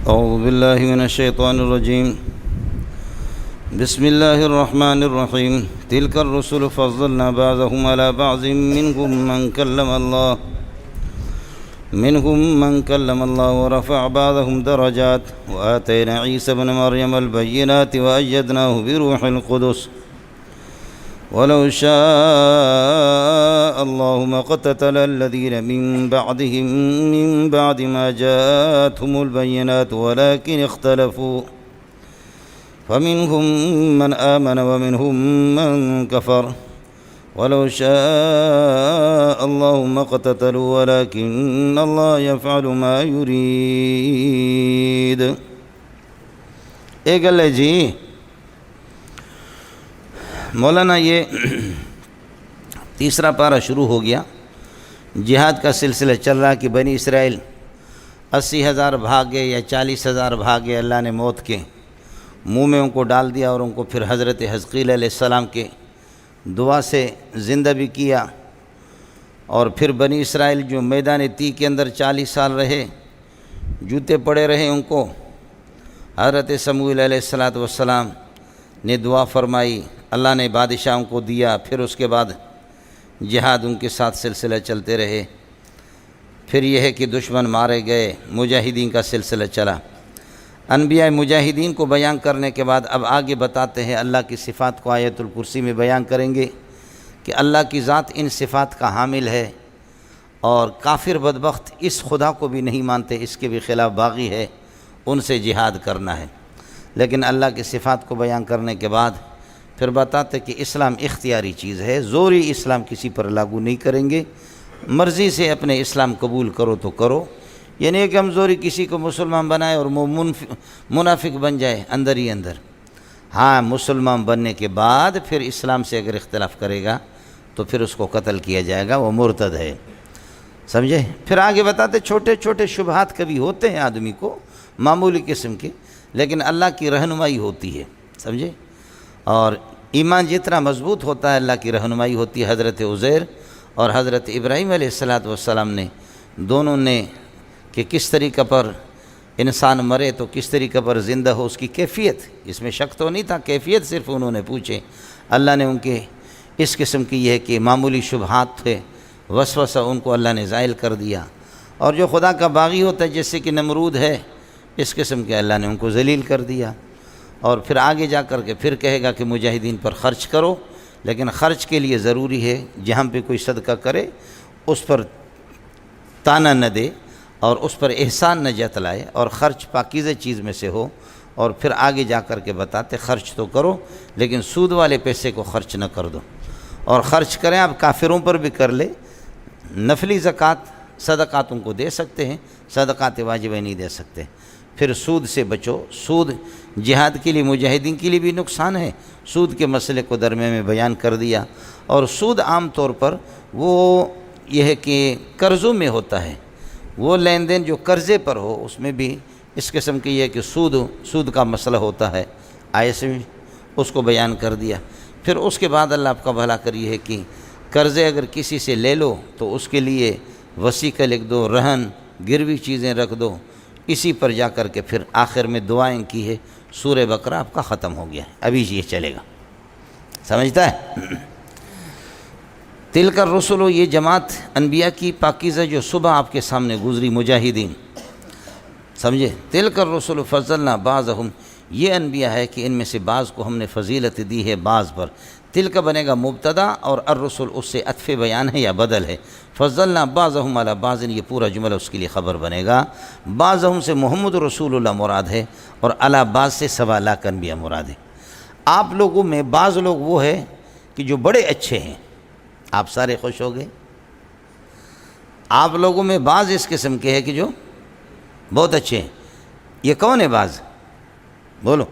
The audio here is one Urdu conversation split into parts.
أعوذ بالله من الشيطان الرجيم. بسم الله الرحمن الرحيم. تلك الرسل فضلنا بعضهم على بعض منهم من كلم الله ورفع بعضهم درجات وآتينا عيسى ابن مريم البينات وأيدناه بروح القدس ولو شاء الله ما اقتتل الذين من بعدهم من بعد ما جاءتهم البينات ولكن اختلفوا فمنهم من آمن ومنهم من كفر ولو شاء الله ما اقتتلوا ولكن الله يفعل ما يريد. ایک اللہ جی مولانا یہ تیسرا پارہ شروع ہو گیا. جہاد کا سلسلہ چل رہا کہ بنی اسرائیل 80,000 بھاگے یا 40,000 بھاگے، اللہ نے موت کے منہ میں ان کو ڈال دیا اور ان کو پھر حضرت حزقیل علیہ السلام کے دعا سے زندہ بھی کیا. اور پھر بنی اسرائیل جو میدان تی کے اندر 40 سال رہے، جوتے پڑے رہے، ان کو حضرت سموئیل علیہ السلام نے دعا فرمائی، اللہ نے بادشاہوں کو دیا. پھر اس کے بعد جہاد ان کے ساتھ سلسلہ چلتے رہے. پھر یہ ہے کہ دشمن مارے گئے، مجاہدین کا سلسلہ چلا. انبیاء مجاہدین کو بیان کرنے کے بعد اب آگے بتاتے ہیں اللہ کی صفات کو. آیت الکرسی میں بیان کریں گے کہ اللہ کی ذات ان صفات کا حامل ہے، اور کافر بدبخت اس خدا کو بھی نہیں مانتے، اس کے بھی خلاف باغی ہے، ان سے جہاد کرنا ہے. لیکن اللہ کی صفات کو بیان کرنے کے بعد پھر بتاتے کہ اسلام اختیاری چیز ہے، زوری اسلام کسی پر لاگو نہیں کریں گے. مرضی سے اپنے اسلام قبول کرو تو کرو، یعنی کہ ہم زوری کسی کو مسلمان بنائے اور وہ منافق بن جائے اندر ہی اندر. ہاں، مسلمان بننے کے بعد پھر اسلام سے اگر اختلاف کرے گا تو پھر اس کو قتل کیا جائے گا، وہ مرتد ہے. سمجھے؟ پھر آگے بتاتے چھوٹے چھوٹے شبہات کبھی ہوتے ہیں آدمی کو، معمولی قسم کے، لیکن اللہ کی رہنمائی ہوتی ہے. سمجھے؟ اور ایمان جتنا مضبوط ہوتا ہے اللہ کی رہنمائی ہوتی ہے. حضرت عزیر اور حضرت ابراہیم علیہ السلام نے دونوں نے کہ کس طریقہ پر انسان مرے تو کس طریقہ پر زندہ ہو، اس کی کیفیت، اس میں شک تو نہیں تھا، کیفیت صرف انہوں نے پوچھے. اللہ نے ان کے اس قسم کی یہ کہ معمولی شبہات تھے، وسوسہ، ان کو اللہ نے زائل کر دیا. اور جو خدا کا باغی ہوتا ہے جیسے کہ نمرود ہے، اس قسم کے اللہ نے ان کو ذلیل کر دیا. اور پھر آگے جا کر کے پھر کہے گا کہ مجاہدین پر خرچ کرو، لیکن خرچ کے لیے ضروری ہے جہاں پہ کوئی صدقہ کرے اس پر تانا نہ دے اور اس پر احسان نہ جتلائے، اور خرچ پاکیزہ چیز میں سے ہو. اور پھر آگے جا کر کے بتاتے خرچ تو کرو لیکن سود والے پیسے کو خرچ نہ کر دو. اور خرچ کریں آپ کافروں پر بھی کر لے، نفلی زکوٰۃ صدقات ان کو دے سکتے ہیں، صدقات واجبہ نہیں دے سکتے. پھر سود سے بچو. سود جہاد کے لیے، مجاہدین کے لیے بھی نقصان ہے. سود کے مسئلے کو درمیان میں بیان کر دیا. اور سود عام طور پر وہ یہ ہے کہ قرضوں میں ہوتا ہے، وہ لین دین جو قرضے پر ہو اس میں بھی اس قسم کی یہ کہ سود کا مسئلہ ہوتا ہے. آیت سے اس کو بیان کر دیا. پھر اس کے بعد اللہ آپ کا بھلا کریے ہے کہ قرضے اگر کسی سے لے لو تو اس کے لیے وثیقہ لکھ دو، رہن گروی چیزیں رکھ دو. اسی پر جا کر کے پھر آخر میں دعائیں کی ہے. سورہ بقرہ آپ کا ختم ہو گیا ہے، ابھی یہ چلے گا. سمجھتا ہے؟ تلک الرسل، یہ جماعت انبیاء کی پاکیزہ جو صبح آپ کے سامنے گزری، مجاہدین. سمجھے؟ تلک الرسل فضلنا بعضهم، یہ انبیاء ہے کہ ان میں سے بعض کو ہم نے فضیلت دی ہے بعض پر. تلک بنے گا مبتدا اور الرسل اس سے عطف بیان ہے یا بدل ہے. فضلنا بعضهم علی بعض، یہ پورا جملہ اس کے لیے خبر بنے گا. بعضهم سے محمد رسول اللہ مراد ہے، اور علی بعض سے 1.25 لاکھ انبیاء مراد ہے. آپ لوگوں میں بعض لوگ وہ ہے کہ جو بڑے اچھے ہیں، آپ سارے خوش ہو گئے. آپ لوگوں میں بعض اس قسم کے ہے کہ جو بہت اچھے ہیں. یہ کون ہے بعض؟ بولو،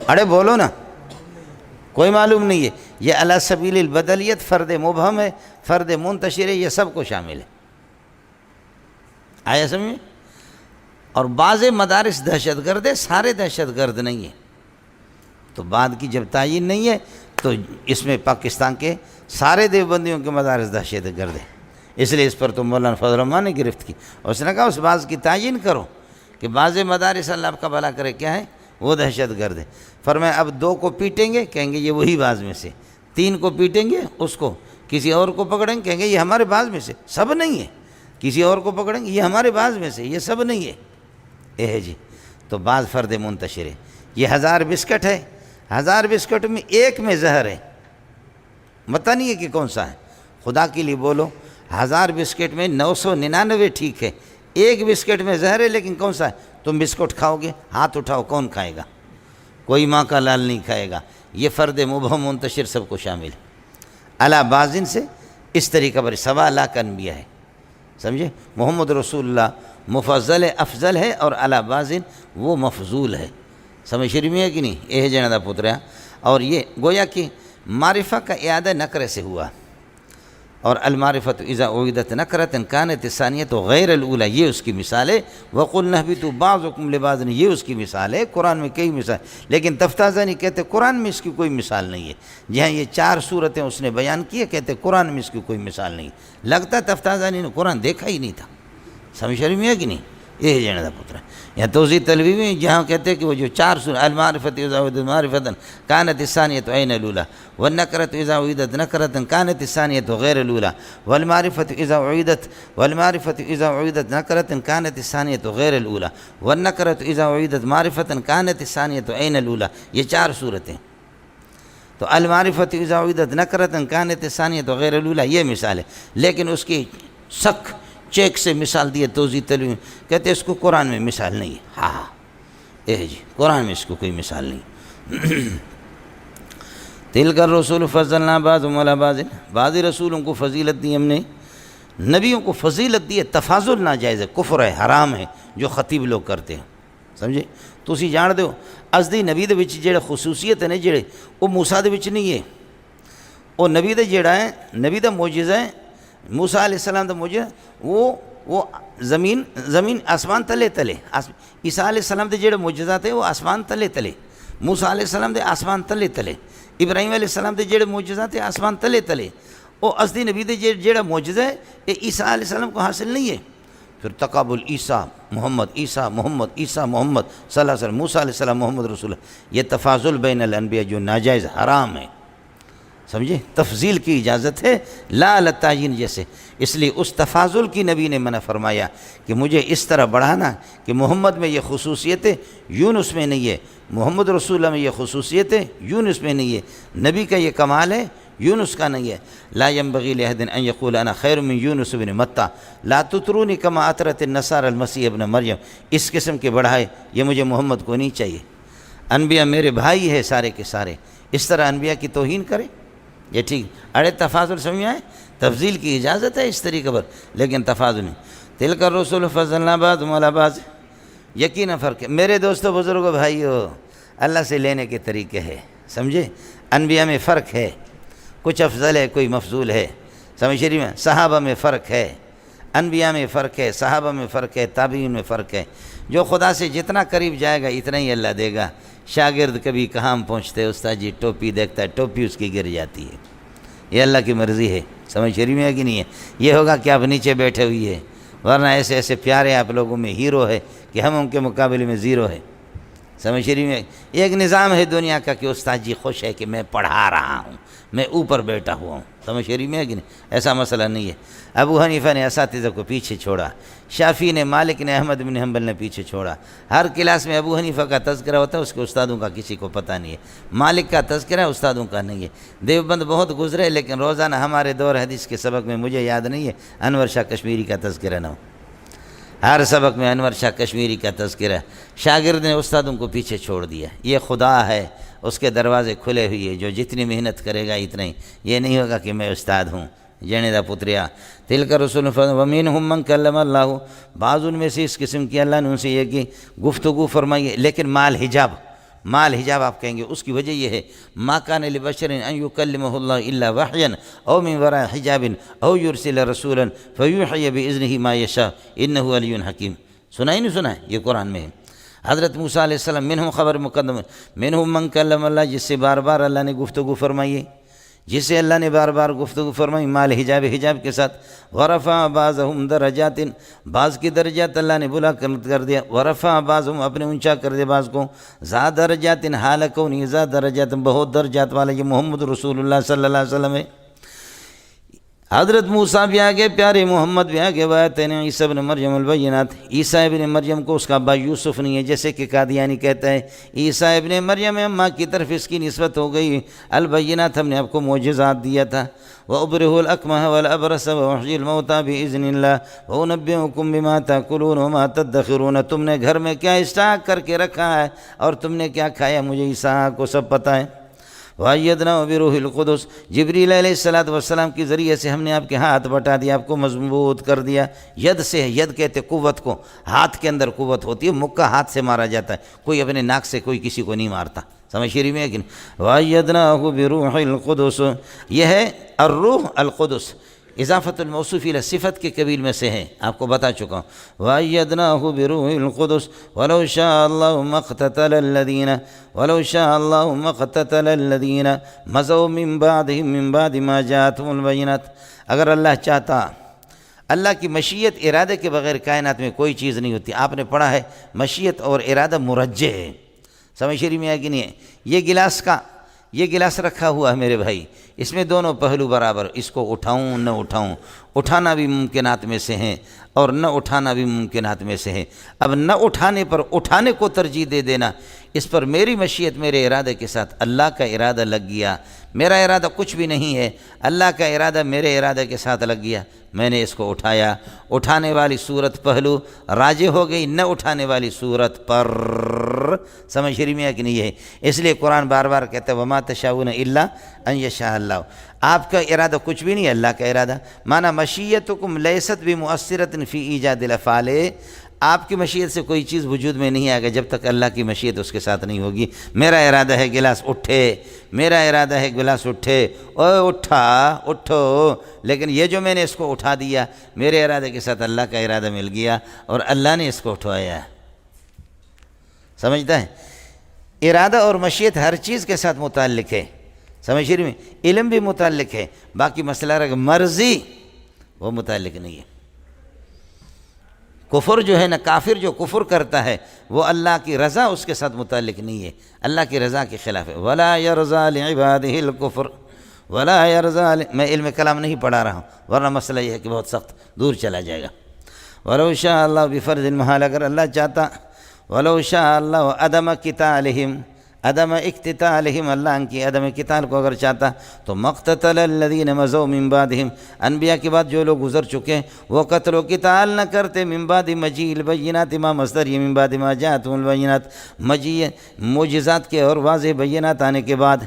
اڑے بولو نا، کوئی معلوم نہیں ہے. یہ علی سبیل البدلیت فرد مبہم ہے، فرد منتشر ہے، یہ سب کو شامل ہے. آیا سمجھ؟ اور بعض مدارس دہشت گرد ہے، سارے دہشت گرد نہیں ہیں. تو بعد کی جب تعین نہیں ہے تو اس میں پاکستان کے سارے دیوبندیوں کے مدارس دہشت گرد ہیں. اس لیے اس پر تو مولانا فضل الرحمان نے گرفت کی. اس نے کہا اس بعض کی تعین کرو کہ بعض مدارس اللہ آپ کا بھلا کرے کیا ہے، وہ دہشت گرد ہے۔ فرمایا اب 2 کو پیٹیں گے، کہیں گے یہ وہی بعض میں سے، 3 کو پیٹیں گے، اس کو کسی اور کو پکڑیں گے، کہیں گے یہ ہمارے بعض میں سے، سب نہیں ہے، کسی اور کو پکڑیں گے یہ ہمارے بعض میں سے، یہ سب نہیں ہے۔ جی تو بعض فرد منتشر ہے۔ یہ 1000 بسکٹ ہے، 1000 بسکٹ میں ایک میں زہر ہے، پتہ نہیں ہے کہ کون سا ہے۔ خدا کے لیے بولو، 1000 بسکٹ میں 999 ٹھیک ہے، ایک بسکٹ میں زہر ہے، لیکن کون سا ہے؟ تم بسکٹ کھاؤ گے، ہاتھ اٹھاؤ، کون کھائے گا؟ کوئی ماں کا لال نہیں کھائے گا۔ یہ فرد مبہم منتشر سب کو شامل ہے۔ علی بعضن سے اس طریقہ پر 1.25 لاکھ انبیاء ہے، سمجھے؟ محمد رسول اللہ مفضل افضل ہے، اور علی بعضن وہ مفضول ہے۔ سمجھ شریف میں ہے کہ نہیں؟ یہ جنہ پترا، اور یہ گویا کہ معرفہ کا اعادہ نکرہ سے ہوا، اور المعرفت اذا اعیدت نکرۃ کانت ثانیۃ غیر الاولی، یہ اس کی مثال ہے۔ وقلنا اہبطوا بعضکم لبعض، یہ اس کی مثال ہے۔ قرآن میں کئی مثال، لیکن تفتازانی کہتے قرآن میں اس کی کوئی مثال نہیں ہے۔ جہاں یہ 4 صورتیں اس نے بیان کی ہے، کہتے قرآن میں اس کی کوئی مثال نہیں ہے۔ لگتا ہے تفتازانی نے قرآن دیکھا ہی نہیں تھا۔ سمجھ شریف میں ہے کہ نہیں؟ یہ جنہ پتر یا توضیح تلوی میں جہاں کہتے ہیں کہ وہ جو 4 سورہ المعرفت اذا اعیدت معرفۃ کانت الثانیۃ عین الاولی، والنکرۃ اذا اعیدت نکرۃ کانت الثانیۃ غیر الاولی، والمعرفت اذا اعیدت نکرۃ کانت الثانیۃ غیر الاولی، والنکرۃ اذا اعیدت معرفۃ کانت الثانیۃ عین الاولی۔ یہ 4 صورتیں۔ تو المعرفت اذا اعیدت نکرۃ کانت الثانیۃ غیر الاولی یہ مثال ہے، لیکن اس کی سخ چیک سے مثال دی ہے توضیح تلوی، کہتے اس کو قرآن میں مثال نہیں ہے۔ ہاں جی قرآن میں اس کو کوئی مثال نہیں۔ تلک الرسول فضلنا بعضهم علی بعض، بعض رسولوں کو فضیلت دی ہم نے، نبیوں کو فضیلت دی ہے۔ تفاضل ناجائز ہے، کفر ہے، حرام ہے، جو خطیب لوگ کرتے ہیں، سمجھے؟ تسی جان دو ازدی نبی دے وچ جڑے خصوصیت ہے جڑے وہ موسیٰ دے وچ نہیں ہے، وہ نبی دے جڑا ہے، نبی دا معجزہ ہے، موسیٰ علیہ السلام دا معجزہ وہ زمین آسمان تلے عیسیٰ علیہ السلام دے جڑے معجزات ہیں وہ آسمان تلے، موسیٰ علیہ السلام دے آسمان تلے، ابراہیم علیہ السلام دے جڑے معجزات ہیں آسمان تلے، وہ ازدی نبی دے جڑا معجزہ ہے یہ عیسیٰ علیہ السلام کو حاصل نہیں ہے۔ پھر تقابل عیسیٰ محمد صلی اللہ علیہ وسلم، موسیٰ علیہ السلام محمد رسول اللہ، یہ تفاضل بین الانبیاء جو ناجائز حرام ہے، سمجھے؟ تفضیل کی اجازت ہے، لا التعین جیسے، اس لیے اس تفاضل کی نبی نے منع فرمایا کہ مجھے اس طرح بڑھانا کہ محمد میں یہ خصوصیت ہے یونس میں نہیں ہے، محمد رسول اللہ میں یہ خصوصیت ہے یونس میں نہیں ہے، نبی کا یہ کمال ہے یونس کا نہیں ہے۔ لا ينبغي لأحد ان يقول انا خیر من یونس بن متى لا تطروني كما اطرت النصارى المسیح ابن مریم، اس قسم کے بڑھائے یہ مجھے محمد کو نہیں چاہیے۔ انبیاء میرے بھائی ہے سارے کے سارے، اس طرح انبیاء کی توہین کرے یہ ٹھیک؟ اڑے تفاضل سمجھ آئے؟ تفضیل کی اجازت ہے اس طریقے پر، لیکن تفاضل نہیں۔ تلک الرسول فضلنا بعضهم علی بعض، یقینا فرق ہے۔ میرے دوستو بزرگو بھائیو، اللہ سے لینے کے طریقے ہے، سمجھے؟ انبیاء میں فرق ہے، کچھ افضل ہے کوئی مفضول ہے، سمجھ شریف میں؟ صحابہ میں فرق ہے، انبیاء میں فرق ہے، صحابہ میں فرق ہے، تابعین میں فرق ہے۔ جو خدا سے جتنا قریب جائے گا اتنا ہی اللہ دے گا۔ شاگرد کبھی کہاں پہنچتے، استاد جی ٹوپی دیکھتا ہے، ٹوپی اس کی گر جاتی ہے، یہ اللہ کی مرضی ہے، سمجھ شریف میں ہے کہ نہیں ہے؟ یہ ہوگا کہ آپ نیچے بیٹھے ہوئی ہے، ورنہ ایسے ایسے پیارے آپ لوگوں میں ہیرو ہے کہ ہم ان کے مقابلے میں زیرو ہے، سمجھ شریف میں؟ یہ ایک نظام ہے دنیا کا کہ استاد جی خوش ہے کہ میں پڑھا رہا ہوں، میں اوپر بیٹھا ہوا ہوں، سمجھ شریف میں ہے کہ نہیں؟ ایسا مسئلہ نہیں ہے۔ ابو حنیفہ نے اساتذہ کو پیچھے چھوڑا، شافعی نے، مالک نے، احمد بن حنبل نے پیچھے چھوڑا۔ ہر کلاس میں ابو حنیفہ کا تذکرہ ہوتا ہے، اس کے استادوں کا کسی کو پتہ نہیں ہے، مالک کا تذکرہ ہے، استادوں کا نہیں ہے۔ دیوبند بہت گزرے، لیکن روزانہ ہمارے دور حدیث کے سبق میں مجھے یاد نہیں ہے انور شاہ کشمیری کا تذکرہ نہ ہو، ہر سبق میں انور شاہ کشمیری کا تذکرہ۔ شاگرد نے استادوں کو پیچھے چھوڑ دیا۔ یہ خدا ہے، اس کے دروازے کھلے ہوئے، جو جتنی محنت کرے گا اتنا ہی، یہ نہیں ہوگا کہ میں استاد ہوں۔ جنے دا پتریا تلک رسول ومنہم من کلم اللہ، بعض ان میں سے اس قسم کی اللہ نے ان سے یہ کہ گفتگو فرمائی ہے، لیکن مال حجاب آپ کہیں گے، اس کی وجہ یہ ہے ما کان لبشر ان یکلمہ اللہ الا وحیا او من وراء حجاب او یرسل رسولا فیوحی باذنہ ما یشاء انہ علی حکیم۔ سنا ہی نہیں سنا ہے؟ یہ قرآن میں ہے۔ حضرت موسیٰ علیہ السلام منہم خبر مقدم، منہم من کلم اللہ، جس سے بار بار اللہ نے گفتگو فرمائی ہے، جسے اللہ نے بار بار گفتگو فرمائی مال حجاب، حجاب کے ساتھ۔ ورفع بعضهم درجات، بعض کی درجات اللہ نے بلا کر دیا۔ ورفع بعضهم، اپنے اونچا کر دیا بعض کو۔ ذا درجات، حال کونی ذا درجات، بہت درجات والا یہ محمد رسول اللہ صلی اللہ علیہ وسلم ہے۔ حضرت موسیٰ بھی آگے، پیارے محمد بھی آگے، وآتینہ عیسیٰ ابن مریم البینات، عیسیٰ ابن مریم کو اس کا ابا یوسف نہیں ہے، جیسے کہ قادیانی کہتا ہے عیسیٰ ابن مریم اماں کی طرف اس کی نسبت ہو گئی۔ البینات، ہم نے آپ کو معجزات دیا تھا۔ وَأُبْرِئُ الْأَكْمَحَ وَالْأَبْرَصَ وَأُحْيِي الْمَوْتَىٰ بِإِذْنِ اللَّهِ وَأُنَبِّئُكُم بِمَا تَأْكُلُونَ وَمَا تَدَّخِرُونَ، تم نے گھر میں کیا اسٹاک کر کے رکھا ہے اور تم نے کیا کھایا، مجھے عیسیٰ کو سب پتہ ہے۔ وَأَيَّدْنَاهُ بِرُوحِ الْقُدُسِ، جبریل علیہ السلام کے ذریعے سے ہم نے آپ کے ہاتھ بٹا دیا، آپ کو مضبوط کر دیا۔ ید سے، ید کہتے قوت کو، ہاتھ کے اندر قوت ہوتی ہے، مکہ ہاتھ سے مارا جاتا ہے، کوئی اپنے ناک سے کوئی کسی کو نہیں مارتا، سمجھ شریف میں ہے کہ نہیں؟ وَأَيَّدْنَاهُ بِرُوحِ الْقُدُسِ، یہ ہے الروح القدس، اضافت الموصوف الی صفت کے قبیل میں سے ہے، آپ کو بتا چکا ہوں۔ وَأَيَّدْنَاهُ بِرُوحِ الْقُدُسِ وَلَوْ شَاءَ اللَّهُ مَا اقْتَتَلَ الَّذِينَ مَضَوْا مِن بَعْدِهِم مِّن بَعْدِ مَا جَاءَتْهُمُ الْبَيِّنَاتُ، اگر اللہ چاہتا، اللہ کی مشیت ارادے کے بغیر کائنات میں کوئی چیز نہیں ہوتی۔ آپ نے پڑھا ہے مشیت اور ارادہ مرجع ہے، سمجھ شریف میں ہے کہ نہیں ہے؟ یہ گلاس رکھا ہوا ہے میرے بھائی، اس میں دونوں پہلو برابر، اس کو اٹھاؤں نہ اٹھاؤں، اٹھانا بھی ممکنات میں سے ہیں اور نہ اٹھانا بھی ممکنات میں سے ہے۔ اب نہ اٹھانے پر اٹھانے کو ترجیح دے دینا، اس پر میری مشیت میرے ارادے کے ساتھ اللہ کا ارادہ لگ گیا، میرا ارادہ کچھ بھی نہیں ہے، اللہ کا ارادہ میرے ارادے کے ساتھ لگ گیا، میں نے اس کو اٹھایا۔ اٹھانے والی صورت پہلو راجع ہو گئی نہ اٹھانے والی صورت پر، سمجھ رہی میں ہے کہ نہیں ہے؟ اس لیے قرآن بار بار کہتا ہے وَمَا تَشَاءُونَ إِلَّا أَن يَشَاءَ اللَّهُ، آپ کا ارادہ کچھ بھی نہیں ہے، اللہ کا ارادہ۔ معنی مشیتکم لیست بمؤثرۃ فی ایجاد الافعال، آپ کی مشیت سے کوئی چیز وجود میں نہیں آئے گا جب تک اللہ کی مشیت اس کے ساتھ نہیں ہوگی۔ میرا ارادہ ہے گلاس اٹھے، میرا ارادہ ہے گلاس اٹھے، اٹھو، لیکن یہ جو میں نے اس کو اٹھا دیا، میرے ارادے کے ساتھ اللہ کا ارادہ مل گیا اور اللہ نے اس کو اٹھوایا، سمجھتا ہے؟ ارادہ اور مشیت ہر چیز کے ساتھ متعلق ہے، سمجھ رہی میں؟ علم بھی متعلق ہے، باقی مسئلہ رہا مرضی وہ متعلق نہیں ہے۔ کفر جو ہے نا، کافر جو کفر کرتا ہے وہ اللہ کی رضا اس کے ساتھ متعلق نہیں ہے، اللہ کی رضا کے خلاف ہے۔ وَلَا يَرْضَىٰ لِعِبَادِهِ الْكُفْرَ وَلَا يَرْضَىٰ، میں علم کلام نہیں پڑھا رہا ہوں ورنہ مسئلہ یہ ہے کہ بہت سخت دور چلا جائے گا۔ وَلَوْ شَاءَ اللَّهُ بِفَرْضِ الْمَحَالِ، اگر اللہ چاہتا، وَلَوْ شَاءَ اللَّهُ عَدَمَ قِتَالِهِمْ، عدم اقتتالہم، اللہ ان کی عدم قتال کو اگر چاہتا تو مقتتل الذین مضوا من بعدہم، انبیاء کے بعد جو لوگ گزر چکے وہ قتل و قتال نہ کرتے، من بعد مجیء البینات، ما مصدر یہ من بعد ما جاءتهم البینات، مجیء معجزات کے اور واضح بینات آنے کے بعد،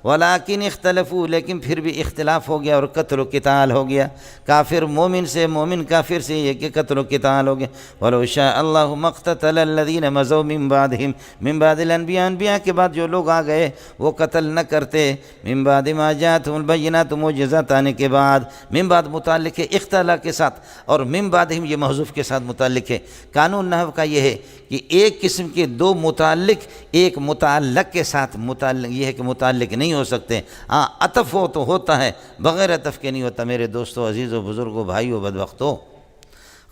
ولیکن اختلفوا، لیکن پھر بھی اختلاف ہو گیا اور قتل و قتال ہو گیا، کافر مومن سے، مومن کافر سے، یہ کہ قتل و قتال ہو گیا۔ ولو شاء اللہ مقتتل الذین مضوا من بعدہم، من بعد الانبیاء، انبیاء کے بعد جو لوگ آ گئے وہ قتل نہ کرتے، من بعد ما جاءتهم البینات، معجزات آنے کے بعد، من بعد متعلق ہے اختلاف کے ساتھ اور من بعدہم یہ محذوف کے ساتھ متعلق ہے۔ قانون نحو کا یہ ہے کہ ایک قسم کے دو متعلق ایک متعلق کے ساتھ متعلق، یہ ہے کہ متعلق نہیں ہو سکتے، ہاں عطف ہو تو ہوتا ہے، بغیر عطف کے نہیں ہوتا۔ میرے دوستو، عزیزو، بزرگو، بھائیو، بدبختو،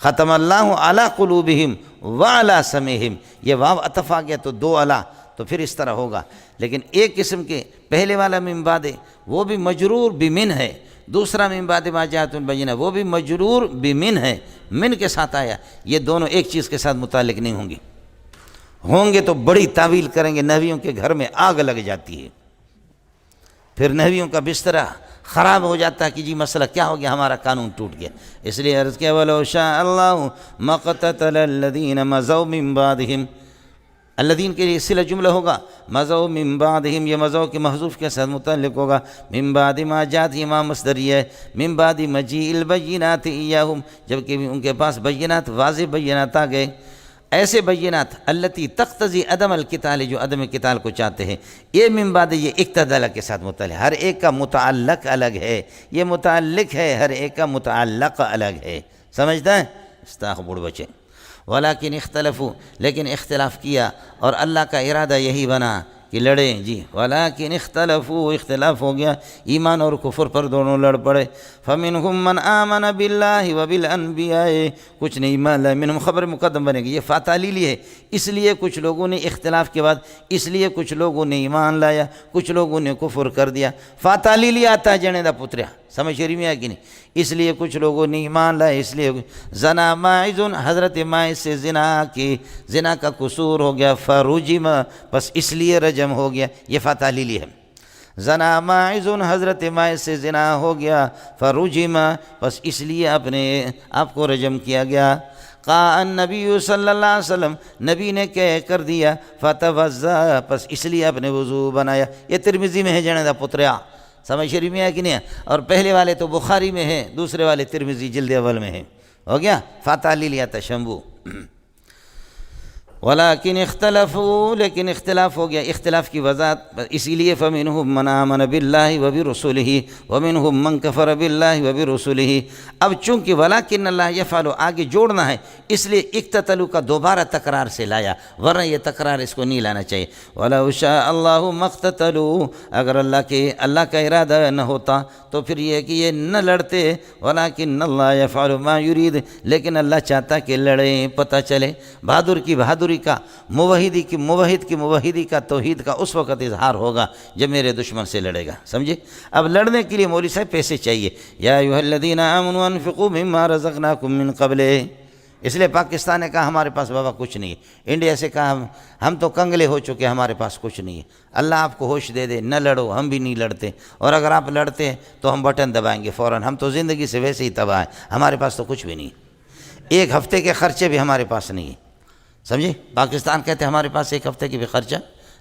ختم اللہ علی قلوبہم وعلی سمعہم، یہ واو عطف آ گیا تو دو علی، تو پھر اس طرح ہوگا۔ لیکن ایک قسم کے پہلے والا من بعد وہ بھی مجرور بمن ہے، دوسرا من بعد ما جاءت البینہ وہ بھی مجرور بمن ہے، من کے ساتھ آیا، یہ دونوں ایک چیز کے ساتھ متعلق نہیں ہوں گے تو بڑی تعویل کریں گے، نحویوں کے گھر میں آگ لگ جاتی ہے، پھر نحویوں کا بستر خراب ہو جاتا ہے کہ جی مسئلہ کیا ہو گیا، ہمارا قانون ٹوٹ گیا۔ اس لیے عرض کیا وَلَوْ شَاءَ اللَّهُ مَقْتَتَلَ الَّذِينَ مَضَوْا مِن بَعْدِهِمْ، الذین کے لیے صلہ جملہ ہوگا، مضوا من بعدہم، یہ مضوا کے محذوف کے ساتھ متعلق ہوگا، من بعد ما جاءت، یہ ما مصدری ہے، من بعد مجیء البینات ایہم، جبکہ ان کے پاس بینات، واضح بینات آ گئے، ایسے بینات التی تقتضی عدم القتال، جو عدم قتال کو چاہتے ہیں۔ یہ من بعد یہ اقتدال کے ساتھ متعلق، ہر ایک کا متعلق الگ ہے، یہ متعلق ہے، ہر ایک کا متعلق الگ ہے، سمجھتا ہے؟ استاخ بوڑھ بچے۔ ولیکن اختلفوا، لیکن اختلاف کیا اور اللہ کا ارادہ یہی بنا، کہ لڑیں جی، ولیکن اختلفوا، اختلاف ہو گیا ایمان اور کفر پر، دونوں لڑ پڑے۔ فمنہم من آمن باللہ وبالانبیاء، کچھ نے ایمان لائے، منہم خبر مقدم بنے گی، یہ فاتحلیلی ہے، اس لیے کچھ لوگوں نے اختلاف کے بعد، اس لیے کچھ لوگوں نے ایمان لایا، کچھ لوگوں نے کفر کر دیا۔ فاتحلیلی آتا ہے جنے دا پتریا، سمجھ رہی میں ہے کہ نہیں؟ اس لیے کچھ لوگوں نے ایمان لائے، اس لیے زنا ماعز، حضرت ماعز سے زنا کا قصور ہو گیا، فرجم، بس اس لیے رجم ہو گیا، یہ فاتحلیلی ہے۔ زنا ماعز، حضرت ماعز سے زنا ہو گیا، فرجم، بس اس لیے اپنے آپ کو رجم کیا گیا۔ قال النبی صلی اللہ علیہ وسلم، نبی نے کہہ کر دیا، فتوضا، بس اس لیے اپنے وضو بنایا۔ یہ ترمذی میں ہے جنے دا پتریا، سمجھ شریف میں ہے کہ نہیں ہے؟ اور پہلے والے تو بخاری میں ہے، دوسرے والے ترمذی جلد اول میں ہے، ہو گیا فاتحلیلی تشنبو۔ ولیکن اختلفوا، لیکن اختلاف ہو گیا، اختلاف کی وضاحت اسی لیے فمنہم من آمن باللہ وبرسلہ ومنہم من کفر باللہ وبرسلہ۔ اب چونکہ ولیکن اللہ یفعل آگے جوڑنا ہے، اس لیے اقتتلوا کا دوبارہ تکرار سے لایا، ورنہ یہ تکرار اس کو نہیں لانا چاہیے۔ وَلَوْ شَاءَ اللَّهُ مَا اقْتَتَلُوا، اگر اللہ کا ارادہ نہ ہوتا تو پھر یہ کہ یہ نہ لڑتے، ولیکن اللہ یفعل ما یرید، لیکن اللہ چاہتا کہ لڑیں، پتہ چلے بہادر کی بہادری کا، موحد کی موحدی کا، توحید کا اس وقت اظہار ہوگا جب میرے دشمن سے لڑے گا، سمجھے؟ اب لڑنے کے لیے مولوی صاحب پیسے چاہیے، یا ایھا الذین آمنوا انفقوا مما رزقناکم من قبل، اس لیے پاکستان نے کہا ہمارے پاس بابا کچھ نہیں ہے، انڈیا سے کہا ہم تو کنگلے ہو چکے، ہمارے پاس کچھ نہیں ہے۔ اللہ آپ کو ہوش دے دے، نہ لڑو، ہم بھی نہیں لڑتے، اور اگر آپ لڑتے ہیں تو ہم بٹن دبائیں گے فوراً، ہم تو زندگی سے ویسے ہی تباہ ہیں، ہمارے پاس تو کچھ بھی نہیں، ایک ہفتے کے خرچے بھی ہمارے پاس نہیں ہیں، سمجھے؟ پاکستان کہتے ہیں ہمارے پاس ایک ہفتے کی بھی خرچہ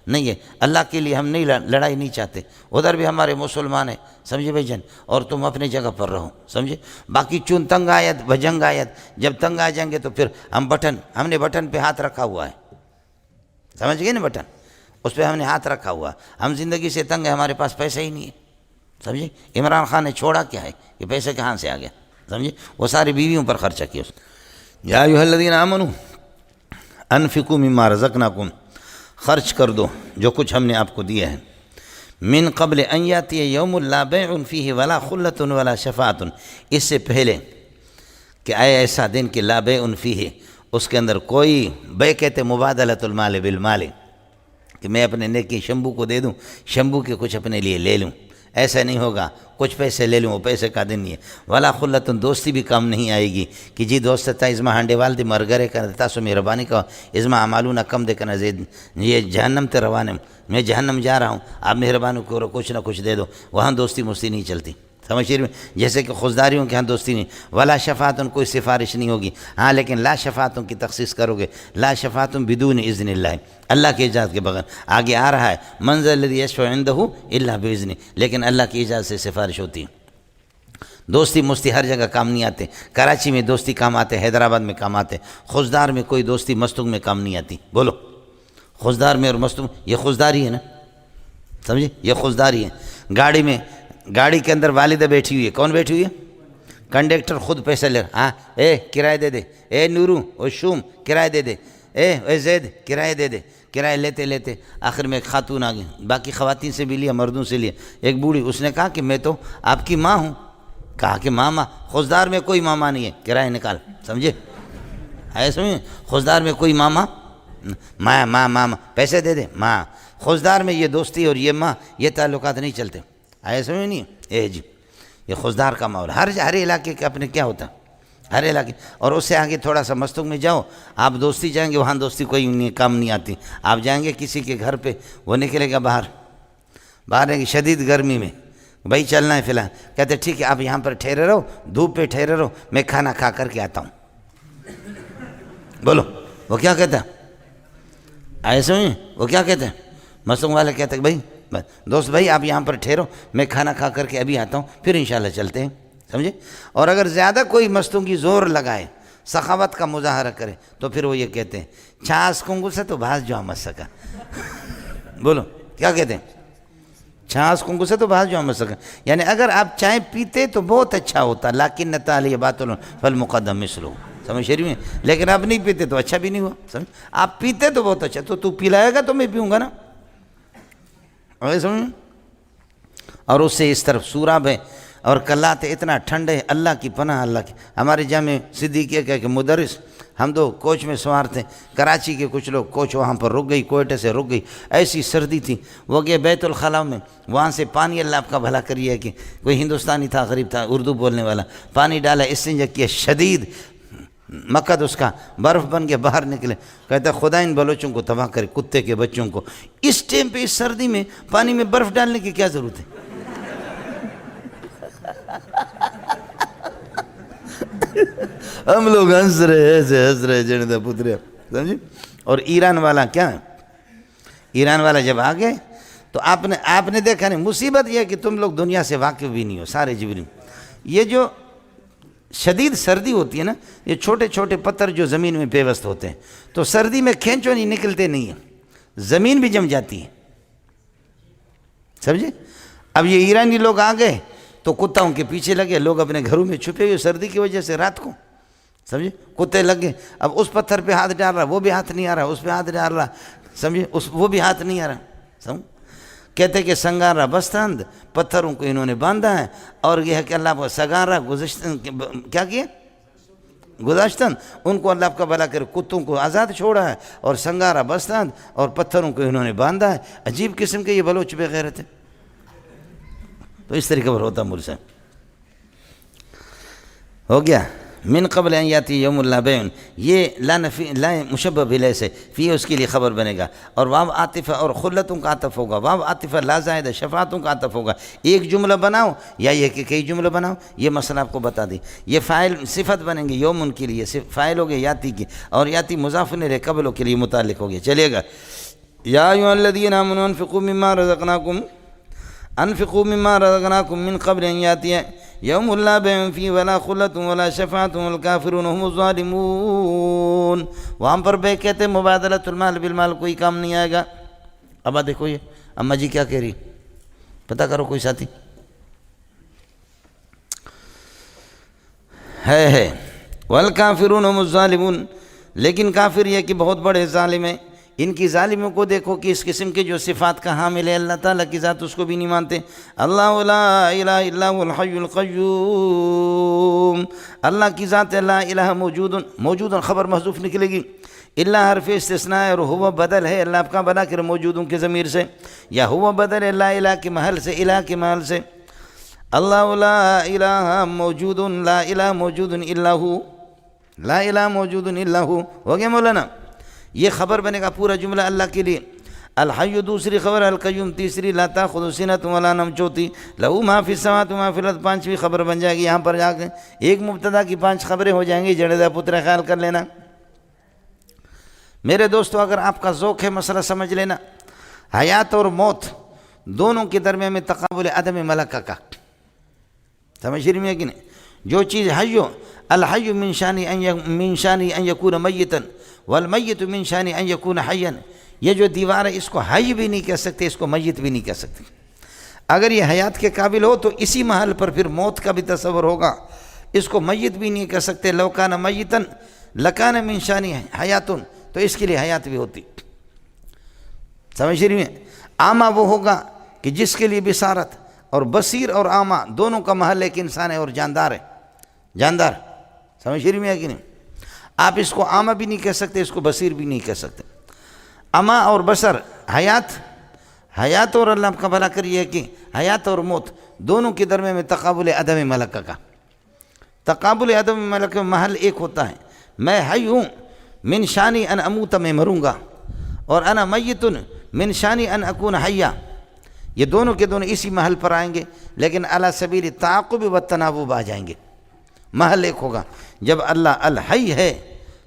نہیں ہے، اللہ کے لیے ہم نہیں لڑائی نہیں چاہتے، ادھر بھی ہمارے مسلمان ہیں، سمجھے بھائی جان، اور تم اپنی جگہ پر رہو، سمجھے؟ باقی چون تنگ آیت بھجنگ آیت، جب تنگ آ جائیں گے تو پھر ہم نے بٹن پہ ہاتھ رکھا ہوا ہے، سمجھ گئے نا؟ بٹن اس پہ ہم نے ہاتھ رکھا ہوا، ہم زندگی سے تنگ ہے، ہمارے پاس پیسہ ہی نہیں ہے، سمجھے؟ عمران خان نے چھوڑا کیا ہے، یہ پیسے کہاں سے آ گیا، سمجھے؟ وہ ساری بیویوں پر خرچہ کیا اس نے۔ یا ایھا الذین آمنوا انفقوا مما رزقناکم، خرچ کر دو جو کچھ ہم نے آپ کو دیا ہے، من قبل ان یاتی یوم لا بیع فیہ ولا خلۃ ولا شفاعۃ، اس سے پہلے کہ آئے ایسا دن کہ لا بیع فیہ، اس کے اندر کوئی بے کہتے مبادلۃ المال بالمال، کہ میں اپنے نیکی شمبو کو دے دوں، شمبو کے کچھ اپنے لیے لے لوں، ایسا نہیں ہوگا، کچھ پیسے لے لوں، وہ پیسے کا دن نہیں ہے۔ ولا خلۃ، دوستی بھی کام نہیں آئے گی کہ جی دوست تا ازما ہانڈے وال دی مرگرے کر دیتا سو مہربانی کا ازما عمالونہ کم دے کرنا زید، یہ جہنم تے روانم، میں جہنم جا رہا ہوں، آپ مہربانی کرو کچھ نہ کچھ دے دو، وہاں دوستی مستی نہیں چلتی، سمجھ رہے ہیں؟ جیسے کہ خودداریوں کے ہاں دوستی نہیں، ولا شفاعت، کوئی سفارش نہیں ہوگی، ہاں لیکن لا شفاعتوں کی تخصیص کرو گے، لا شفاعت بدون اذن اللہ، اللہ کی اجازت کے بغیر، آگے آ رہا ہے من ذا الذی یشفع عندہ الا باذنہ، لیکن اللہ کی اجازت سے سفارش ہوتی ہے۔ دوستی مستی ہر جگہ کام نہیں آتے، کراچی میں دوستی کام آتے، حیدرآباد میں کام آتے، خوزدار میں کوئی دوستی مستنگ میں کام نہیں آتی، بولو خوزدار میں اور مستنگ، یہ خوزداری ہے نا، سمجھے؟ یہ خوزداری ہے۔ گاڑی کے اندر والدہ بیٹھی ہوئی ہے، کون بیٹھی ہوئی ہے؟ کنڈکٹر خود پیسہ لے رہا، ہاں اے کرایہ دے دے، اے نورو او شوم کرایہ دے دے، اے زید کرایہ دے دے، کرایہ لیتے لیتے آخر میں ایک خاتون آ گئی، باقی خواتین سے بھی لیا، مردوں سے لیا، ایک بوڑھی، اس نے کہا کہ میں تو آپ کی ماں ہوں، کہا کہ ماما، خوزدار میں کوئی ماما نہیں ہے، کرایہ نکال، سمجھے؟ ہے سمجھے؟ خوزدار میں کوئی ماما، ماں پیسے دے دے، ماں، خوزدار میں یہ دوستی اور یہ ماں، یہ تعلقات نہیں چلتے، آئے سمجھے نہیں؟ جی یہ خوزدار کا ماحول، ہر علاقے کے اپنے کیا ہوتا ہے، ہر علاقے، اور اس سے آگے تھوڑا سا مستنگ میں جاؤ، آپ دوستی جائیں گے، وہاں دوستی کوئی کام نہیں آتی، آپ جائیں گے کسی کے گھر پہ، وہ نکلے گا باہر شدید گرمی میں، بھائی چلنا ہے فی الحال، کہتے ٹھیک ہے آپ یہاں پر ٹھہرے رہو، دھوپ پہ ٹھہرے رہو، میں کھانا کھا کر کے آتا ہوں، بولو وہ کیا کہتا ہے؟ ایسے ہی وہ کیا کہتے ہیں؟ مستنگ والے کہتے ہیں بھائی دوست بھائی آپ یہاں پر ٹھہرو، میں کھانا کھا کر کے ابھی آتا ہوں، پھر انشاءاللہ چلتے ہیں، سمجھے؟ اور اگر زیادہ کوئی مستنگی زور لگائے، سخاوت کا مظاہرہ کرے، تو پھر وہ یہ کہتے ہیں چھاس کنگو سے تو بھاس جو آمد سکا، بولو کیا کہتے ہیں؟ چھاس کنگو سے تو بھاس جو آمد سکا، یعنی اگر آپ چائے پیتے تو بہت اچھا ہوتا، لیکن نتالی باطل فالمقدم مثلہ، سمجھ شریف میں؟ لیکن آپ نہیں پیتے تو اچھا بھی نہیں ہوا، سمجھ؟ آپ پیتے تو بہت اچھا، تو پلائے گا تو میں پیوں گا نا، اور سمجھ، اور اس سے اس طرف سوراب ہے، اور کلات اتنا ٹھنڈ ہے، اللہ کی پناہ، اللہ کی۔ ہمارے جامع صدیقیہ کہ مدرس، ہم تو کوچ میں سوار تھے، کراچی کے کچھ لوگ کوچ وہاں پر رک گئی، کوئٹہ سے رک گئی، ایسی سردی تھی، وہ گئے بیت الخلاء میں، وہاں سے پانی، اللہ آپ کا بھلا کریے کہ کوئی ہندوستانی تھا، غریب تھا، اردو بولنے والا، پانی ڈالا، استنجا کیا، شدید مقد اس کا برف بن کے باہر نکلے، کہتا خدا ان بلوچوں کو تباہ کرے، کتے کے بچوں کو، اس ٹائم پہ اس سردی میں پانی میں برف ڈالنے کی کیا ضرورت ہے؟ ہم لوگ ہنس رہے جنتا پترے، سمجھے؟ اور ایران والا کیا ہے، ایران والا جب آگے تو آپ نے دیکھا نہیں، مصیبت یہ ہے کہ تم لوگ دنیا سے واقف بھی نہیں ہو سارے جبری، یہ جو شدید سردی ہوتی ہے نا، یہ چھوٹے چھوٹے پتھر جو زمین میں پیوست ہوتے ہیں، تو سردی میں کھینچو نہیں، نکلتے نہیں ہیں، زمین بھی جم جاتی ہے، سمجھے؟ اب یہ ایرانی لوگ آ گئے تو کتاؤں کے پیچھے لگے، لوگ اپنے گھروں میں چھپے ہوئے سردی کی وجہ سے رات کو، سمجھے؟ کتے لگے، اب اس پتھر پہ ہاتھ ڈال رہا، وہ بھی ہاتھ نہیں آ رہا، اس پہ ہاتھ ڈال رہا، سمجھے؟ وہ بھی ہاتھ نہیں آ رہا، سمجھ؟ کہتے کہ سنگارا بستند، پتھروں کو انہوں نے باندھا ہے، اور یہ ہے کہ اللہ کو سگارا کیا کیا گزشتن، ان کو اللہ کا بھلا کر کتوں کو آزاد چھوڑا ہے، اور سنگارا بستند، اور پتھروں کو انہوں نے باندھا ہے۔ عجیب قسم کے یہ بلوچ بے غیرت ہے، تو اس طریقے پر ہوتا ملک سے ہو گیا۔ من قبل ان یاتی یوم لا بیع، یہ لا مشبہ بلے سے فی، اس کے لیے خبر بنے گا، اور واو عاطفہ اور خلتوں کا عطف ہوگا، واو عاطفہ لا زائد شفاعتوں کا عطف ہوگا، ایک جملہ بناؤ یا یہ کہ کئی جملہ بناؤ، یہ مسئلہ آپ کو بتا دی۔ یہ فاعل صفت بنیں گے یوم ان کے لیے، فاعل ہو گئے یاتی کی، اور یاتی مضاف الیہ قبلوں کے لیے متعلق ہو گیا، چلے گا۔ یا ایھا الذین آمنوا انفقوا مما رزقناکم، انفقوا مما رزقناکم من قبل ان یاتی یوم لا بیع فیہ ولا خلۃ ولا شفاعۃ والکافرون هم الظالمون۔ وہاں پر بے کہتے مبادلۃ المال بالمال، کوئی کام نہیں آئے گا۔ اب دیکھو یہ اماں جی کیا کہہ رہی، پتہ کرو کوئی ساتھی ہے والکافرون هم الظالمون، لیکن کافر یہ کہ بہت بڑے ظالم ہیں۔ ان کی ظالموں کو دیکھو کہ اس قسم کے جو صفات کا حامل ہے، اللہ تعالیٰ کی ذات، اس کو بھی نہیں مانتے۔ اللہ لا الہ الا هو الحی القیوم، اللہ کی ذات ہے، لا الہ موجود خبر محذوف نکلے گی، اللہ حرف استثناء ہے، اور ہوا بدل ہے اللہ آپ کا بنا کر موجودوں کے ضمیر سے، یا ہوا بدل ہے لا الہ کے محل سے، الہ کے محل سے۔ اللہ لا الہ موجود، لا الہ موجود الا ہو، لا الہ موجود الا ہو، ہو گیا مولانا؟ یہ خبر بنے گا پورا جملہ اللہ کے لیے۔ الحی دوسری خبر، القیوم تیسری، لا تاخذ سنۃ ولا نوم چوتھی، لہو ما فی السماوات وما فی الارض پانچویں خبر بن جائے گی۔ یہاں پر جا کے ایک مبتدا کی 5 خبریں ہو جائیں گی، جڑیدہ پتر خیال کر لینا۔ میرے دوستو، اگر آپ کا ذوق ہے مسئلہ سمجھ لینا، حیات اور موت دونوں کے درمیان میں تقابل عدم ملکہ کا، سمجھ رہی میں کہ نہیں؟ جو چیز حیو، الحی من شان ان یکون میتا والمیت من شان ان یکون حیا، یہ جو دیوار ہے اس کو حی بھی نہیں کہہ سکتے، اس کو میت بھی نہیں کہہ سکتے۔ اگر یہ حیات کے قابل ہو تو اسی محل پر پھر موت کا بھی تصور ہوگا، اس کو میت بھی نہیں کہہ سکتے۔ لو کان میتا لکان من شان حیات، تو اس کے لیے حیات بھی ہوتی، سمجھ رہی ہیں؟ اعمیٰ وہ ہوگا کہ جس کے لیے بصارت، اور بصیر اور اعمیٰ دونوں کا محل ایک انسان ہے اور جاندار ہے، جاندار، سمجھ رہی ہیں کہ نہیں؟ آپ اس کو اعمیٰ بھی نہیں کہہ سکتے، اس کو بصیر بھی نہیں کہہ سکتے۔ اعمیٰ اور بصر، حیات اور اللہ کا بھلا کریے کہ حیات اور موت دونوں کے درمیان میں تقابل عدم ملکہ کا، تقابل عدم ملکہ محل ایک ہوتا ہے۔ میں حی ہوں، من شانی ان اموت، میں مروں گا، اور انا میت من شانی ان اکون حیا، یہ دونوں کے دونوں اسی محل پر آئیں گے، لیکن علی سبیل التعاقب والتناوب آ جائیں گے، محل ایک ہوگا۔ جب اللہ الحی ہے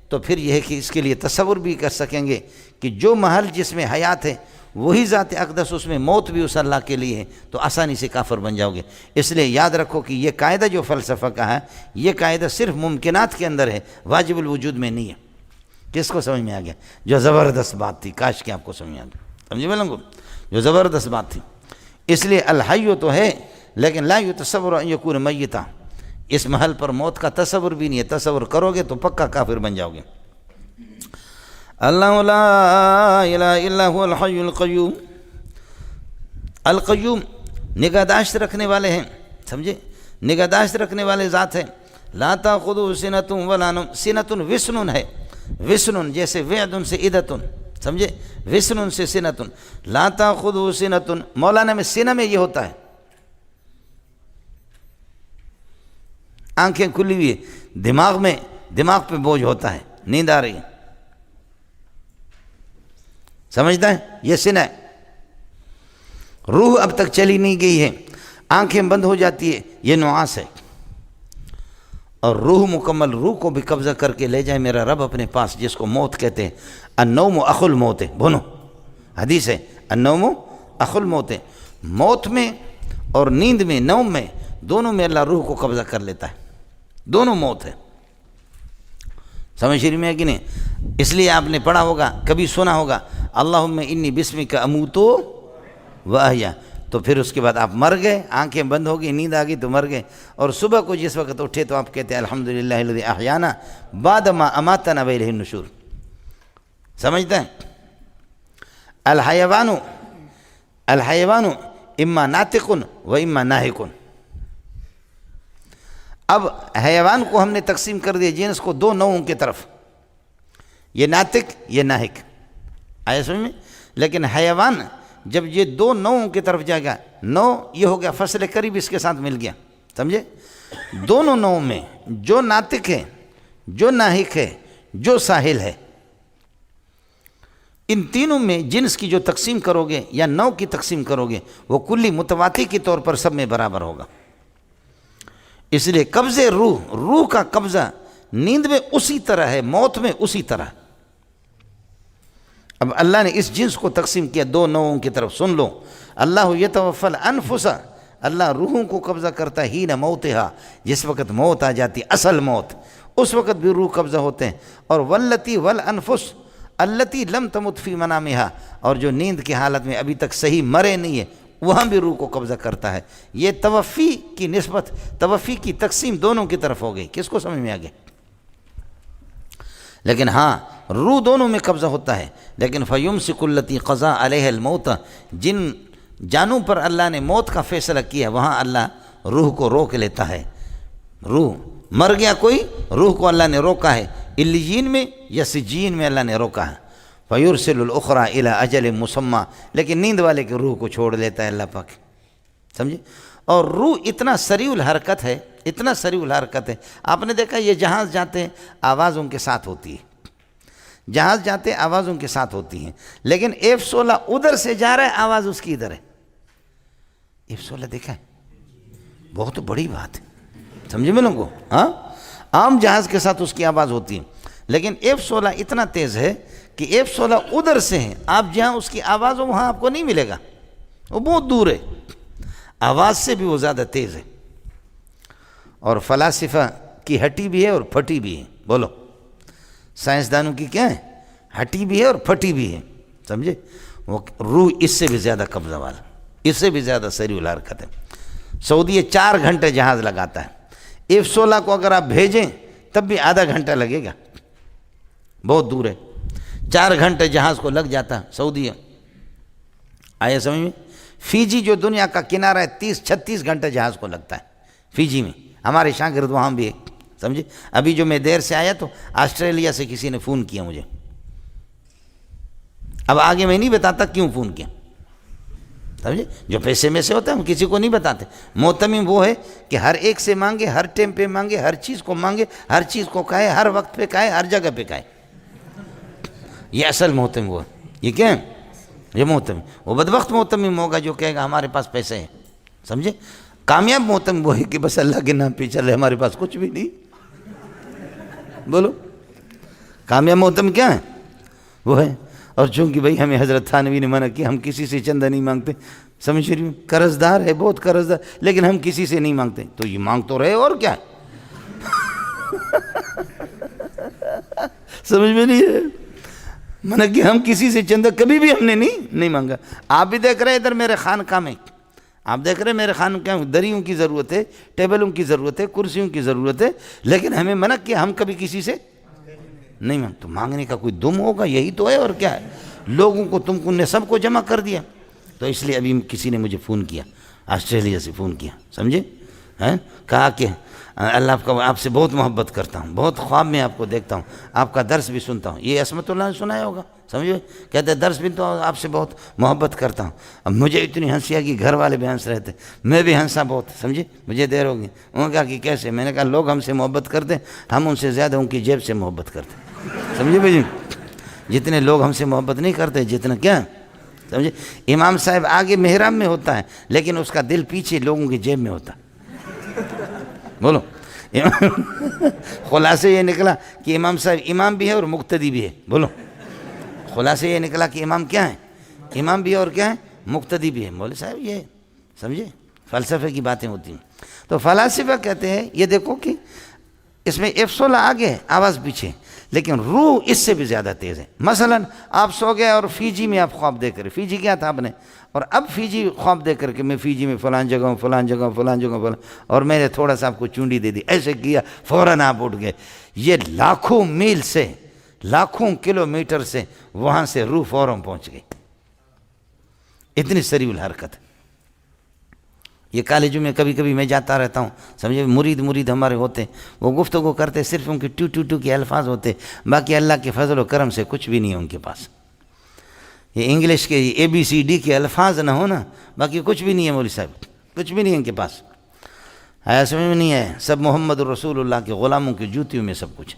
تو پھر یہ ہے کہ اس کے لیے تصور بھی کر سکیں گے کہ جو محل جس میں حیات ہے وہی ذات اقدس، اس میں موت بھی اس اللہ کے لیے ہے، تو آسانی سے کافر بن جاؤ گے۔ اس لیے یاد رکھو کہ یہ قاعدہ جو فلسفہ کا ہے، یہ قاعدہ صرف ممکنات کے اندر ہے، واجب الوجود میں نہیں ہے۔ کس کو سمجھ میں آ گیا؟ جو زبردست بات تھی، کاش کہ آپ کو سمجھ میں آ گیا، سمجھے ملنگو؟ جو زبردست بات تھی، اس لیے الحی تو ہے، لیکن لا یتصور ان یکون میتا، اس محل پر موت کا تصور بھی نہیں ہے، تصور کرو گے تو پکا کافر بن جاؤ گے۔ اللہ لا الہ الا هو الحی القیوم، القیوم نگہداشت رکھنے والے ہیں، سمجھے، نگہداشت رکھنے والے ذات ہیں۔ لا تاخذہ سنۃ ولا نوم، سنۃ وسن ہے، وسن جیسے وعد سے عدت، سمجھے، وسن سے سنۃ، لا تاخذہ سنۃ، مولانا میں سینہ میں یہ ہوتا ہے، آنکھیں کھلی ہوئی، دماغ پہ بوجھ ہوتا ہے، نیند آ رہی ہے، سمجھتا ہے، یہ سینہ ہے۔ روح اب تک چلی نہیں گئی ہے، آنکھیں بند ہو جاتی ہے، یہ نعاس ہے۔ اور روح مکمل روح کو بھی قبضہ کر کے لے جائے میرا رب اپنے پاس، جس کو موت کہتے ہیں۔ النوم اخو الموت ہے، بولو، حدیث ہے، النوم اخو الموت ہے، موت میں اور نیند میں، نوم میں، دونوں میں اللہ روح کو قبضہ کر لیتا ہے، دونوں موت ہے۔ سمجھ شریف میں ہے کہ نہیں؟ اس لیے آپ نے پڑھا ہوگا، کبھی سنا ہوگا، اللہم انی بسمک اموت و احیا، تو پھر اس کے بعد آپ مر گئے، آنکھیں بند ہو گئی، نیند آ گئی تو مر گئے، اور صبح کو جس وقت اٹھے تو آپ کہتے ہیں الحمدللہ الذی احیانا بعد ما اماتنا والیہ النشور۔ سمجھتے ہیں؟ الحیوان اما ناطق و اما ناہق۔ اب حیوان کو ہم نے تقسیم کر دیا جنس کو دو نوعوں کی طرف، یہ ناطق یہ ناہق، آیا سمجھ میں؟ لیکن حیوان جب یہ دو نوعوں کی طرف جائے گا، نو یہ ہو گیا فصل قریب اس کے ساتھ مل گیا، سمجھے؟ دونوں نوع میں جو ناطق ہے، جو ناہق ہے، جو ساحل ہے، ان تینوں میں جنس کی جو تقسیم کرو گے یا نوع کی تقسیم کرو گے وہ کلی متواتی کے طور پر سب میں برابر ہوگا۔ اس لیے قبضے روح کا قبضہ نیند میں اسی طرح ہے، موت میں اسی طرح۔ اب اللہ نے اس جنس کو تقسیم کیا دو نوعوں کی طرف، سن لو، اللہ یتوفی الانفس، اللہ روحوں کو قبضہ کرتا ہے، حین موتہا، جس وقت موت آ جاتی، اصل موت، اس وقت بھی روح قبضہ ہوتے ہیں، اور واللتی والانفس التی لم تمت فی منامہا، اور جو نیند کی حالت میں ابھی تک صحیح مرے نہیں ہے وہاں بھی روح کو قبضہ کرتا ہے۔ یہ توفی کی نسبت، توفی کی تقسیم دونوں کی طرف ہو گئی، کس کو سمجھ میں آ گیا؟ لیکن ہاں روح دونوں میں قبضہ ہوتا ہے، لیکن فیمسک التی قضا علیہ الموت، جن جانوں پر اللہ نے موت کا فیصلہ کیا وہاں اللہ روح کو روک لیتا ہے۔ روح مر گیا کوئی، روح کو اللہ نے روکا ہے، علیین میں یا سجین میں اللہ نے روکا ہے۔ فیرسل الاخری الی اجل مسمی، لیکن نیند والے کے روح کو چھوڑ لیتا ہے اللہ پاک، سمجھے؟ اور روح اتنا سریع الحرکت ہے، اتنا سریع الحرکت ہے، آپ نے دیکھا یہ جہاز جاتے ہیں آواز ان کے ساتھ ہوتی ہے، جہاز جاتے ہیں آواز ان کے ساتھ ہوتی ہیں، لیکن F-16 ادھر سے جا رہا ہے آواز اس کی ادھر ہے۔ F-16 دیکھا ہے، بہت بڑی بات ہے، سمجھے میں لوگوں کو؟ ہاں، عام جہاز کے ساتھ اس کی آواز ہوتی ہے، لیکن F-16 اتنا تیز ہے کہ F-16 ادھر سے ہیں، آپ جہاں اس کی آواز ہو وہاں آپ کو نہیں ملے گا، وہ بہت دور ہے، آواز سے بھی وہ زیادہ تیز ہے۔ اور فلاسفہ کی ہٹی بھی ہے اور پھٹی بھی ہے، بولو، سائنسدانوں کی کیا ہے؟ ہٹی بھی ہے اور پھٹی بھی ہے، سمجھے؟ وہ روح اس سے بھی زیادہ قبضہ والا، اس سے بھی زیادہ سریع الحرکت ہے۔ سعودی 4 گھنٹے جہاز لگاتا ہے، F-16 کو اگر آپ بھیجیں تب بھی آدھا گھنٹہ لگے گا، بہت دور ہے، 4 گھنٹے جہاز کو لگ جاتا ہے سعودی۔ آیا سمجھ میں؟ فیجی جو دنیا کا کنارہ ہے 30-36 گھنٹے جہاز کو لگتا ہے فیجی میں، ہمارے شاگرد وہاں بھی ہے، سمجھے؟ ابھی جو میں دیر سے آیا تو آسٹریلیا سے کسی نے فون کیا مجھے، اب آگے میں نہیں بتاتا کیوں فون کیا، سمجھے؟ جو پیسے میں سے ہوتا ہے ہم کسی کو نہیں بتاتے۔ معتمم وہ ہے کہ ہر ایک سے مانگے، ہر ٹائم پہ مانگے، ہر چیز کو مانگے، ہر چیز کو کہے، ہر وقت پہ کہے، ہر جگہ پہ کہے، یہ اصل معتمم وہ ہے۔ یہ کیا ہے؟ یہ معتمم۔ وہ بدبخت معتمم ہوگا جو کہے گا ہمارے پاس پیسے ہیں، سمجھے؟ کامیاب معتمم وہ ہے کہ بس اللہ کے نام پہ چل رہے، ہمارے پاس کچھ بھی نہیں، بولو کامیاب معتمم کیا ہے؟ وہ ہے۔ اور چونکہ بھائی ہمیں حضرت تھانوی نے منع کیا، ہم کسی سے چندہ نہیں مانگتے، سمجھ رہی ہوں؟ قرض دار ہے، بہت قرض دار، لیکن ہم کسی سے نہیں مانگتے، تو یہ مانگ تو رہے اور کیا ہے؟ سمجھ میں نہیں ہے؟ منع کہ ہم کسی سے چندہ کبھی بھی ہم نے نہیں مانگا۔ آپ بھی دیکھ رہے ادھر میرے خانقاہ میں، آپ دیکھ رہے میرے خانقاہ میں دریوں کی ضرورت ہے، ٹیبلوں کی ضرورت ہے، کرسیوں کی ضرورت ہے، لیکن ہمیں منع کیا ہم کبھی کسی سے نہیں مانگ۔ تو مانگنے کا کوئی دم ہوگا، یہی تو ہے اور کیا ہے؟ لوگوں کو تم نے سب کو جمع کر دیا، تو اس لیے ابھی کسی نے مجھے فون کیا، آسٹریلیا سے فون کیا، سمجھے، ہیں، کہا کہ اللہ آپ سے بہت محبت کرتا ہوں، بہت خواب میں آپ کو دیکھتا ہوں، آپ کا درس بھی سنتا ہوں۔ یہ عصمت اللہ نے سنایا ہوگا، سمجھے، کہتے ہیں درس بھی تو آپ سے بہت محبت کرتا ہوں۔ اب مجھے اتنی ہنسی آئی کہ گھر والے بھی ہنس رہے تھے، میں بھی ہنسا بہت، سمجھے، مجھے دیر ہو گئی۔ انہوں نے کہا کہ کیسے؟ میں نے کہا لوگ ہم سے محبت کرتے، ہم ان سے زیادہ ان کی جیب سے محبت کرتے، سمجھے بھائی، جتنے لوگ ہم سے محبت نہیں کرتے جتنا کیا، سمجھے۔ امام صاحب آگے محراب میں ہوتا ہے لیکن اس کا دل پیچھے لوگوں کی جیب میں ہوتا ہے، بولو۔ خلاصے یہ نکلا کہ امام صاحب امام بھی ہے اور مقتدی بھی ہے، بولو۔ خلاصے یہ نکلا کہ امام کیا ہے؟ امام بھی ہے اور کیا ہے؟ مقتدی بھی ہے۔ مولوی صاحب یہ سمجھے فلسفے کی باتیں ہوتی ہیں۔ تو فلاسفہ کہتے ہیں یہ دیکھو کہ اس میں F16 آگے آواز پیچھے، لیکن روح اس سے بھی زیادہ تیز ہے۔ مثلا آپ سو گئے اور فیجی میں آپ خواب دیکھ رہے، فیجی کیا تھا آپ نے، اور اب فیجی خواب دیکھ کر کے میں فیجی میں فلان جگہ ہوں، فلان جگہ ہوں، فلان جگہ فلان، اور میں نے تھوڑا سا آپ کو چونڈی دے دی، ایسے کیا فوراً آپ اٹھ گئے۔ یہ لاکھوں میل سے، لاکھوں کلومیٹر سے وہاں سے روح فوراً پہنچ گئی، اتنی سریع الحرکت۔ یہ کالجوں میں کبھی کبھی میں جاتا رہتا ہوں، سمجھے، مرید ہمارے ہوتے، وہ گفتگو کرتے، صرف ان کے ٹو کے الفاظ ہوتے، باقی اللہ کے فضل و کرم سے کچھ بھی نہیں ہے ان کے پاس۔ یہ انگلش کے ABCD کے الفاظ نہ ہو نا، باقی کچھ بھی نہیں ہے مولوی صاحب، کچھ بھی نہیں ہے ان کے پاس، آیا سمجھ میں نہیں ہے؟ سب محمد رسول اللہ کے غلاموں کی جوتیوں میں سب کچھ،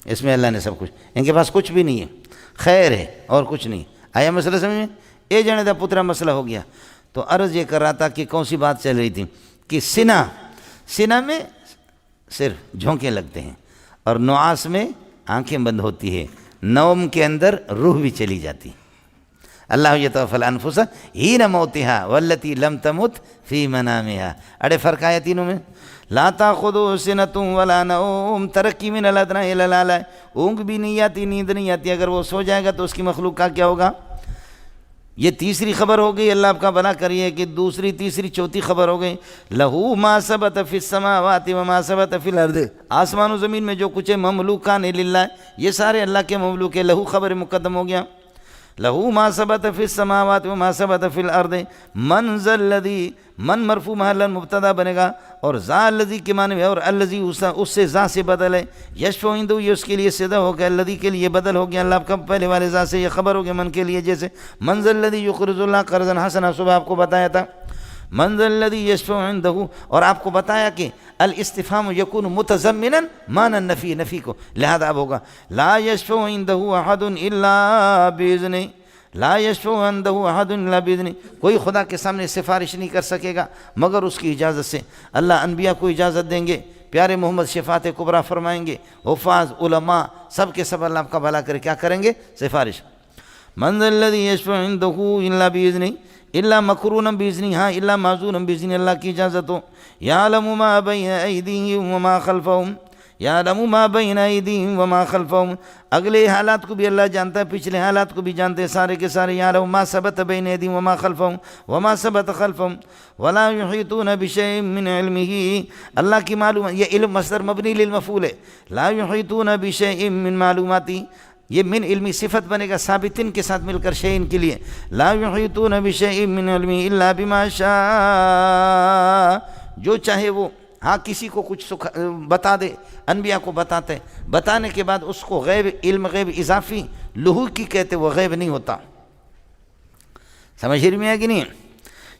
اس میں اللہ نے سب کچھ، ان کے پاس کچھ بھی نہیں ہے، خیر ہے اور کچھ نہیں۔ آیا مسئلہ سمجھ میں؟ اے جنے دا پترا مسئلہ ہو گیا۔ تو عرض یہ کر رہا تھا کہ کون سی بات چل رہی تھی کہ سینہ میں صرف جھونکے لگتے ہیں اور نعاس میں آنکھیں بند ہوتی ہے، نوم کے اندر روح بھی چلی جاتی۔ اللہ یتوفی الانفس حین موتها والتی لم تمت فی منامها۔ اڑے فرق آیا تینوں میں، لا تاخذوا سنۃ ولا نوم، ترقی من الادنی الی الاعلی، اونگ بھی نہیں آتی، نیند نہیں آتی، اگر وہ سو جائے گا تو اس کی مخلوق کا کیا ہوگا؟ یہ تیسری خبر ہو گئی، اللہ آپ کا بنا کریے کہ دوسری تیسری چوتھی خبر ہو گئی، لہو ما ثبت فی السماوات وما ثبت فی الارض، آسمان و زمین میں جو کچھ ہے مملوکان للہ، یہ سارے اللہ کے مملوک ہے۔ لہو خبر مقدم ہو گیا، لہو ما ثبت فی السماوات وما ثبت فی الارض، من ذا الذی، من مرفوع محلا مبتدا بنے گا، اور ذا الذی کے معنی میں، اور الذی اس سے ذا سے بدل ہے، یشفع عنده یہ اس کے لیے صدا ہو گیا، الذی کے لیے بدل ہو گیا، اللہ کا پہلے والے ذا سے یہ خبر ہو گیا من کے لیے، جیسے من ذا الذی یقرض اللہ قرضا حسنا، صبح آپ کو بتایا تھا من ذا الذی یشفع عنده، اور آپ کو بتایا کہ الاستفہام یکون متضمنا معنی نفی کو، لہذا اب ہوگا لا یشفع عنده احد الا باذنہ، لا یشفع عنده احد الا باذنہ، کوئی خدا کے سامنے سفارش نہیں کر سکے گا مگر اس کی اجازت سے۔ اللہ انبیاء کو اجازت دیں گے، پیارے محمد شفاعت کبریٰ فرمائیں گے، حفاظ علماء سب کے سب اللہ آپ کا بھلا کرے، کیا کریں گے؟ سفارش۔ من ذا الذی یشفع عنده الا باذنہ، الا مقرونا باذنہ، ہاں الا معذورا باذنہ، اللہ کی اجازت ہو۔ یعلم ما بین ایدیہم وما خلفہم، یعلم ما بین ایدیہم وما خلفہم، اگلے حالات کو بھی اللہ جانتا ہے، پچھلے حالات کو بھی جانتے ہیں سارے کے سارے۔ یعلم ما ثبت بین ایدیہم وما خلفہم وما ثبت خلفہم ولا یحیطون بشیء من علمہ، اللہ کی معلومات، یہ علم مصدر مبنی للمفعول ہے، لا یحیطون بشیء من معلوماتی، یہ من علمی صفت بنے گا ثابتن کے ساتھ مل کر شیئن کے لیے، لا یحیطون بشیء من علمہ الا بما شاء، جو چاہے وہ، ہاں کسی کو کچھ بتا دے، انبیاء کو بتاتے، بتانے کے بعد اس کو غیب، علم غیب اضافی لہو کی کہتے، وہ غیب نہیں ہوتا، سمجھ میں ہے کہ نہیں؟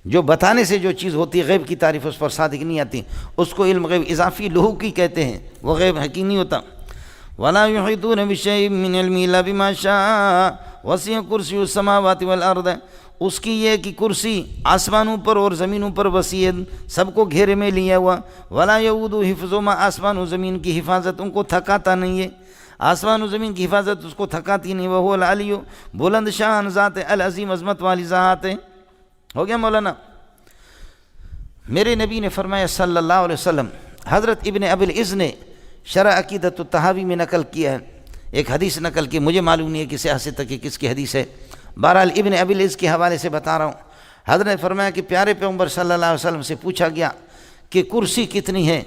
جو بتانے سے جو چیز ہوتی ہے غیب کی تعریف اس پر صادق نہیں آتی، اس کو علم غیب اضافی لہو کی کہتے ہیں، وہ غیب حقیقی نہیں ہوتا۔ وَلَا يُحِيطُونَ بِشَيْءٍ مِّنْ عِلْمِهِ إِلَّا بِمَا شَاءَ وَسِعَ كُرْسِيُّهُ السَّمَاوَاتِ وَالْأَرْضَ، اس کی یہ کہ کرسی آسمانوں پر اور زمینوں پر وسیع، سب کو گھیرے میں لیا ہوا۔ وَلَا يَئُودُ حِفْظُهُمَا، آسمان و زمین کی حفاظت ان کو تھکاتا نہیں ہے، آسمان و زمین کی حفاظت اس کو تھکاتی نہیں۔ وَهُوَ الْعَلِيُّ، بلند شان ذات العظیم، عظمت والی ذات ہے۔ ہو گیا مولانا؟ میرے نبی نے فرمایا صلی اللہ علیہ وسلم، حضرت ابن ابی العز نے شرح عقیدۃ الطحاوی میں نقل کیا ہے، ایک حدیث نقل کی، مجھے معلوم نہیں ہے کہ صحت تک کہ کس کی حدیث ہے، بہرحال ابن ابی العز کے حوالے سے بتا رہا ہوں۔ حضرت نے فرمایا کہ پیارے پیغمبر صلی اللہ علیہ وسلم سے پوچھا گیا کہ کرسی کتنی ہے،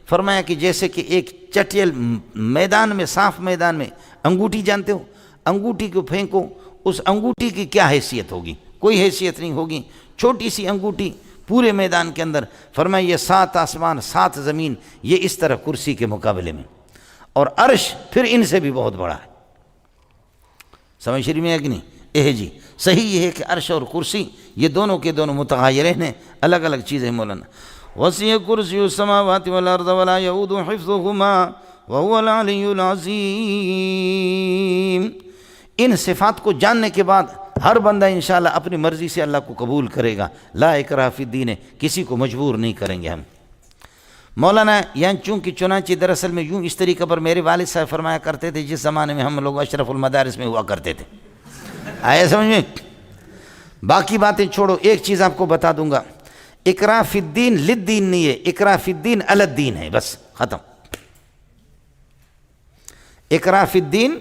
فرمایا کہ جیسے کہ ایک چٹیل میدان میں، صاف میدان میں انگوٹھی، جانتے ہو انگوٹھی کو پھینکو، اس انگوٹھی کی کیا حیثیت ہوگی، کوئی حیثیت نہیں ہوگی، چھوٹی سی انگوٹھی پورے میدان کے اندر۔ فرمایا یہ 7 آسمان 7 زمین یہ اس طرح کرسی کے مقابلے میں، اور عرش پھر ان سے بھی بہت بڑا ہے۔ سمجھ شریف میں ہے کہ نہیں؟ جی صحیح یہ ہے کہ عرش اور کرسی یہ دونوں کے دونوں متغایرین ہیں، الگ الگ چیزیں مولانا۔ وسع کرسی السماوات والارض ولا یؤود حفظهما وهو العلی العظیم۔ ان صفات کو جاننے کے بعد ہر بندہ انشاءاللہ اپنی مرضی سے اللہ کو قبول کرے گا۔ لا اکراہ فی الدین ہے، کسی کو مجبور نہیں کریں گے ہم۔ مولانا یہاں چونکہ چنانچہ دراصل میں یوں اس طریقے پر میرے والد صاحب فرمایا کرتے تھے جس زمانے میں ہم لوگ اشرف المدارس میں ہوا کرتے تھے، آئے سمجھ میں؟ باقی باتیں چھوڑو، ایک چیز آپ کو بتا دوں گا، اکراہ فی الدین للدین نہیں ہے، اکراہ فی الدین علی الدین ہے، بس ختم۔ اکراہ فی الدین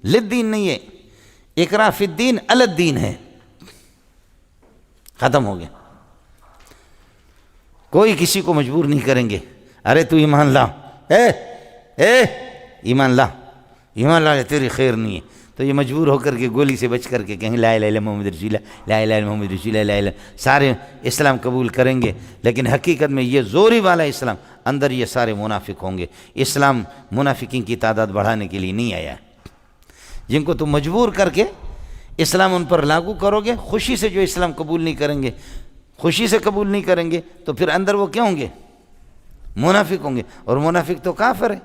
للدین نہیں ہے، اکراہ فی الدین علی الدین ہے، ختم ہو گیا۔ کوئی کسی کو مجبور نہیں کریں گے، ارے تو ایمان لا، ایمان لا، ایمان لا، تیری خیر نہیں ہے، تو یہ مجبور ہو کر کے گولی سے بچ کر کے کہیں لا الہ الا محمد رسول اللہ، لا الہ الا محمد رسول اللہ، لا الہ، سارے اسلام قبول کریں گے، لیکن حقیقت میں یہ زوری والا اسلام، اندر یہ سارے منافق ہوں گے۔ اسلام منافقین کی تعداد بڑھانے کے لیے نہیں آیا ہے۔ جن کو تم مجبور کر کے اسلام ان پر لاگو کرو گے، خوشی سے جو اسلام قبول نہیں کریں گے، خوشی سے قبول نہیں کریں گے، تو پھر اندر وہ کیا ہوں گے؟ منافق ہوں گے، اور منافق تو کافر ہے،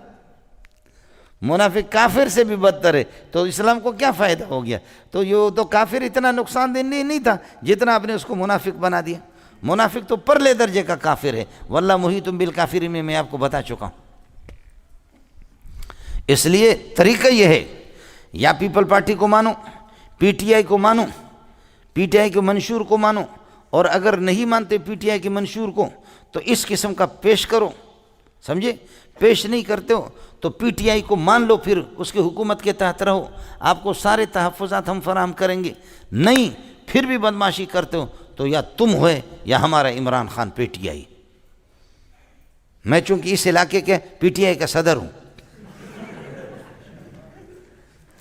منافق کافر سے بھی بدتر ہے، تو اسلام کو کیا فائدہ ہو گیا؟ تو یہ تو کافر اتنا نقصان دہ نہیں تھا جتنا آپ نے اس کو منافق بنا دیا۔ منافق تو پرلے درجے کا کافر ہے، واللہ محیط بالکافرین میں آپ کو بتا چکا ہوں۔ اس لیے طریقہ یہ ہے، یا پیپل پارٹی کو مانو، پی ٹی آئی کو مانو، پی ٹی آئی کے منشور کو مانو، اور اگر نہیں مانتے پی ٹی آئی کے منشور کو تو اس قسم کا پیش کرو، سمجھے؟ پیش نہیں کرتے ہو تو پی ٹی آئی کو مان لو، پھر اس کے حکومت کے تحت رہو، آپ کو سارے تحفظات ہم فراہم کریں گے۔ نہیں پھر بھی بدماشی کرتے ہو تو یا تم ہوئے یا ہمارا Imran Khan P T I. میں چونکہ اس علاقے کے پی ٹی آئی کا صدر ہوں،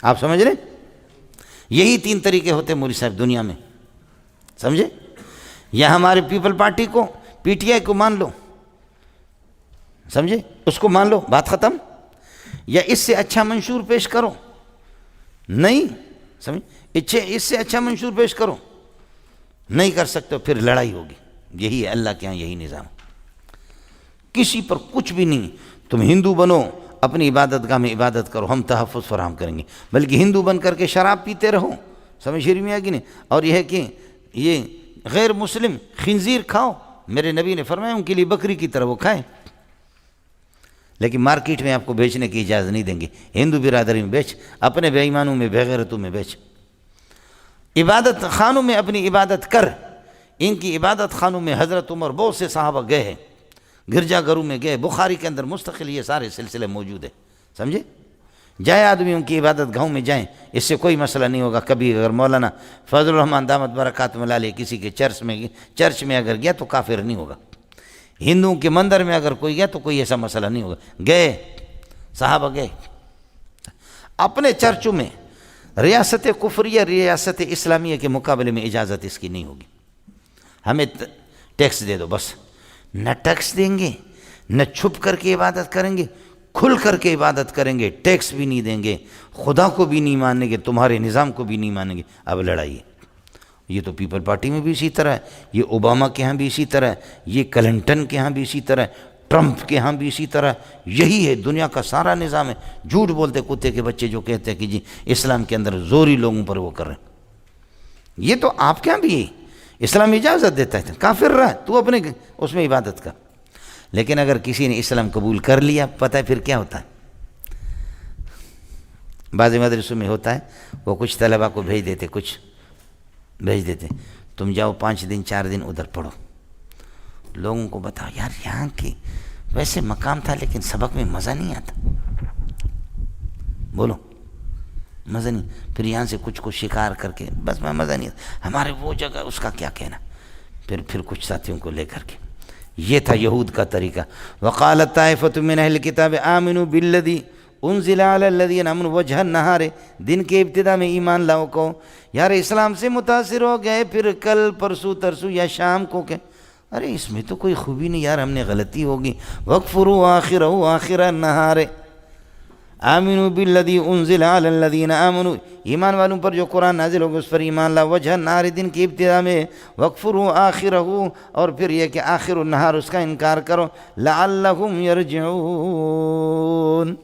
آپ سمجھ رہے؟ یہی 3 طریقے ہوتے ہیں مولوی صاحب دنیا میں، سمجھے؟ یا ہمارے پیپل پارٹی کو، پی ٹی آئی کو مان لو، سمجھے؟ اس کو مان لو، بات ختم۔ یا اس سے اچھا منشور پیش کرو، نہیں سمجھ، اس سے اچھا منشور پیش کرو، نہیں کر سکتے پھر لڑائی ہوگی۔ یہی ہے اللہ کے ہاں، یہی نظام، کسی پر کچھ بھی نہیں۔ تم ہندو بنو، اپنی عبادت گاہ میں عبادت کرو، ہم تحفظ فراہم کریں گے، بلکہ ہندو بن کر کے شراب پیتے رہو، سمجھ شریف میں آگی نہیں؟ اور یہ ہے کہ یہ غیر مسلم خنزیر کھاؤ، میرے نبی نے فرمایا ان کے لیے بکری کی طرح وہ کھائیں، لیکن مارکیٹ میں آپ کو بیچنے کی اجازت نہیں دیں گے۔ ہندو برادری میں بیچ، اپنے بے ایمانوں میں، بے غیرتوں میں بیچ، عبادت خانوں میں اپنی عبادت کر۔ ان کی عبادت خانوں میں حضرت عمر بہت سے صحابہ گئے ہیں، گرجا گھروں میں گئے، بخاری کے اندر مستقل یہ سارے سلسلے موجود ہیں، سمجھے؟ جائے آدمی ان کی عبادت گاہوں میں جائیں، اس سے کوئی مسئلہ نہیں ہوگا۔ کبھی اگر مولانا فضل الرحمن دامت برکاتہ علیہ کسی کے چرچ میں اگر گیا تو کافر نہیں ہوگا، ہندوؤں کے مندر میں اگر کوئی گیا تو کوئی ایسا مسئلہ نہیں ہوگا۔ گئے صحابہ گئے اپنے چرچوں میں، ریاست کفریہ ریاست اسلامیہ کے مقابلے میں اجازت اس کی نہیں ہوگی۔ ہمیں ٹیکس دے دو، بس نہ ٹیکس دیں گے، نہ چھپ کر کے عبادت کریں گے، کھل کر کے عبادت کریں گے، ٹیکس بھی نہیں دیں گے، خدا کو بھی نہیں مانیں گے، تمہارے نظام کو بھی نہیں مانیں گے۔ اب لڑائی ہے۔ یہ تو پیپل پارٹی میں بھی اسی طرح ہے، یہ اوباما کے ہاں بھی اسی طرح ہے، یہ کلنٹن کے ہاں بھی اسی طرح ہے، ٹرمپ کے ہاں بھی اسی طرح ہے۔ یہی ہے دنیا کا سارا نظام ہے۔ جھوٹ بولتے کتے کے بچے جو کہتے ہیں کہ جی اسلام کے اندر زوری لوگوں پر وہ کر رہے ہیں، یہ تو آپ کے ہاں بھی ہے۔ اسلام اجازت دیتا ہے، کافر رہا تو اپنے اس میں عبادت کر۔ لیکن اگر کسی نے اسلام قبول کر لیا، پتہ ہے پھر کیا ہوتا ہے؟ بعض مدرسوں میں ہوتا ہے، وہ کچھ طلباء کو بھیج دیتے، کچھ بھیج دیتے، تم جاؤ 5 دن 4 دن ادھر پڑھو، لوگوں کو بتاؤ یار یہاں کی ویسے مقام تھا لیکن سبق میں مزہ نہیں آتا، بولو مزہ نہیں، پھر یہاں سے کچھ کو شکار کر کے بس میں مزہ نہیں آتا، ہمارے وہ جگہ اس کا کیا کہنا، پھر کچھ ساتھیوں کو لے کر کے۔ یہ تھا یہود کا طریقہ۔ وقالت طائفۃ من اہل الکتاب آمنوا بالذی انزل علی الذین آمنوا وجہ النہار، دن کے ابتدا میں ایمان لاؤ کو یار اسلام سے متاثر ہو گئے، پھر کل پرسوں ترسوں یا شام کو کہ ارے اس میں تو کوئی خوبی نہیں یار، ہم نے غلطی ہوگی، وَاغْفِرُوا آخِرَهُ آخِرَ النَّهَارِ آمنوا بالذی انزل علی الذین آمنوا، ایمان والوں پر جو قرآن نازل ہوگا اس پر ایمان لا، وجہ النہار دن کی ابتدا میں، وَاغْفِرُوا آخِرَهُ اور پھر یہ کہ آخر النہار اس کا انکار کرو، لَعَلَّهُمْ يَرْجِعُونَ۔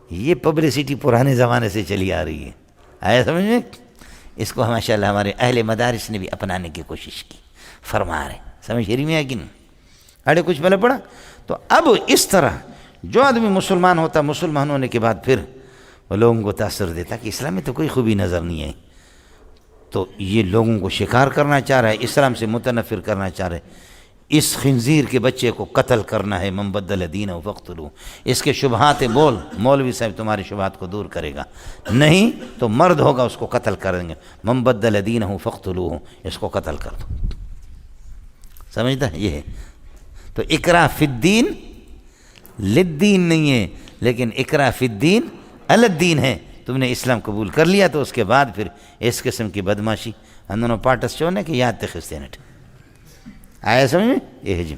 یہ پبلسٹی پرانے زمانے سے چلی آ رہی ہے، آیا سمجھ میں؟ اس کو ماشاءاللہ ہمارے اہل مدارس نے بھی اپنانے کی کوشش کی، فرما رہے سمجھ شریف میں ہے کہ نہیں؟ اڑے کچھ پہلے پڑھا تو اب اس طرح جو آدمی مسلمان ہوتا، مسلمان ہونے کے بعد پھر وہ لوگوں کو تاثر دیتا کہ اسلام میں تو کوئی خوبی نظر نہیں ہے، تو یہ لوگوں کو شکار کرنا چاہ رہا ہے، اسلام سے متنفر کرنا چاہ رہا ہے، اس خنزیر کے بچے کو قتل کرنا ہے، من بدل دینہ فاقتلوہ، اس کے شبہات بول، مولوی صاحب تمہارے شبہات کو دور کرے گا، نہیں تو مرد ہوگا اس کو قتل کر دیں گے، من بدل دینہ فاقتلوہ، اس کو قتل کر دو، سمجھتا ہے؟ یہ ہے تو اکراہ فی الدین للدین نہیں ہے، لیکن اکراہ فی الدین علی الدین ہے۔ تم نے اسلام قبول کر لیا تو اس کے بعد پھر اس قسم کی بدماشی انہوں پاٹس چونے کہ یاد تخستینٹ آیا سمجھ میں؟ یہ ہے جی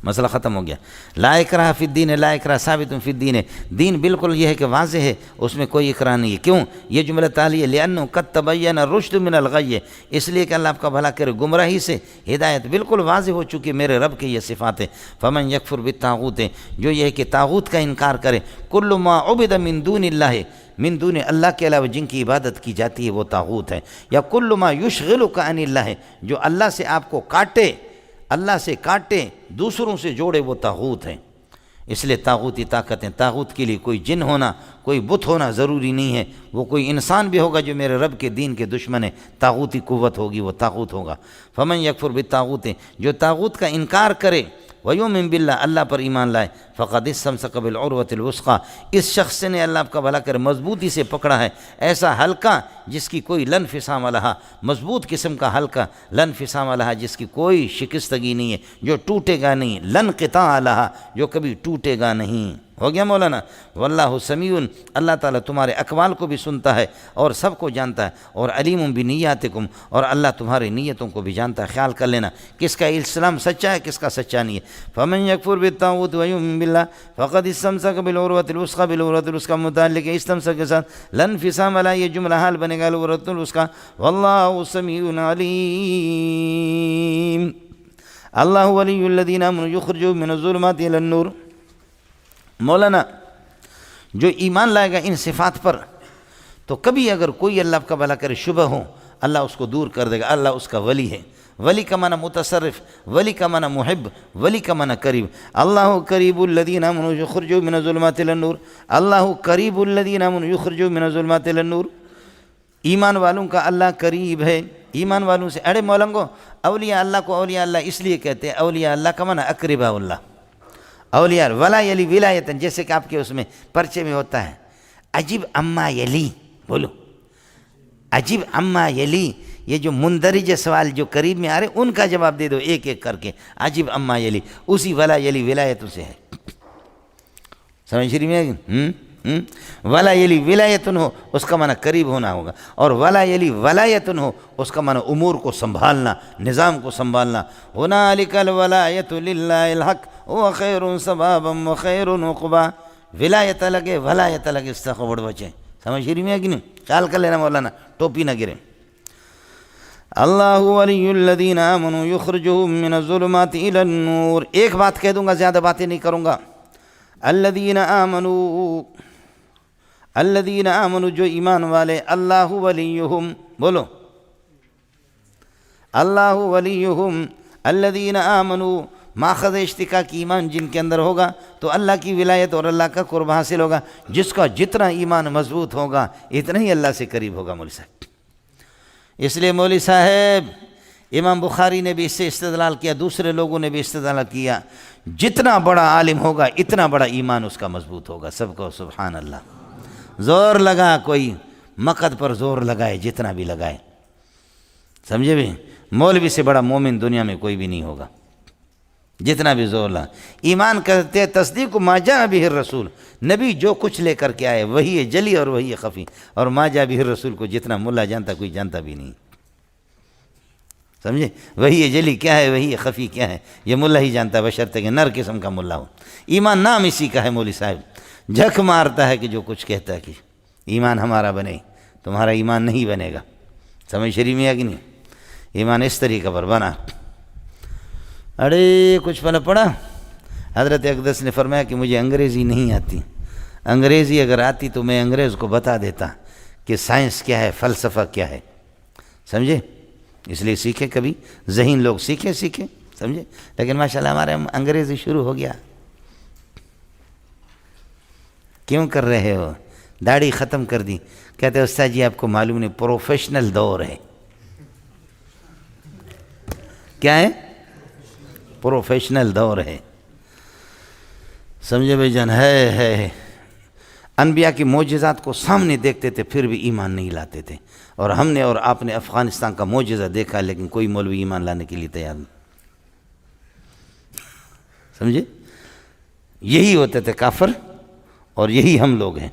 مسئلہ ختم ہو گیا۔ لا اکراہ فی الدین، لا اکراہ ثابت فی الدین، دین بالکل یہ ہے کہ واضح ہے، اس میں کوئی اکراہ نہیں ہے۔ کیوں؟ یہ جملہ تالی ہے، لأنه قد تبین الرشد من الغی، اس لیے کہ اللہ آپ کا بھلا کرے، گمراہی سے ہدایت بالکل واضح ہو چکی، میرے رب کے یہ صفات ہیں۔ فمن یکفر بالطاغوت، جو یہ ہے کہ طاغوت کا انکار کرے، کل ما عبد من دون اللہ، من دون اللہ کے علاوہ جن کی عبادت کی جاتی ہے وہ طاغوت ہے، یا کل ما یشغلک عن اللہ، جو اللہ سے آپ کو کاٹے، اللہ سے کاٹے دوسروں سے جوڑے، وہ طاغوت ہیں۔ اس لیے طاغوتی طاقتیں، طاغوت کے لیے کوئی جن ہونا، کوئی بت ہونا ضروری نہیں ہے، وہ کوئی انسان بھی ہوگا جو میرے رب کے دین کے دشمن ہے، طاغوتی قوت ہوگی، وہ طاغوت ہوگا۔ فمن یکفر بالطاغوت، جو طاغوت کا انکار کرے، ویؤمن باللہ، اللہ پر ایمان لائے، فقد استمسک بالعروۃ الوثقی، اس شخص نے اللہ آپ کا بھلا کر مضبوطی سے پکڑا ہے، ایسا حلقہ جس کی کوئی لا انفصام لہا، مضبوط قسم کا حلقہ، لا انفصام لہا، جس کی کوئی شکستگی نہیں ہے، جو ٹوٹے گا نہیں، لا انقطاع لہا، جو کبھی ٹوٹے گا نہیں۔ ہو گیا مولانا؟ واللہ سمیع، اللہ تعالیٰ تمہارے اقوال کو بھی سنتا ہے اور سب کو جانتا ہے، اور علیم بنیاتکم، اور اللہ تمہاری نیتوں کو بھی جانتا ہے۔ خیال کر لینا کس کا اسلام سچا ہے، کس کا سچا نہیں ہے۔ فمن یکفر بالطاغوت ویؤمن باللہ فقد استمسک بالعروۃ الوثقی، بالعروۃ الوثقی متعلق ہے استمسک کے ساتھ لا انفصام لہا، یہ جملہ حال بنے گا العروۃ الوثقی۔ واللہ سمیع علیم، اللہ ولی الذین آمنوا یخرجهم من الظلمات الی النور۔ مولانا جو ایمان لائے گا ان صفات پر، تو کبھی اگر کوئی اللہ کا بھلا کرے شبہ ہو، اللہ اس کو دور کر دے گا، اللہ اس کا ولی ہے۔ ولی کا معنی متصرف، ولی کا معنی محب، ولی کا معنی قریب۔ اللہ قریب الذین آمنوا یخرجهم من الظلمات الی النور، اللہ قریب الذین آمنوا یخرجهم من الظلمات الی النور، ایمان والوں کا اللہ قریب ہے، ایمان والوں سے۔ اڑے مولنگو، اولیاء اللہ کو اولیاء اللہ اس لیے کہتے ہیں، اولیاء اللہ کا معنی اقرباء اللہ، اولیاء ولا یلی ولایتن، جیسے کہ آپ کے اس میں پرچے میں ہوتا ہے عجیب اما یلی، بولو عجیب اما یلی، یہ جو مندرج سوال جو قریب میں آ رہے ان کا جواب دے دو ایک ایک کر کے، عجیب اما یلی، اسی ولا یلی ولایتوں سے ہے، سمجھ شریف میں؟ ولا یلی ولایتن ہو اس کا معنی قریب ہونا ہوگا، اور ولا یلی ولایتن ہو اس کا معنی امور کو سنبھالنا، نظام کو سنبھالنا۔ هنالک الولایۃ للہ الحق هو خیر ثوابا وخیر عقبا، ولایت لگے ولایت لگے، اس کو بڑھ بچے، سمجھ شریف میں ہے کہ نہیں؟ خیال کر لینا مولانا، ٹوپی نہ گرے۔ اللہ ولی الذین آمنوا یخرجهم من الظلمات الی النور، ایک بات کہہ دوں گا، زیادہ باتیں نہیں کروں گا۔ الذین آمنوا، الذین آمنوا جو ایمان والے، اللہ ولیہم، بولو اللہ ولیہم، الذین آمنوا، ماخذ اشتقاق ایمان جن کے اندر ہوگا تو اللہ کی ولایت اور اللہ کا قرب حاصل ہوگا۔ جس کا جتنا ایمان مضبوط ہوگا اتنا ہی اللہ سے قریب ہوگا مولوی صاحب۔ اس لیے مولوی صاحب امام بخاری نے بھی اس سے استدلال کیا، دوسرے لوگوں نے بھی استدلال کیا، جتنا بڑا عالم ہوگا اتنا بڑا ایمان اس کا مضبوط ہوگا۔ سب کو سبحان اللہ، زور لگا کوئی مقد پر زور لگائے، جتنا بھی لگائے، سمجھے بھی؟ مولوی سے بڑا مومن دنیا میں کوئی بھی نہیں ہوگا، جتنا بھی زور لا ایمان کرتے تصدیق ما جاء بہ الرسول، نبی جو کچھ لے کر کے آئے وہی ہے جلی اور وہی ہے خفی، اور ما جاء بہ الرسول کو جتنا ملا جانتا کوئی جانتا بھی نہیں، سمجھے؟ وہی ہے جلی کیا ہے، وہی ہے خفی کیا ہے، یہ ملا ہی جانتا، بشرطے کہ نر قسم کا ملا ہو۔ ایمان نام اسی کا ہے، مولوی صاحب جھک مارتا ہے کہ جو کچھ کہتا ہے کہ ایمان ہمارا بنے، تمہارا ایمان نہیں بنے گا، سمجھ شریف میں ہے کہ نہیں؟ ایمان اس طریقے پر بنا۔ اڑے کچھ پڑھا حضرت اقدس نے فرمایا کہ مجھے انگریزی نہیں آتی، انگریزی اگر آتی تو میں انگریز کو بتا دیتا کہ سائنس کیا ہے، فلسفہ کیا ہے، سمجھے؟ اس لیے سیکھے، کبھی ذہین لوگ سیکھے، سمجھے؟ لیکن ماشاءاللہ ہمارے انگریزی شروع ہو گیا۔ کیوں کر رہے ہو؟ داڑھی ختم کر دی، کہتے استاد جی آپ کو معلوم نہیں پروفیشنل دور ہے۔ کیا ہے؟ پروفیشنل دور ہے، سمجھے بھائی جان؟ ہے انبیاء کی معجزات کو سامنے دیکھتے تھے پھر بھی ایمان نہیں لاتے تھے، اور ہم نے اور آپ نے افغانستان کا معجزہ دیکھا لیکن کوئی مولوی ایمان لانے کے لیے تیار نہیں، سمجھے؟ یہی ہوتے تھے کافر اور یہی ہم لوگ ہیں۔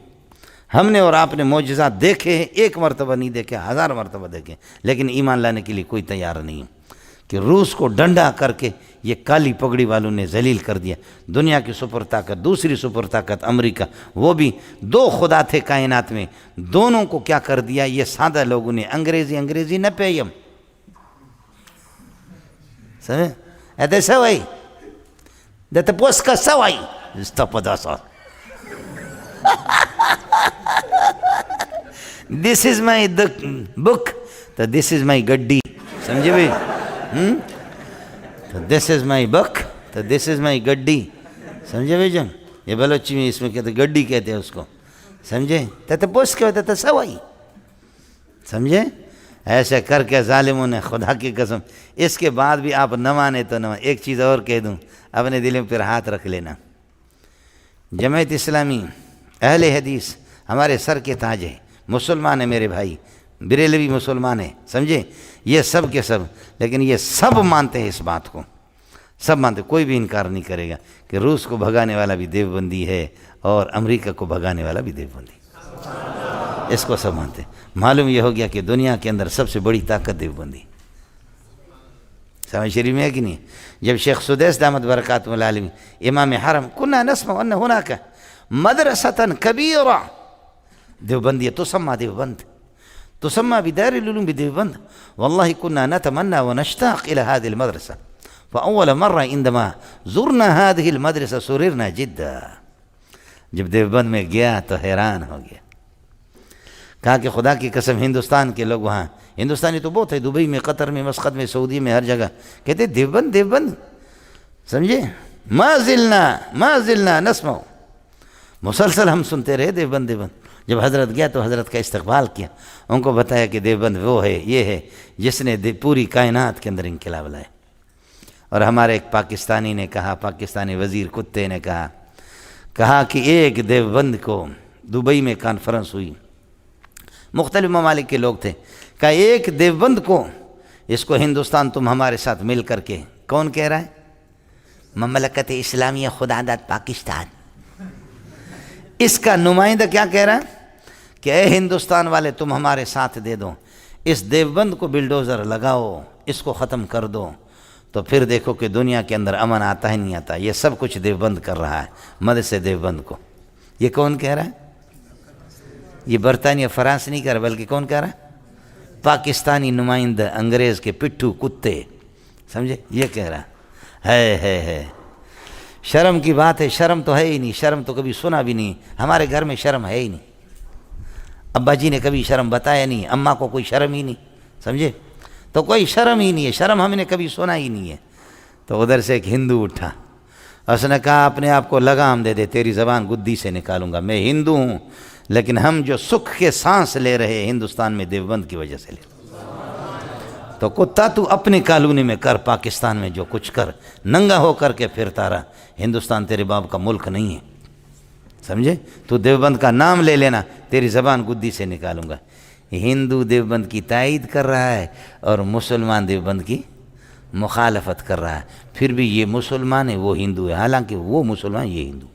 ہم نے اور آپ نے معجزات دیکھے ہیں، ایک مرتبہ نہیں دیکھے، 1000 مرتبہ دیکھے، لیکن ایمان لانے کے لیے کوئی تیار نہیں ہے کہ روس کو ڈنڈا کر کے یہ کالی پگڑی والوں نے ذلیل کر دیا۔ دنیا کی سپر طاقت، دوسری سپر طاقت امریکہ، وہ بھی 2 خدا تھے کائنات میں، دونوں کو کیا کر دیا یہ سادہ لوگوں نے، انگریزی نہ پیم سمجھے؟ ایتے سوائی دیتے پوس کا سوائی استپداسا This is my book تو this is my گڈی، سمجھے بھئی؟ تو this is my book تو this is my گڈی، سمجھے بھئی جان؟ یہ بلوچی میں اس میں کہتے گڈی کہتے ہیں اس کو، سمجھے؟ تو پوس کے ہوتا تھا سوائی، سمجھے؟ ایسے کر کے ظالموں نے، خدا کی قسم اس کے بعد بھی آپ نہ مانے تو نہ مانے۔ ایک چیز اور کہہ دوں، اپنے دل میں پھر ہاتھ رکھ لینا، جماعت اسلامی اہل حدیث ہمارے سر کے تاج ہے، مسلمان ہیں میرے بھائی، بریلوی مسلمان ہیں، سمجھے؟ یہ سب کے سب، لیکن یہ سب مانتے ہیں اس بات کو، سب مانتے، کوئی بھی انکار نہیں کرے گا کہ روس کو بھگانے والا بھی دیوبندی ہے اور امریکہ کو بھگانے والا بھی دیوبندی، اس کو سب مانتے ہیں۔ معلوم یہ ہو گیا کہ دنیا کے اندر سب سے بڑی طاقت دیوبندی، سمجھ شریف میں ہے کہ نہیں؟ جب شیخ سدیس دامت برکاتہ العالمین امام حرم کنا نسمع ان هناك مدرسة كبيرة دیوبندیہ تسمى بدار العلوم بديوبند، والله كنا نتمنى ونشتاق إلى هذه المدرسة، فأول مرة عندما زرنا هذه المدرسة سررنا جدا، جب دیوبند میں گیا تو حیران ہو گیا، کہا کہ خدا کی قسم ہندوستان کے لوگ وہاں، ہندوستانی تو بہت ہے، دبئی میں، قطر میں، مسقط میں، سعودی میں، ہر جگہ کہتے دیوبند، سمجھے؟ ما زلنا نسمع، مسلسل ہم سنتے رہے دیوبند۔ جب حضرت گیا تو حضرت کا استقبال کیا، ان کو بتایا کہ دیوبند وہ ہے، یہ ہے جس نے پوری کائنات کے اندر انقلاب لائے۔ اور ہمارے ایک پاکستانی نے کہا، پاکستانی وزیر کتے نے کہا کہ ایک دیوبند کو دبئی میں کانفرنس ہوئی، مختلف ممالک کے لوگ تھے، کہا ایک دیوبند کو، اس کو ہندوستان تم ہمارے ساتھ مل کر کے، کون کہہ رہا ہے؟ مملکت اسلامیہ خداداد پاکستان، اس کا نمائندہ کیا کہہ رہا ہے کہ اے ہندوستان والے تم ہمارے ساتھ دے دو، اس دیوبند کو بلڈوزر لگاؤ، اس کو ختم کر دو، تو پھر دیکھو کہ دنیا کے اندر امن آتا ہے نہیں آتا۔ یہ سب کچھ دیوبند کر رہا ہے، مدرسے دیوبند کو۔ یہ کون کہہ رہا ہے؟ یہ برطانیہ فرانس نہیں کہہ رہا، بلکہ کون کہہ رہا ہے؟ پاکستانی نمائندہ، انگریز کے پٹھو کتے، سمجھے؟ یہ کہہ رہا ہے۔ شرم کی بات ہے، شرم تو ہے ہی نہیں، شرم تو کبھی سنا بھی نہیں، ہمارے گھر میں شرم ہے ہی نہیں، ابا جی نے کبھی شرم بتایا نہیں، اماں کو کوئی شرم ہی نہیں، سمجھے؟ تو کوئی شرم ہی نہیں ہے، شرم ہم نے کبھی سنا ہی نہیں ہے۔ تو ادھر سے ایک ہندو اٹھا، اس نے کہا اپنے آپ کو لگام دے تیری زبان گدی سے نکالوں گا، میں ہندو ہوں، لیکن ہم جو سکھ کے سانس لے رہے ہیں ہندوستان میں دیوبند کی وجہ سے لے۔ تو کتا تو اپنی کالونی میں کر، پاکستان میں جو کچھ کر، ننگا ہو کر کے پھرتا رہا، ہندوستان تیرے باپ کا ملک نہیں ہے، سمجھے؟ تو دیوبند کا نام لے لینا، تیری زبان گدی سے نکالوں گا۔ ہندو دیوبند کی تائید کر رہا ہے اور مسلمان دیوبند کی مخالفت کر رہا ہے، پھر بھی یہ مسلمان ہے وہ ہندو ہے، حالانکہ وہ مسلمان یہ ہندو۔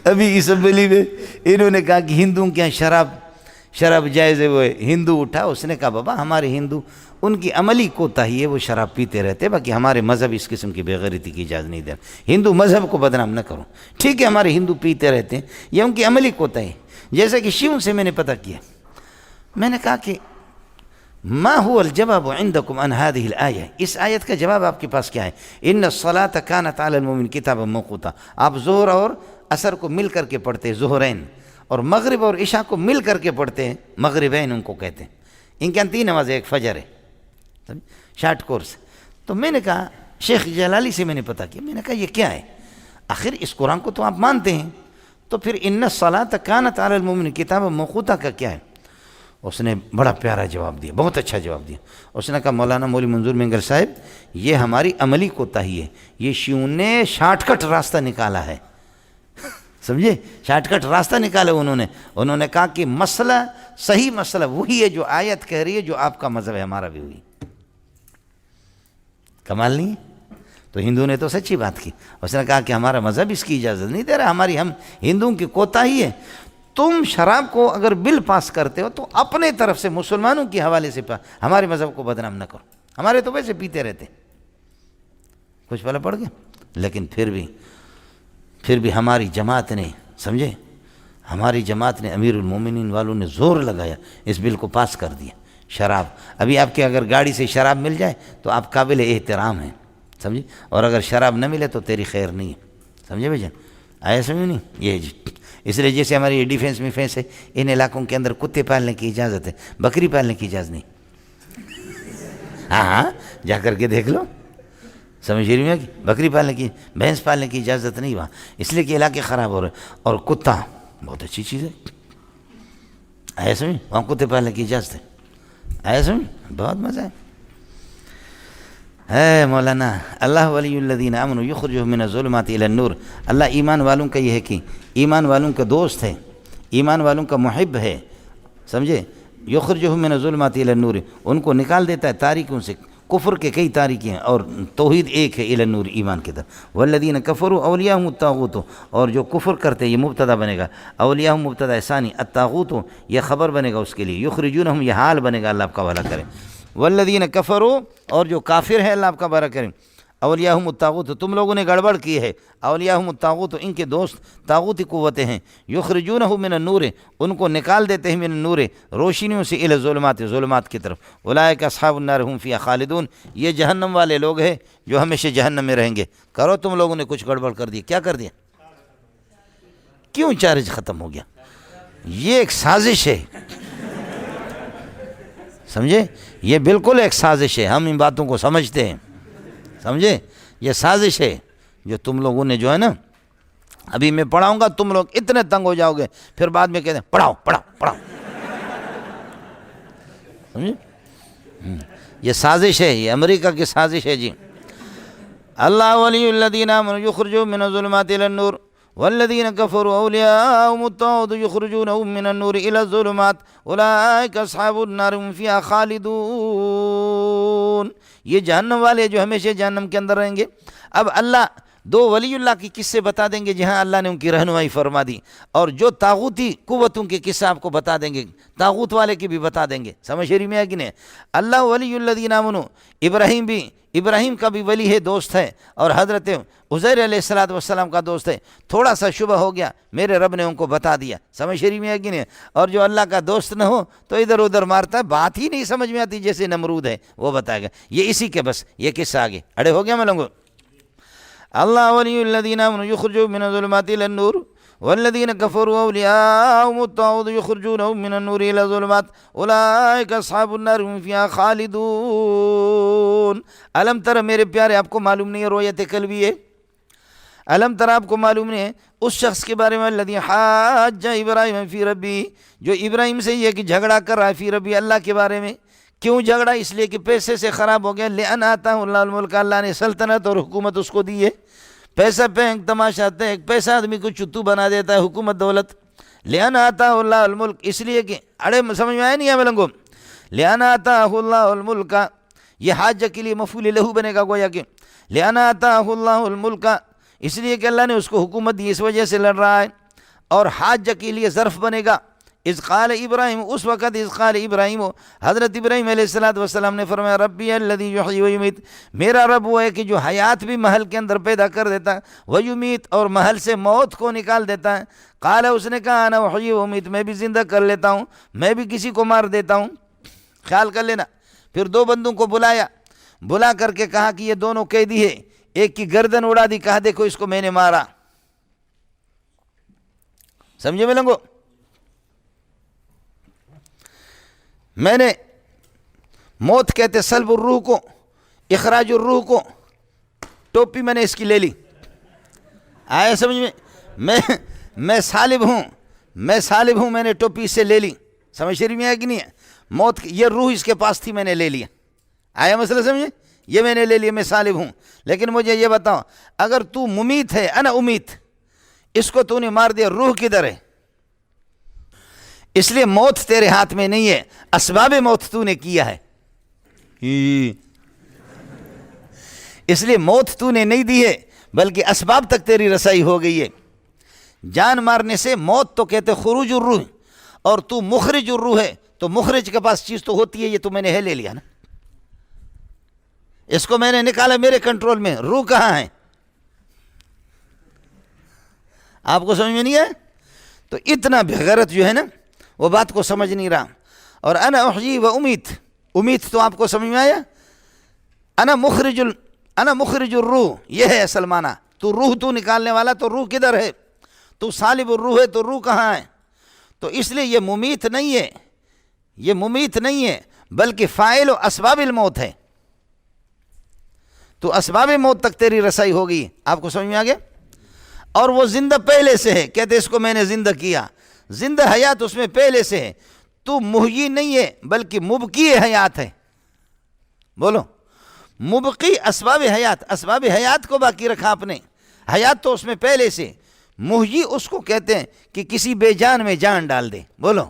ابھی اسمبلی میں انہوں نے کہا کہ ہندوؤں کے یہاں شراب جائز ہے، وہ ہندو اٹھا، اس نے کہا بابا ہمارے ہندو ان کی عملی کوتاہی ہے، وہ شراب پیتے رہتے، باقی ہمارے مذہب اس قسم کی بے غیرتی کی اجازت نہیں دے رہا، ہندو مذہب کو بدنام نہ کرو، ٹھیک ہے ہمارے ہندو پیتے رہتے ہیں، یہ ان کی عملی کوتاہی۔ جیسے کہ شیعوں سے میں نے پتہ کیا، میں نے کہا کہ ما هو الجواب عندكم عن هذه الآية، اس آیت کا جواب آپ کے پاس کیا ہے؟ ان الصلاة كانت على المؤمن كتابا موقوتا، آپ ظہر اور عصر کو مل کر کے پڑھتے ہیں، ظہرین، اور مغرب اور عشاء کو مل کر کے پڑھتے ہیں، مغربین ان کو کہتے ہیں، ان کے 3 نمازیں، ایک فجر ہے، شارٹ کورس۔ تو میں نے کہا شیخ جلالی سے میں نے پتہ کیا، میں نے کہا یہ کیا ہے؟ آخر اس قرآن کو تو آپ مانتے ہیں، تو پھر ان الصلاة كانت على المؤمن كتابا موقوتا کا کیا ہے؟ اس نے بڑا پیارا جواب دیا، بہت اچھا جواب دیا۔ اس نے کہا مولانا مولوی منظور مینگل صاحب، یہ ہماری عملی کوتاہی ہے، یہ شیعوں نے شارٹ کٹ راستہ نکالا ہے، سمجھے؟ شارٹ کٹ راستہ نکالا انہوں نے کہا کہ مسئلہ، صحیح مسئلہ وہی ہے جو آیت کہہ رہی ہے، جو آپ کا مذہب ہے ہمارا بھی وہی۔ کمال نہیں ہے؟ تو ہندو نے تو سچی بات کی، اس نے کہا کہ ہمارا مذہب اس کی اجازت نہیں دے رہا، ہم ہندوؤں کی کوتاہی ہے۔ تم شراب کو اگر بل پاس کرتے ہو تو اپنے طرف سے مسلمانوں کے حوالے سے ہمارے مذہب کو بدنام نہ کرو، ہمارے تو ویسے پیتے رہتے، کچھ پلا پڑ گیا۔ لیکن پھر بھی ہماری جماعت نے، سمجھے، ہماری جماعت نے، امیر المومنین والوں نے زور لگایا، اس بل کو پاس کر دیا۔ شراب، ابھی آپ کے اگر گاڑی سے شراب مل جائے تو آپ قابل احترام ہیں، سمجھے، اور اگر شراب نہ ملے تو تیری خیر نہیں ہے، سمجھے بھائی جان؟ آیا سمجھ نہیں؟ یہ جی، اس لیے جیسے ہماری ڈیفینس میں فینس ہے، ان علاقوں کے اندر کتے پالنے کی اجازت ہے، بکری پالنے کی اجازت نہیں۔ ہاں جا کر کے دیکھ لو، سمجھ رہی میں کہ بکری پالنے کی، بھینس پالنے کی اجازت نہیں وہاں، اس لیے کہ علاقے خراب ہو رہے ہیں۔ اور کتا بہت اچھی چیز ہے، آیا سمجھ، وہاں کتے پالنے کی اجازت ہے، آیا سمجھ، بہت مزہ ہے مولانا۔ اللہ ولی الذین آمنوا یخرجہم من الظلمات الی النور، اللہ ایمان والوں کا یہ ہے کہ ایمان والوں کا دوست ہے، ایمان والوں کا محب ہے، سمجھے، یخرجہم من الظلمات الی النور، ان کو نکال دیتا ہے تاریکیوں سے، کفر کے کئی تاریکی ہیں اور توحید ایک ہے، الی النور، ایمان کی طرف۔ والذین کفروا اولیاءہم الطاغوت، اور جو کفر کرتے ہیں، یہ مبتدا بنے گا، اولیاءہم مبتدا ثانی، الطاغوت یہ خبر بنے گا اس کے لیے، یخرجونہم یہ حال بنے گا، اللہ آپ کا بھلا کرے۔ والذین کفروا، اور جو کافر ہے، اللہ آپ کا بھلا کرے، اولیاءہم الطاغوت، تم لوگوں نے گڑبڑ کی ہے، اولیاءہم الطاغوت، ان کے دوست طاغوتی قوتیں ہیں، یخرجونہ من النور، ان کو نکال دیتے ہیں من النور، روشنیوں سے، الی الظلمات، ظلمات کی طرف، اولئک اصحاب النار هم فیہا خالدون، یہ جہنم والے لوگ ہیں جو ہمیشہ جہنم میں رہیں گے۔ کرو تم لوگوں نے کچھ گڑبڑ کر دی، کیا کر دیا؟ کیوں چارج ختم ہو گیا؟ یہ ایک سازش ہے، سمجھے، یہ بالکل ایک سازش ہے، ہم ان باتوں کو سمجھتے ہیں، سمجھے، یہ سازش ہے جو تم لوگوں نے جو ہے نا، ابھی میں پڑھاؤں گا، تم لوگ اتنے تنگ ہو جاؤ گے، پھر بعد میں کہتے ہیں پڑھاؤ پڑھاؤ پڑھاؤ، سمجھے، یہ سازش ہے، یہ امریکہ کی سازش ہے جی۔ اللہ ولی الذین آمنوا یخرجون من الظلمات الی النور والذین کفروا اولیاءہم الطاغوت یخرجونہم من النور الی الظلمات اولئک اصحاب النار هم فیہا خالدون، یہ جہنم والے جو ہمیشہ جہنم کے اندر رہیں گے۔ اب اللہ دو ولی اللہ کی قصے بتا دیں گے جہاں اللہ نے ان کی رہنمائی فرما دی، اور جو طاغوتی قوتوں کے قصے آپ کو بتا دیں گے، طاغوت والے کی بھی بتا دیں گے، سمجھ رہی میں ہے کہ نہیں؟ اللہ ولی الذین آمنوا، ابراہیم کا بھی ولی ہے، دوست ہے، اور حضرت عزیر علیہ السلام کا دوست ہے، تھوڑا سا شبہ ہو گیا، میرے رب نے ان کو بتا دیا، سمجھ رہی میں ہے کہ نہیں؟ اور جو اللہ کا دوست نہ ہو تو ادھر ادھر مارتا ہے، بات ہی نہیں سمجھ میں آتی، جیسے نمرود ہے وہ بتائے گا، یہ اسی کے بس یہ قصہ آگے اڑے ہو گیا ملنگو۔ اللہ ولی الذین آمنوا یخرجون من الظلمات الی النور والذین کفروا اولیاءہم الطاغوت یخرجونہم من النور الی الظلمات اولئک اصحاب النار هم فیہا خالدون۔ الم تر، میرے پیارے، آپ کو معلوم نہیں ہے رویت قلبی ہے؟ الم تر آپ کو معلوم نہیں ہے اس شخص کے بارے میں، الذی حاج ابراہیم فی ربی، جو ابراہیم سے یہ کہ جھگڑا کر رہا ہے، فی ربی، اللہ کے بارے میں۔ کیوں جھگڑا؟ اس لیے کہ پیسے سے خراب ہو گیا، لأن آتاہ اللہ الملک، اللہ نے سلطنت اور حکومت اس کو دی ہے، پیسہ پینک تماشا دیکھ، پیسہ آدمی کو چتو بنا دیتا ہے، حکومت دولت، لأن آتاہ اللہ الملک، اس لیے کہ اڑے سمجھ میں آیا نہیں ہے ملنگو؟ لِأَنَا آتَاهُ اللَّهُ الْمُلْكَ، یہ حاجہ کے لیے مفعول لہو بنے گا گویا کہ لِأَنَا آتَاهُ اللَّهُ الْمُلْكَ، اس لیے کہ اللہ نے اس کو حکومت دی، اس وجہ سے لڑ رہا ہے. اور حاجہ کے لیے ظرف بنے گا اذ قال ابراہیم، اس وقت اذ قال ابراہیم، حضرت ابراہیم علیہ السلام نے فرمایا ربی الذی یحیی ویمیت، میرا رب وہ ہے کہ جو حیات بھی محل کے اندر پیدا کر دیتا ہے، ویمیت، اور محل سے موت کو نکال دیتا ہے. قال، اس نے کہا انا احیی ومیت، میں بھی زندہ کر لیتا ہوں، میں بھی کسی کو مار دیتا ہوں. خیال کر لینا. پھر دو بندوں کو بلایا، بلا کر کے کہا کہ یہ دونوں قیدی ہے، ایک کی گردن اڑا دی، کہا دیکھو اس کو میں نے مارا. سمجھے میں لوگوں؟ میں نے موت کہتے سلب الروح کو، اخراج الروح کو. ٹوپی میں نے اس کی لے لی. آیا سمجھ میں سالب ہوں، میں نے ٹوپی اس سے لے لی. سمجھ شریف میں ہے کہ نہیں ہے؟ موت یہ روح اس کے پاس تھی، میں نے لے لیا. آیا مسئلہ سمجھے؟ یہ میں نے لے لیا، میں سالب ہوں. لیکن مجھے یہ بتاؤ، اگر تو ممیت ہے، انا امیت، اس کو تو نے مار دیا، روح کدھر ہے؟ اس لیے موت تیرے ہاتھ میں نہیں ہے، اسباب موت تو نے کیا ہے. اس لیے موت تو نے نہیں دی ہے، بلکہ اسباب تک تیری رسائی ہو گئی ہے. جان مارنے سے موت تو کہتے خروج الروح، اور تو مخرج الروح ہے، تو مخرج کے پاس چیز تو ہوتی ہے، یہ تو میں نے لے لیا نا، اس کو میں نے نکالا، میرے کنٹرول میں. روح کہاں ہے؟ آپ کو سمجھ میں نہیں ہے؟ تو اتنا بغیرت جو ہے نا، وہ بات کو سمجھ نہیں رہا. اور انا احیی و امیت، امیت تو آپ کو سمجھ میں آیا؟ انا مخرج الروح، یہ ہے اصل معنی. تو روح تو نکالنے والا، تو روح کدھر ہے؟ تو سالب الروح ہے، تو روح کہاں ہے؟ تو اس لیے یہ ممیت نہیں ہے، بلکہ فاعل و اسباب الموت ہے. تو اسباب موت تک تیری رسائی ہو گئی. آپ کو سمجھ میں آ گیا؟ اور وہ زندہ پہلے سے ہے، کہتے اس کو میں نے زندہ کیا. زندہ حیات اس میں پہلے سے ہے. تو محیی نہیں ہے، بلکہ مبقی حیات ہے. بولو، مبقی اسباب حیات کو باقی رکھا آپ نے. حیات تو اس میں پہلے سے. محیی اس کو کہتے ہیں کہ کسی بے جان میں جان ڈال دے. بولو،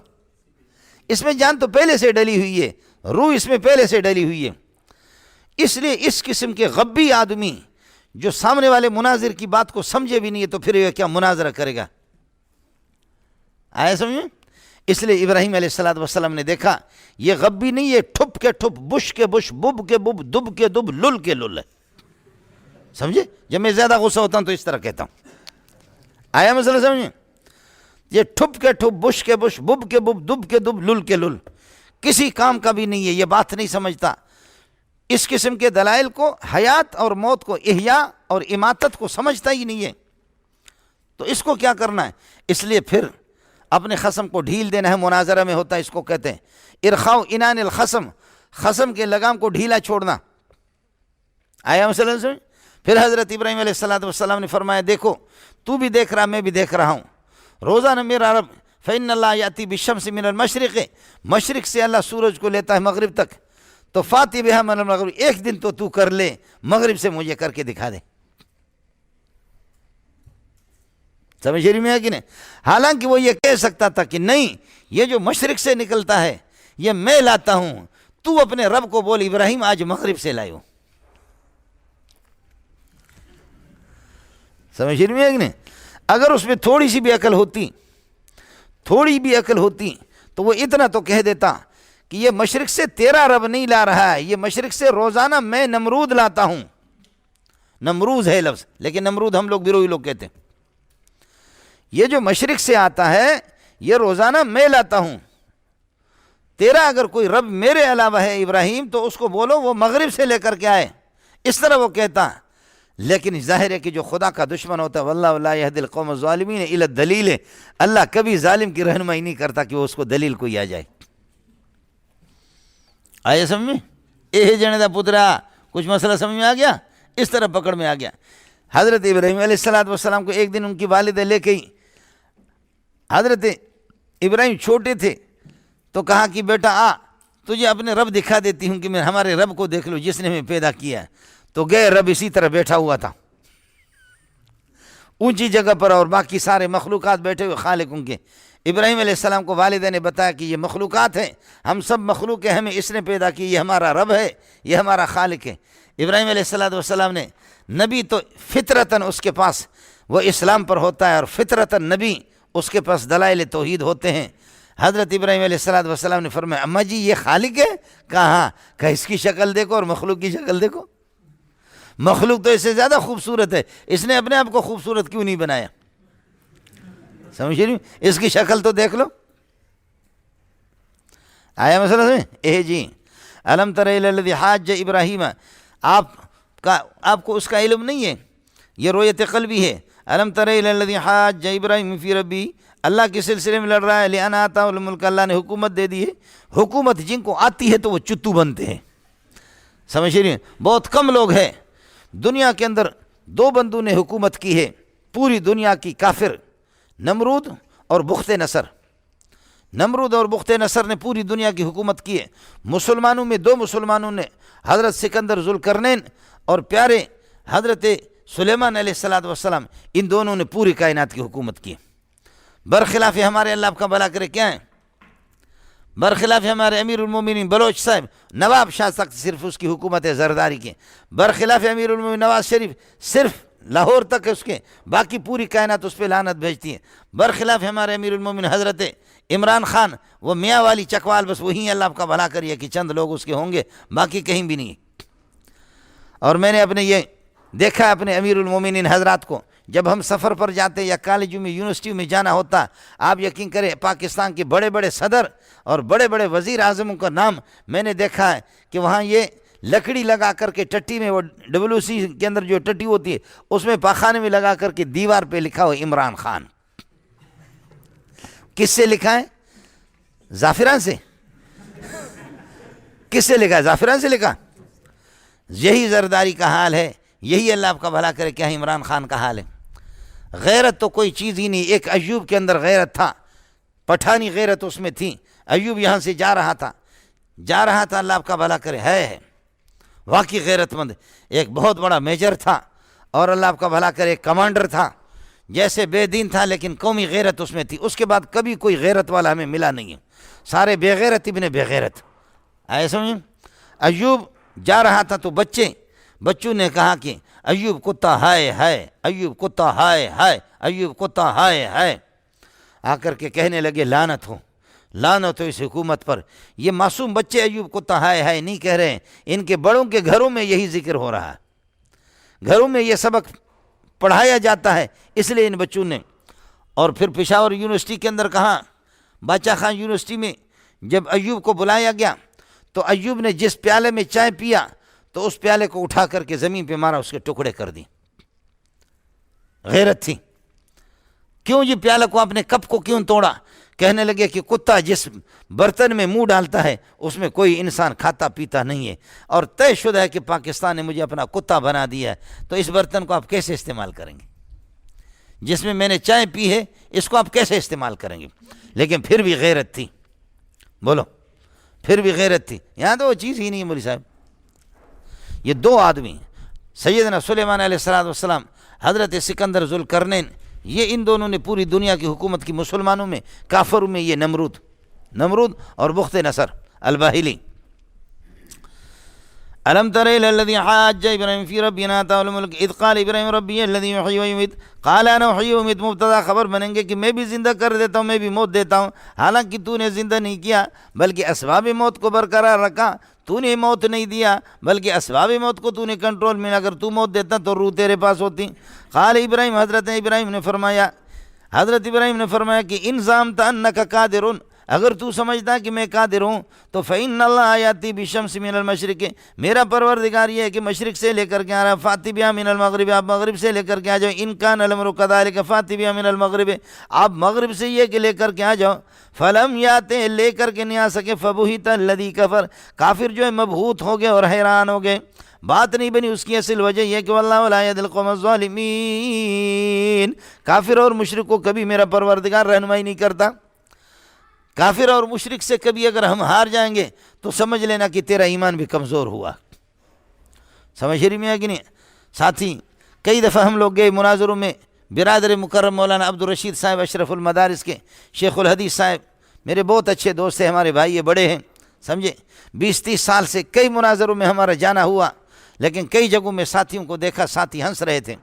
اس میں جان تو پہلے سے ڈلی ہوئی ہے، روح اس میں پہلے سے ڈلی ہوئی ہے. اس لیے اس قسم کے غبی آدمی جو سامنے والے مناظر کی بات کو سمجھے بھی نہیں ہے، تو پھر یہ کیا مناظرہ کرے گا؟ آیا سمجھیں؟ اس لیے ابراہیم علیہ السلام نے دیکھا یہ غبی نہیں ہے، ٹھپ کے ٹھپ، بش کے بش، بب کے بب، دب کے دب، لل کے لل ہے. سمجھے؟ جب میں زیادہ غصہ ہوتا ہوں تو اس طرح کہتا ہوں. آیا مسئلہ سمجھیں؟ یہ ٹھپ کے ٹھپ، بش کے بش، بب کے بب، دب کے دب، لل کے لل، کسی کام کا بھی نہیں ہے. یہ بات نہیں سمجھتا. اس قسم کے دلائل کو، حیات اور موت کو، احیاء اور اماتت کو سمجھتا ہی نہیں ہے. تو اس کو کیا کرنا ہے؟ اس لیے پھر اپنے خصم کو ڈھیل دینا ہے. مناظرہ میں ہوتا ہے، اس کو کہتے ہیں ارخاء انان الخصم، خصم کے لگام کو ڈھیلا چھوڑنا. آیا مسئلہ سمجھ؟ پھر حضرت ابراہیم علیہ السلام نے فرمایا دیکھو، تو بھی دیکھ رہا، میں بھی دیکھ رہا ہوں، روزانہ میرا رب فإن اللہ یأتی بالشمس من المشرق، مشرق سے اللہ سورج کو لیتا ہے مغرب تک. تو فاتی بہا من المغرب، ایک دن تو کر لے، مغرب سے مجھے کر کے دکھا دے. سمجھ رہی میں ہے کہ نہیں؟ حالانکہ وہ یہ کہہ سکتا تھا کہ نہیں، یہ جو مشرق سے نکلتا ہے یہ میں لاتا ہوں. تو اپنے رب کو بول ابراہیم آج مغرب سے لائے ہو. سمجھ رہی میں ہے کہ نہیں؟ اگر اس میں تھوڑی سی بھی عقل ہوتی تو وہ اتنا تو کہہ دیتا کہ یہ مشرق سے تیرا رب نہیں لا رہا ہے، یہ مشرق سے روزانہ میں نمرود لاتا ہوں. نمروز ہے لفظ، لیکن نمرود ہم لوگ بیروئی لوگ کہتے ہیں. یہ جو مشرق سے آتا ہے یہ روزانہ میں لاتا ہوں. تیرا اگر کوئی رب میرے علاوہ ہے ابراہیم، تو اس کو بولو وہ مغرب سے لے کر کے آئے. اس طرح وہ کہتا. لیکن ظاہر ہے کہ جو خدا کا دشمن ہوتا ہے، واللہ لا یہدی القوم الظالمین الا الدلیل، اللہ کبھی ظالم کی رہنمائی نہیں کرتا کہ وہ اس کو دلیل کوئی آ جائے. آئے سمجھ میں؟ اے جنے دا پترا، کچھ مسئلہ سمجھ میں آ گیا؟ اس طرح پکڑ میں آ گیا. حضرت ابراہیم علیہ السلام کو ایک دن ان کی والدہ لے گئی. حضرت ابراہیم چھوٹے تھے تو کہا کہ بیٹا آ، تجھے اپنے رب دکھا دیتی ہوں کہ میں ہمارے رب کو دیکھ لو جس نے ہمیں پیدا کیا ہے. تو گئے، رب اسی طرح بیٹھا ہوا تھا. اونچی جگہ پر، اور باقی سارے مخلوقات بیٹھے ہوئے خالق ان کے۔ ابراہیم علیہ السلام کو والدہ نے بتایا کہ یہ مخلوقات ہیں، ہم سب مخلوق ہیں، ہمیں اس نے پیدا کی، یہ ہمارا رب ہے، یہ ہمارا خالق ہے۔ ابراہیم علیہ السلام نے، نبی تو فطرتاً اس کے پاس وہ اسلام پر ہوتا ہے، اور فطرتاً نبی اس کے پاس دلائل توحید ہوتے ہیں۔ حضرت ابراہیم علیہ السلام نے فرمایا اماں جی یہ خالق ہے؟ کہا ہاں۔ کہا اس کی شکل دیکھو اور مخلوق کی شکل دیکھو، مخلوق تو اس سے زیادہ خوبصورت ہے، اس نے اپنے آپ کو خوبصورت کیوں نہیں بنایا؟ سمجھ رہی؟ اس کی شکل تو دیکھ لو۔ آیا مسئلہ سمجھ؟ جی الم تر الی الذی حاج ابراہیم، آپ کو اس کا علم نہیں ہے، یہ رویت قلبی ہے۔ الم تر الی الذی حاج ابراہیم فی ربی، اللہ کے سلسلے میں لڑ رہا ہے، لأن آتاہ الملک، اللہ نے حکومت دے دی ہے۔ حکومت جن کو آتی ہے تو وہ چتو بنتے ہیں، سمجھ رہی ہیں؟ بہت کم لوگ ہیں دنیا کے اندر، دو بندوں نے حکومت کی ہے پوری دنیا کی، کافر نمرود اور بخت نصر۔ نمرود اور بخت نصر نے پوری دنیا کی حکومت کی ہے۔ مسلمانوں میں دو مسلمانوں نے، حضرت سکندر ذوالقرنین اور پیارے حضرت سلیمان علیہ السلام، ان دونوں نے پوری کائنات کی حکومت کی۔ برخلاف ہمارے، اللہ آپ کا بھلا کرے، کیا ہیں؟ برخلاف ہمارے امیر المومنین بلوچ صاحب نواب شاہ تک صرف اس کی حکومت ہے زرداری کی، برخلاف امیر المومنین نواز شریف صرف لاہور تک ہے اس کے، باقی پوری کائنات اس پہ لعنت بھیجتی ہے۔ برخلاف ہمارے امیر المومنین حضرت عمران خان، وہ میاں والی چکوال، بس وہی اللہ آپ کا بھلا کریے کہ چند لوگ اس کے ہوں گے، باقی کہیں بھی نہیں۔ اور میں نے اپنے یہ دیکھا اپنے امیر المومنین حضرات کو، جب ہم سفر پر جاتے یا کالجوں میں یونیورسٹیوں میں جانا ہوتا، آپ یقین کریں پاکستان کے بڑے بڑے صدر اور بڑے بڑے وزیر اعظموں کا نام میں نے دیکھا ہے کہ وہاں یہ لکڑی لگا کر کے ٹٹی میں، وہ WC کے اندر جو ٹٹی ہوتی ہے اس میں پاخانے میں لگا کر کے دیوار پہ لکھا ہو عمران خان۔ کس سے لکھا ہے؟ زعفران سے؟ کس سے لکھا ہے؟ زعفران سے لکھا۔ یہی زرداری کا حال ہے، یہی اللہ آپ کا بھلا کرے کیا عمران خان کا حال ہے۔ غیرت تو کوئی چیز ہی نہیں۔ ایک ایوب کے اندر غیرت تھا، پٹھانی غیرت اس میں تھی۔ ایوب یہاں سے جا رہا تھا، اللہ آپ کا بھلا کرے، ہے واقعی غیرت مند۔ ایک بہت بڑا میجر تھا، اور اللہ آپ کا بھلا کرے ایک کمانڈر تھا، جیسے بے دین تھا لیکن قومی غیرت اس میں تھی۔ اس کے بعد کبھی کوئی غیرت والا ہمیں ملا نہیں ہے، سارے بے غیرت ابن بے غیرت۔ آئے سمجھیں؟ ایوب جا رہا تھا تو بچوں نے کہا کہ ایوب کتا ہائے ہائے، ایوب کتا ہائے ہائے، ایوب کتا ہائے ہائے، آ کر کے کہنے لگے لعنت ہو اس حکومت پر۔ یہ معصوم بچے ایوب کتا ہائے ہائے نہیں کہہ رہے ہیں، ان کے بڑوں کے گھروں میں یہی ذکر ہو رہا ہے، گھروں میں یہ سبق پڑھایا جاتا ہے، اس لیے ان بچوں نے۔ اور پھر پشاور یونیورسٹی کے اندر کہا، باچا خان یونیورسٹی میں جب ایوب کو بلایا گیا تو ایوب نے جس پیالے میں چائے پیا تو اس پیالے کو اٹھا کر کے زمین پہ مارا، اس کے ٹکڑے کر دی۔ غیرت تھی۔ کیوں یہ پیالے کو، اپنے کپ کو کیوں توڑا؟ کہنے لگے کہ کتا جس برتن میں منہ ڈالتا ہے اس میں کوئی انسان کھاتا پیتا نہیں ہے، اور طے شدہ ہے کہ پاکستان نے مجھے اپنا کتا بنا دیا ہے، تو اس برتن کو آپ کیسے استعمال کریں گے؟ جس میں نے چائے پی ہے اس کو آپ کیسے استعمال کریں گے؟ لیکن پھر بھی غیرت تھی، بولو، پھر بھی غیرت تھی۔ یہاں تو وہ چیز ہی نہیں ہے مولوی صاحب۔ یہ دو آدمی، سیدنا سلیمان علیہ السلام، حضرت سکندر ذوالقرنین، یہ ان دونوں نے پوری دنیا کی حکومت کی، مسلمانوں میں، کافروں میں یہ نمرود اور بخت نصر الباہلی۔ الم تر الی الذی حاج ابراہیم فی ربی ان آتاہ الملک اذ قال ابراہیم ربی الذی یحیی و یمیت قال انا احیی و امیت، مبتدا خبر بنیں گے کہ میں بھی زندہ کر دیتا ہوں، میں بھی موت دیتا ہوں، حالانکہ تو نے زندہ نہیں کیا بلکہ اسباب موت کو برقرار رکھا۔ تو نے موت نہیں دیا بلکہ اسباب موت کو تو نے کنٹرول میں، اگر تو موت دیتا تو روح تیرے پاس ہوتی۔ قال ابراہیم، حضرت ابراہیم نے فرمایا کہ ان زعمت انک قادر، اگر تو سمجھتا کہ میں قادر ہوں تو فإن اللہ یاتی بالشمس من المشرق، میرا پروردگار یہ ہے کہ مشرق سے لے کر کے آ رہا ہے، فاتی بہا من المغرب، آپ مغرب سے لے کر کے آ جاؤ، ان کان الامر کذالک فاتی بہا من المغرب، آپ مغرب سے یہ کہ لے کر کے آ جاؤ، فلم یاتے، لے کر کے نہیں آ سکے، فبہت الذی کفر، کافر جو ہے مبہوت ہو گئے اور حیران ہو گئے۔ بات نہیں بنی، اس کی اصل وجہ یہ کہ واللہ لا یہدی القوم الظالمین، کافر اور مشرک کو کبھی میرا پروردگار رہنمائی نہیں کرتا۔ کافر اور مشرک سے کبھی اگر ہم ہار جائیں گے تو سمجھ لینا کہ تیرا ایمان بھی کمزور ہوا۔ سمجھ رہی میں ہے کہ نہیں؟ ساتھی، کئی دفعہ ہم لوگ گئے مناظروں میں، برادر مکرم مولانا عبدالرشید صاحب اشرف المدارس کے شیخ الحدیث صاحب میرے بہت اچھے دوست ہیں، ہمارے بھائی یہ بڑے ہیں، سمجھے 20-30 سال سے کئی مناظروں میں ہمارا جانا ہوا، لیکن کئی جگہوں میں ساتھیوں کو دیکھا ساتھی ہنس رہے تھے۔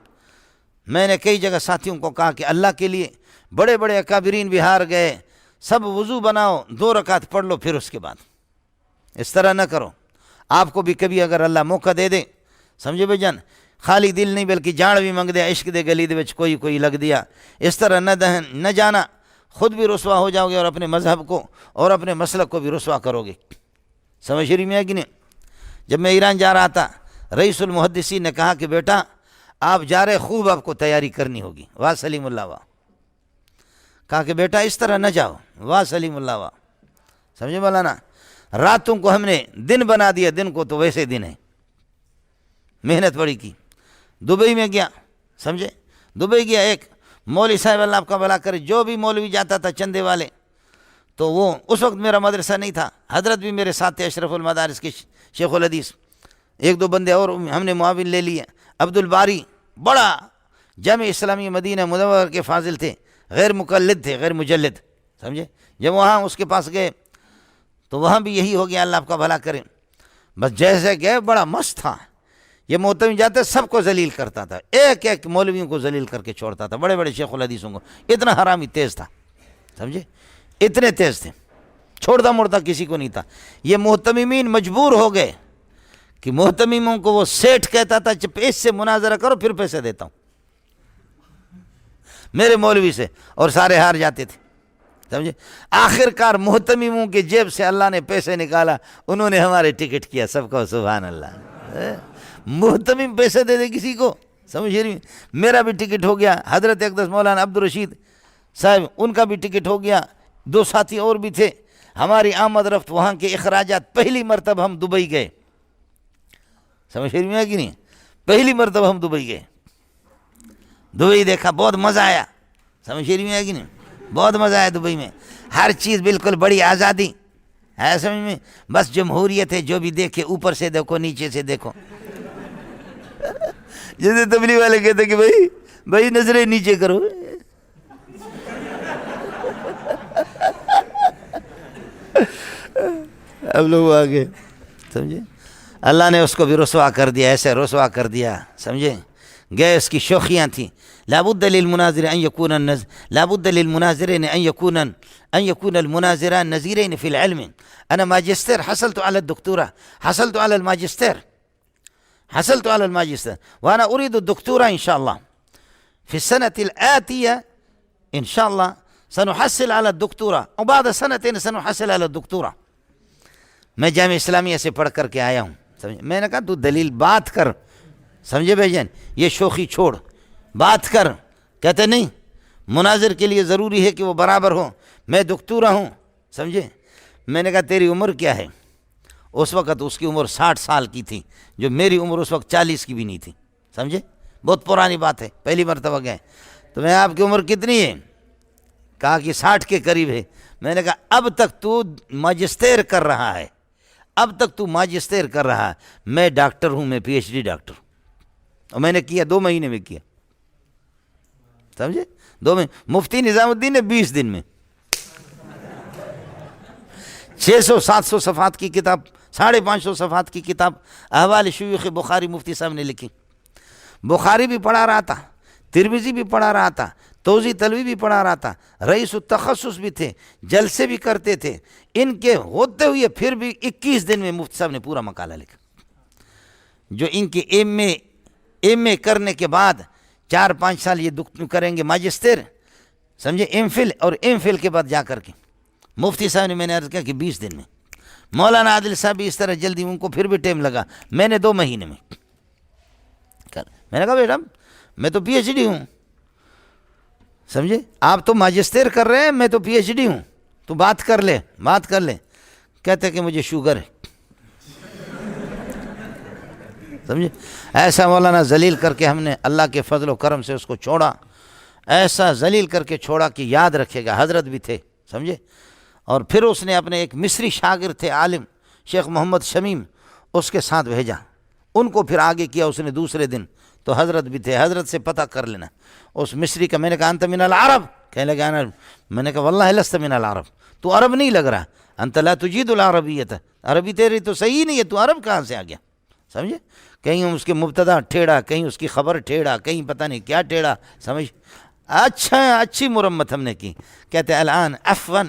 میں نے کئی جگہ ساتھیوں کو کہا کہ اللہ کے لیے بڑے بڑے اکابرین بہار گئے، سب وضو بناؤ 2 رکعت پڑھ لو پھر اس کے بعد، اس طرح نہ کرو۔ آپ کو بھی کبھی اگر اللہ موقع دے دے، سمجھے بھائی جان، خالی دل نہیں بلکہ جان بھی منگ دیا، عشق دے گلی دے وچ کوئی لگ دیا، اس طرح نہ جانا، خود بھی رسوا ہو جاؤ گے اور اپنے مذہب کو اور اپنے مسلک کو بھی رسوا کرو گے۔ سمجھ رہی میں کہ نہیں؟ جب میں ایران جا رہا تھا، رئیس المحدثین نے کہا کہ بیٹا آپ جا رہے، خوب آپ کو تیاری کرنی ہوگی، واہ سلیم اللہ واہ، کہا کہ بیٹا اس طرح نہ جاؤ، واہ سلیم اللہ واہ، سمجھے مولانا، راتوں کو ہم نے دن بنا دیا، دن کو تو ویسے دن ہے، محنت بڑی کی۔ دبئی میں گیا، سمجھے، دبئی گیا، ایک مولوی صاحب اللہ آپ کا بھلا کرے، جو بھی مولوی جاتا تھا چندے والے، تو وہ اس وقت میرا مدرسہ نہیں تھا، حضرت بھی میرے ساتھ تھے اشرف المدارس کے شیخ الحدیث، 1-2 بندے اور ہم نے معاون لے لیے، عبد الباری بڑا جامع اسلامی مدینہ منورہ کے فاضل تھے، غیر مقلد تھے، غیر مجلد، سمجھے۔ جب وہاں اس کے پاس گئے تو وہاں بھی یہی ہو گیا، اللہ آپ کا بھلا کرے، بس جیسے گئے بڑا مست تھا، یہ محتمی جاتے سب کو ذلیل کرتا تھا، ایک مولویوں کو ذلیل کر کے چھوڑتا تھا، بڑے بڑے شیخ الحدیثوں کو، اتنا حرامی تیز تھا، سمجھے، اتنے تیز تھے، چھوڑتا موڑتا کسی کو نہیں تھا۔ یہ محتممین مجبور ہو گئے کہ محتمموں کو وہ سیٹھ کہتا تھا اس سے مناظرہ کرو پھر پیسے دیتا ہوں، میرے مولوی سے، اور سارے ہار جاتے تھے، سمجھے۔ آخر کار محتمموں کے جیب سے اللہ نے پیسے نکالا، انہوں نے ہمارے ٹکٹ کیا، سب کو سبحان اللہ، محتمم پیسے دے دے کسی کو، سمجھ رہی، میرا بھی ٹکٹ ہو گیا، حضرت اقدس مولانا عبدالرشید صاحب ان کا بھی ٹکٹ ہو گیا، 2 ساتھی اور بھی تھے، ہماری آمد رفت، وہاں کے اخراجات، پہلی مرتبہ ہم دبئی گئے، سمجھ رہی ہے کہ نہیں، پہلی مرتبہ ہم دبئی گئے، دبئی دیکھا، بہت مزہ آیا، سمجھ رہی ہے کہ نہیں، بہت مزہ آیا دبئی میں، ہر چیز بالکل بڑی آزادی ہے، سمجھ میں، بس جمہوریت ہے، جو بھی دیکھے اوپر سے دیکھو نیچے سے دیکھو، جیسے تبلیغ والے کہتے کہ بھائی نظریں نیچے کرو، اب لوگ آگے، سمجھے، اللہ نے اس کو بھی رسوا کر دیا، ایسے رسوا کر دیا، سمجھے، گیس کی شوخیاں تھیں، لابد للمناظر ان يكون المناظران نظيرين في العلم. انا ماجستير حصلت على الدكتوراه، حصلت على الماجستير وانا اريد الدكتوراه ان شاء الله في السنة الآتية، ان شاء الله سنحصل على الدكتوراه، وبعد سنتين سنحصل على الدكتوراه۔ میں جامعہ اسلامیہ سے پڑھ کر کے آیا ہوں، سمجھے، میں نے کہا تو دلیل بات کر، سمجھے بھائی جان، یہ شوخی چھوڑ، بات کر، کہتے نہیں مناظر کے لیے ضروری ہے کہ وہ برابر ہو، میں دکتورا ہوں، سمجھے۔ میں نے کہا تیری عمر کیا ہے؟ اس وقت اس کی عمر 60 سال کی تھی، جو میری عمر اس وقت 40 کی بھی نہیں تھی، سمجھے، بہت پرانی بات ہے، پہلی مرتبہ گئے تو میں آپ کی عمر کتنی ہے؟ کہا کہ 60 کے قریب ہے۔ میں نے کہا اب تک تو ماجسٹر کر رہا ہے، میں ڈاکٹر ہوں، میں PhD ڈاکٹر، اور میں نے کیا 2 مہینے میں کیا، سمجھے، 2 مہینے۔ مفتی نظام الدین نے 20 دن میں 600-700 صفحات کی کتاب، 550 صفحات کی کتاب احوال شیوخ بخاری مفتی صاحب نے لکھی۔ بخاری بھی پڑھا رہا تھا، ترمذی بھی پڑھا رہا تھا، توضیح تلوی بھی پڑھا رہا تھا، رئیس التخصص بھی تھے، جلسے بھی کرتے تھے، ان کے ہوتے ہوئے پھر بھی 21 دن میں مفتی صاحب نے پورا مقالہ لکھا۔ جو ان کے ایم اے کرنے کے بعد 4-5 سال یہ کریں گے ماجسٹر، سمجھے، ایم فل کے بعد جا کر کے مفتی صاحب نے، میں نے عرض کیا کہ 20 دن میں۔ مولانا عادل صاحب بھی اس طرح جلدی، ان کو پھر بھی ٹائم لگا، میں نے 2 مہینے میں کر۔ میں نے کہا بیٹا میں تو PhD ہوں، سمجھے، آپ تو ماجسٹر کر رہے ہیں، میں تو PhD ہوں، تو بات کر لے۔ کہتے کہ مجھے شوگر ہے، سمجھے۔ ایسا مولانا ذلیل کر کے ہم نے اللہ کے فضل و کرم سے اس کو چھوڑا، ایسا ذلیل کر کے چھوڑا کہ یاد رکھے گا، حضرت بھی تھے، سمجھے۔ اور پھر اس نے اپنے ایک مصری شاگرد تھے عالم شیخ محمد شمیم، اس کے ساتھ بھیجا، ان کو پھر آگے کیا اس نے دوسرے دن، تو حضرت بھی تھے، حضرت سے پتہ کر لینا اس مصری کا۔ میں نے کہا انت من العرب، کہنے لگا نا، میں نے کہا واللہ لست من العرب، تو عرب نہیں لگ رہا، انت لا تجید العربیت، عربی تیری تو صحیح نہیں ہے، تو عرب کہاں سے آ گیا؟ سمجھے؟ کہیں اس کے مبتدا ٹھیڑا، کہیں اس کی خبر ٹھیڑا، کہیں پتہ نہیں کیا ٹھیڑا، سمجھ؟ اچھی مرمت ہم نے کی۔ کہتے الان عفوا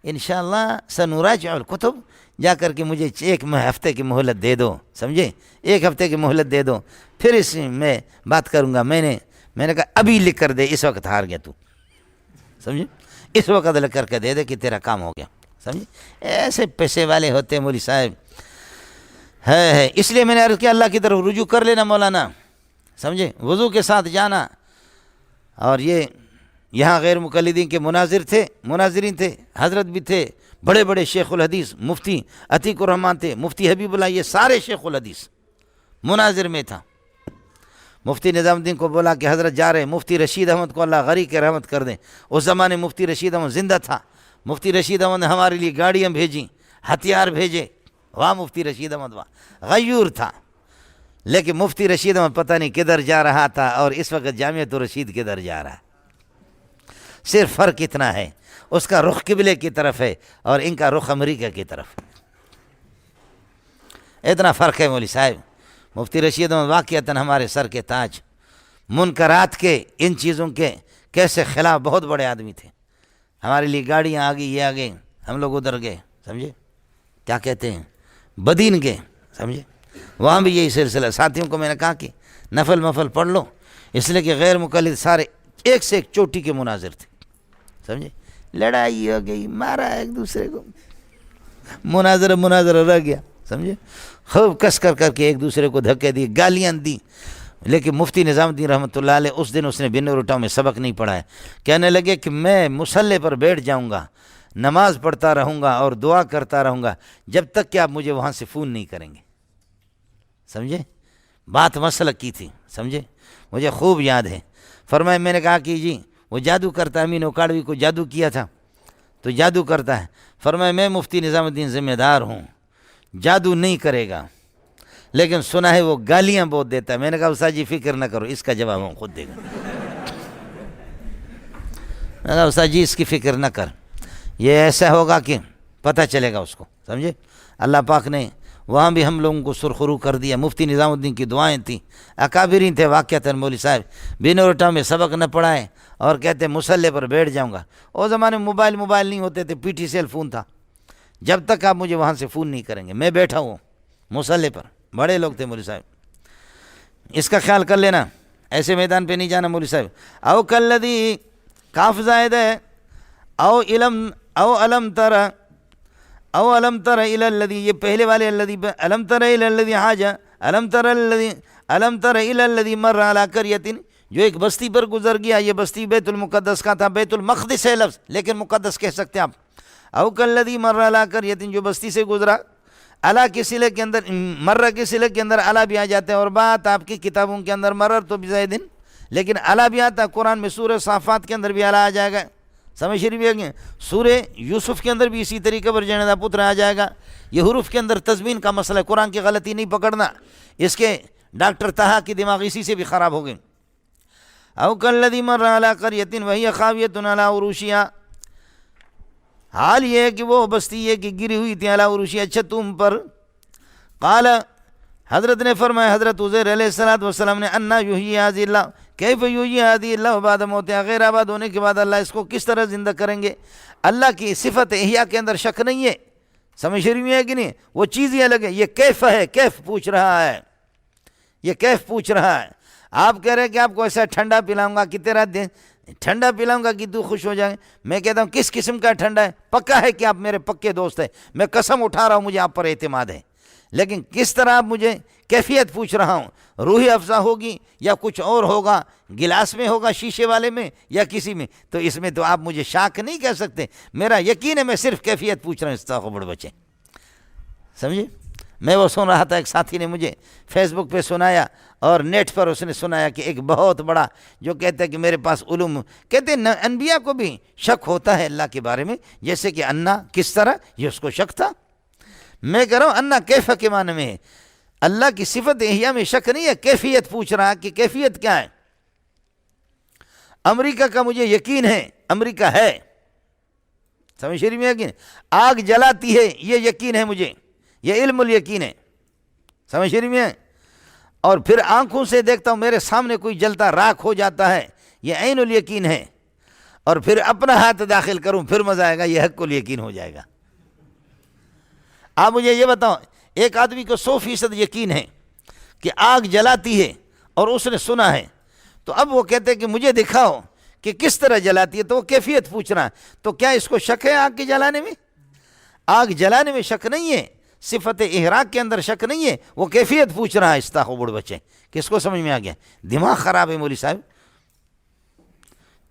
انشاءاللہ سنراجع الکتب، جا کر کے مجھے ایک ہفتے کی مہلت دے دو، سمجھے؟ ایک ہفتے کی مہلت دے دو، پھر اس میں بات کروں گا۔ میں نے کہا ابھی لکھ کر دے، اس وقت ہار گیا تو، سمجھے؟ اس وقت لکھ کر کے دے دے کہ تیرا کام ہو گیا، سمجھے؟ ایسے پیسے والے ہوتے ہیں مولوی صاحب، ہے۔ اس لیے میں نے عرض کیا اللہ کی طرف رجوع کر لینا مولانا، سمجھے؟ وضو کے ساتھ جانا۔ اور یہ یہاں غیر مقلدین کے مناظرین تھے، حضرت بھی تھے، بڑے بڑے شیخ الحدیث، مفتی عتیق الرحمان تھے، مفتی حبیب اللہ، یہ سارے شیخ الحدیث مناظر میں تھا۔ مفتی نظام الدین کو بولا کہ حضرت جا رہے، مفتی رشید احمد کو اللہ غری کے رحمت کر دیں، اس زمانے مفتی رشید احمد زندہ تھا، مفتی رشید احمد نے ہمارے لیے گاڑیاں بھیجیں، ہتھیار بھیجے، واہ مفتی رشید احمد واہ، غیور تھا۔ لیکن مفتی رشید احمد پتہ نہیں کدھر جا رہا تھا، اور اس وقت جامعۃ الرشید کدھر جا رہا ہے۔ صرف فرق اتنا ہے، اس کا رخ قبلے کی طرف ہے اور ان کا رخ امریکہ کی طرف، اتنا فرق ہے مولوی صاحب۔ مفتی رشید احمد واقعتاً ہمارے سر کے تاج، منکرات کے، ان چیزوں کے کیسے خلاف بہت بڑے آدمی تھے۔ ہمارے لیے گاڑیاں آ گئی، یہ آ گئی، ہم لوگ ادھر گئے، سمجھے؟ کیا کہتے ہیں، بدین گئے، سمجھے؟ وہاں بھی یہی سلسلہ۔ ساتھیوں کو میں نے کہا کہ نفل پڑھ لو، اس لیے کہ غیر مقلد سارے ایک سے ایک چوٹی کے مناظر تھے، سمجھے؟ لڑائی ہو گئی، مارا ایک دوسرے کو، مناظرہ رہ گیا، سمجھے؟ خوب کس کر کے ایک دوسرے کو دھکے دی، گالیاں دی۔ لیکن مفتی نظام الدین رحمۃ اللہ علیہ اس دن اس نے بن روٹا میں سبق نہیں پڑھا ہے، کہنے لگے کہ میں مصلی پر بیٹھ جاؤں گا، نماز پڑھتا رہوں گا اور دعا کرتا رہوں گا جب تک کہ آپ مجھے وہاں سے فون نہیں کریں گے، سمجھے؟ بات مسلک کی تھی، سمجھے؟ مجھے خوب یاد ہے۔ فرمایا، میں نے کہا کہ جی وہ جادو کرتا ہے، امین اوکاڑوی کو جادو کیا تھا تو جادو کرتا ہے۔ فرمایا میں مفتی نظام الدین ذمہ دار ہوں، جادو نہیں کرے گا، لیکن سنا ہے وہ گالیاں بہت دیتا ہے۔ میں نے کہا استاد جی فکر نہ کرو، اس کا جواب ہم خود دے گا۔ میں نے کہا استاد جی اس کی فکر نہ کر، یہ ایسا ہوگا کہ پتہ چلے گا اس کو، سمجھے؟ اللہ پاک نے وہاں بھی ہم لوگوں کو سرخرو کر دیا۔ مفتی نظام الدین کی دعائیں تھیں، اکابرین تھے واقعتاً مولوی صاحب، بن روٹا میں سبق نہ پڑھائے اور کہتے مصلی پر بیٹھ جاؤں گا۔ اس زمانے میں موبائل نہیں ہوتے تھے، پی ٹی سیل فون تھا، جب تک آپ مجھے وہاں سے فون نہیں کریں گے، میں بیٹھا ہوں مصلی پر۔ بڑے لوگ تھے مولوی صاحب، اس کا خیال کر لینا، ایسے میدان پہ نہیں جانا مولوی صاحب۔ او کلذی، کاف زائد ہے، او علم تر، او علم تر الی الذی، یہ پہلے والے الذی، علم تر الی الذی حاجہ، علم تر الی الذی مر علی قریۃ، جو ایک بستی پر گزر گیا۔ یہ بستی بیت المقدس کا تھا، بیت المقدس ہے لفظ لیکن مقدس کہہ سکتے آپ۔ او کلذی مر علی قریۃ، جو بستی سے گزرا۔ علی کے صلے کے اندر، مر کے صلے کے اندر علی بھی آ جاتے ہیں، اور بات آپ کی کتابوں کے اندر مرر تو بزیدن، لیکن علی بھی آتا ہے۔ قرآن میں سورہ صافات کے اندر بھی علی آ جائے گا، سمجھ شریف ہے۔ سورہ یوسف کے اندر بھی اسی طریقے پر جنیدہ پتر آ جائے گا۔ یہ حروف کے اندر تضمین کا مسئلہ ہے، قرآن کی غلطی نہیں پکڑنا، اس کے ڈاکٹر طہا کی دماغ اسی سے بھی خراب ہو گئی۔ او کالذی مر علی قریۃ وہی خاویۃ علی عروشہا، حال یہ ہے کہ وہ بستی ہے کہ گری ہوئی تھی علی عروشہا، چھتوں پر۔ قال، حضرت نے فرمایا، حضرت عزیر علیہ السلام نے، انا یحیی ھذہ اللہ، کیف یحیی ھذہ اللہ بعد موتہا، غیر آباد ہونے کے بعد اللہ اس کو کس طرح زندہ کریں گے؟ اللہ کی صفت احیاء کے اندر شک نہیں ہے، سمجھ شریف ہے کہ نہیں؟ وہ چیز ہی الگ ہے۔ یہ کیف ہے، کیف پوچھ رہا ہے، یہ کیف پوچھ رہا ہے۔ آپ کہہ رہے ہیں کہ آپ کو ایسا ٹھنڈا پلاؤں گا کہ تیرا دن، ٹھنڈا پلاؤں گا کہ تو خوش ہو جائے۔ میں کہتا ہوں کس قسم کا ٹھنڈا ہے؟ پکا ہے کہ آپ میرے پکے دوست ہیں، میں قسم اٹھا رہا ہوں، مجھے آپ پر اعتماد ہے، لیکن کس طرح آپ مجھے کیفیت پوچھ رہا ہوں، روح افزا ہوگی یا کچھ اور ہوگا، گلاس میں ہوگا، شیشے والے میں یا کسی میں، تو اس میں تو آپ مجھے شاک نہیں کہہ سکتے۔ میرا یقین ہے، میں صرف کیفیت پوچھ رہا ہوں، استغفر بڑے بچے، سمجھے؟ میں وہ سن رہا تھا، ایک ساتھی نے مجھے فیس بک پہ سنایا اور نیٹ پر اس نے سنایا کہ ایک بہت بڑا جو کہتا ہے کہ میرے پاس علوم، کہتے ہیں انبیاء کو بھی شک ہوتا ہے اللہ کے بارے میں، جیسے کہ انا کس طرح، یہ اس کو شک تھا۔ میں کہہ رہا ہوں انا کیف کے معنی میں ہے، اللہ کی صفت احیا میں شک نہیں ہے، کیفیت پوچھ رہا کہ کیفیت کیا ہے۔ امریکہ کا مجھے یقین ہے، امریکہ ہے، سمجھ شریف میں یقین، آگ جلاتی ہے یہ یقین ہے مجھے، یہ علم الیقین ہے، سمجھ شریف میں ہے۔ اور پھر آنکھوں سے دیکھتا ہوں میرے سامنے کوئی جلتا راکھ ہو جاتا ہے، یہ عین الیقین ہے۔ اور پھر اپنا ہاتھ داخل کروں پھر مزہ آئے گا، یہ حق الیقین ہو جائے گا۔ آپ مجھے یہ بتاؤ، ایک آدمی کو 100% یقین ہے کہ آگ جلاتی ہے اور اس نے سنا ہے، تو اب وہ کہتے ہیں کہ مجھے دکھاؤ کہ کس طرح جلاتی ہے، تو وہ کیفیت پوچھ رہا ہے، تو کیا اس کو شک ہے آگ کے جلانے میں؟ آگ جلانے میں شک نہیں ہے، صفت احراق کے اندر شک نہیں ہے، وہ کیفیت پوچھ رہا ہے استاخو بڑ بچے۔ کس کو سمجھ میں آ گیا؟ دماغ خراب ہے مولوی صاحب،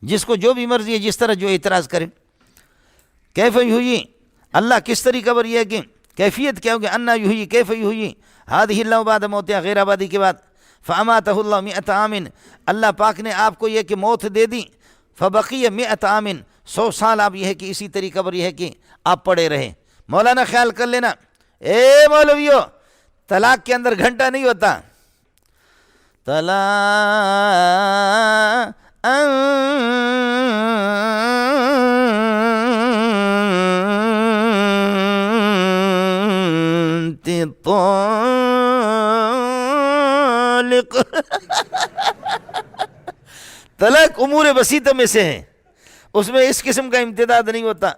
جس کو جو بھی مرضی ہے جس طرح جو اعتراض کرے۔ کیف یحیی، اللہ کس طریقہ پر یہ ہے کہ کیفیت کیا ہوگی؟ انا یحیی کیف یحیی ہذہ اللہ بعد موتہا، غیر آبادی کے بعد، فاماتہ اللہ 100 عام، اللہ پاک نے آپ کو یہ کہ موت دے دی، فبقی 100 عام، 100 سال آپ یہ ہے کہ اسی طریقہ پر یہ ہے کہ آپ پڑے رہے۔ مولانا خیال کر لینا، اے مولویو، طلاق کے اندر گھنٹہ نہیں ہوتا، طلاق امور بسیطہ میں سے ہے، اس میں اس قسم کا امتداد نہیں ہوتا،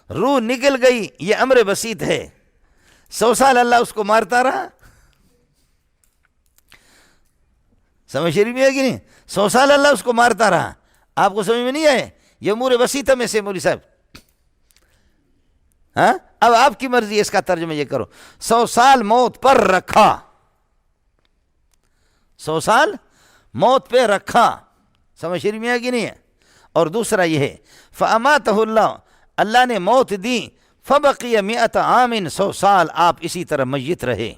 روح نکل گئی یہ امر بسیط ہے۔ 100 سال اللہ اس کو مارتا رہا، سمجھ شریف میں ہے کہ نہیں؟ 100 سال اللہ اس کو مارتا رہا، آپ کو سمجھ میں نہیں آئے؟ یہ امور بسیطہ میں سے مولوی صاحب۔ ہاں، اب آپ کی مرضی، اس کا ترجمہ یہ کرو، 100 سال موت پر رکھا، 100 سال موت پہ رکھا، سمجھ شریف میں ہے کہ نہیں ہے؟ اور دوسرا یہ ہے فاماتہ اللہ، اللہ نے موت دی، فبقی 100 عام، 100 سال آپ اسی طرح میت رہے۔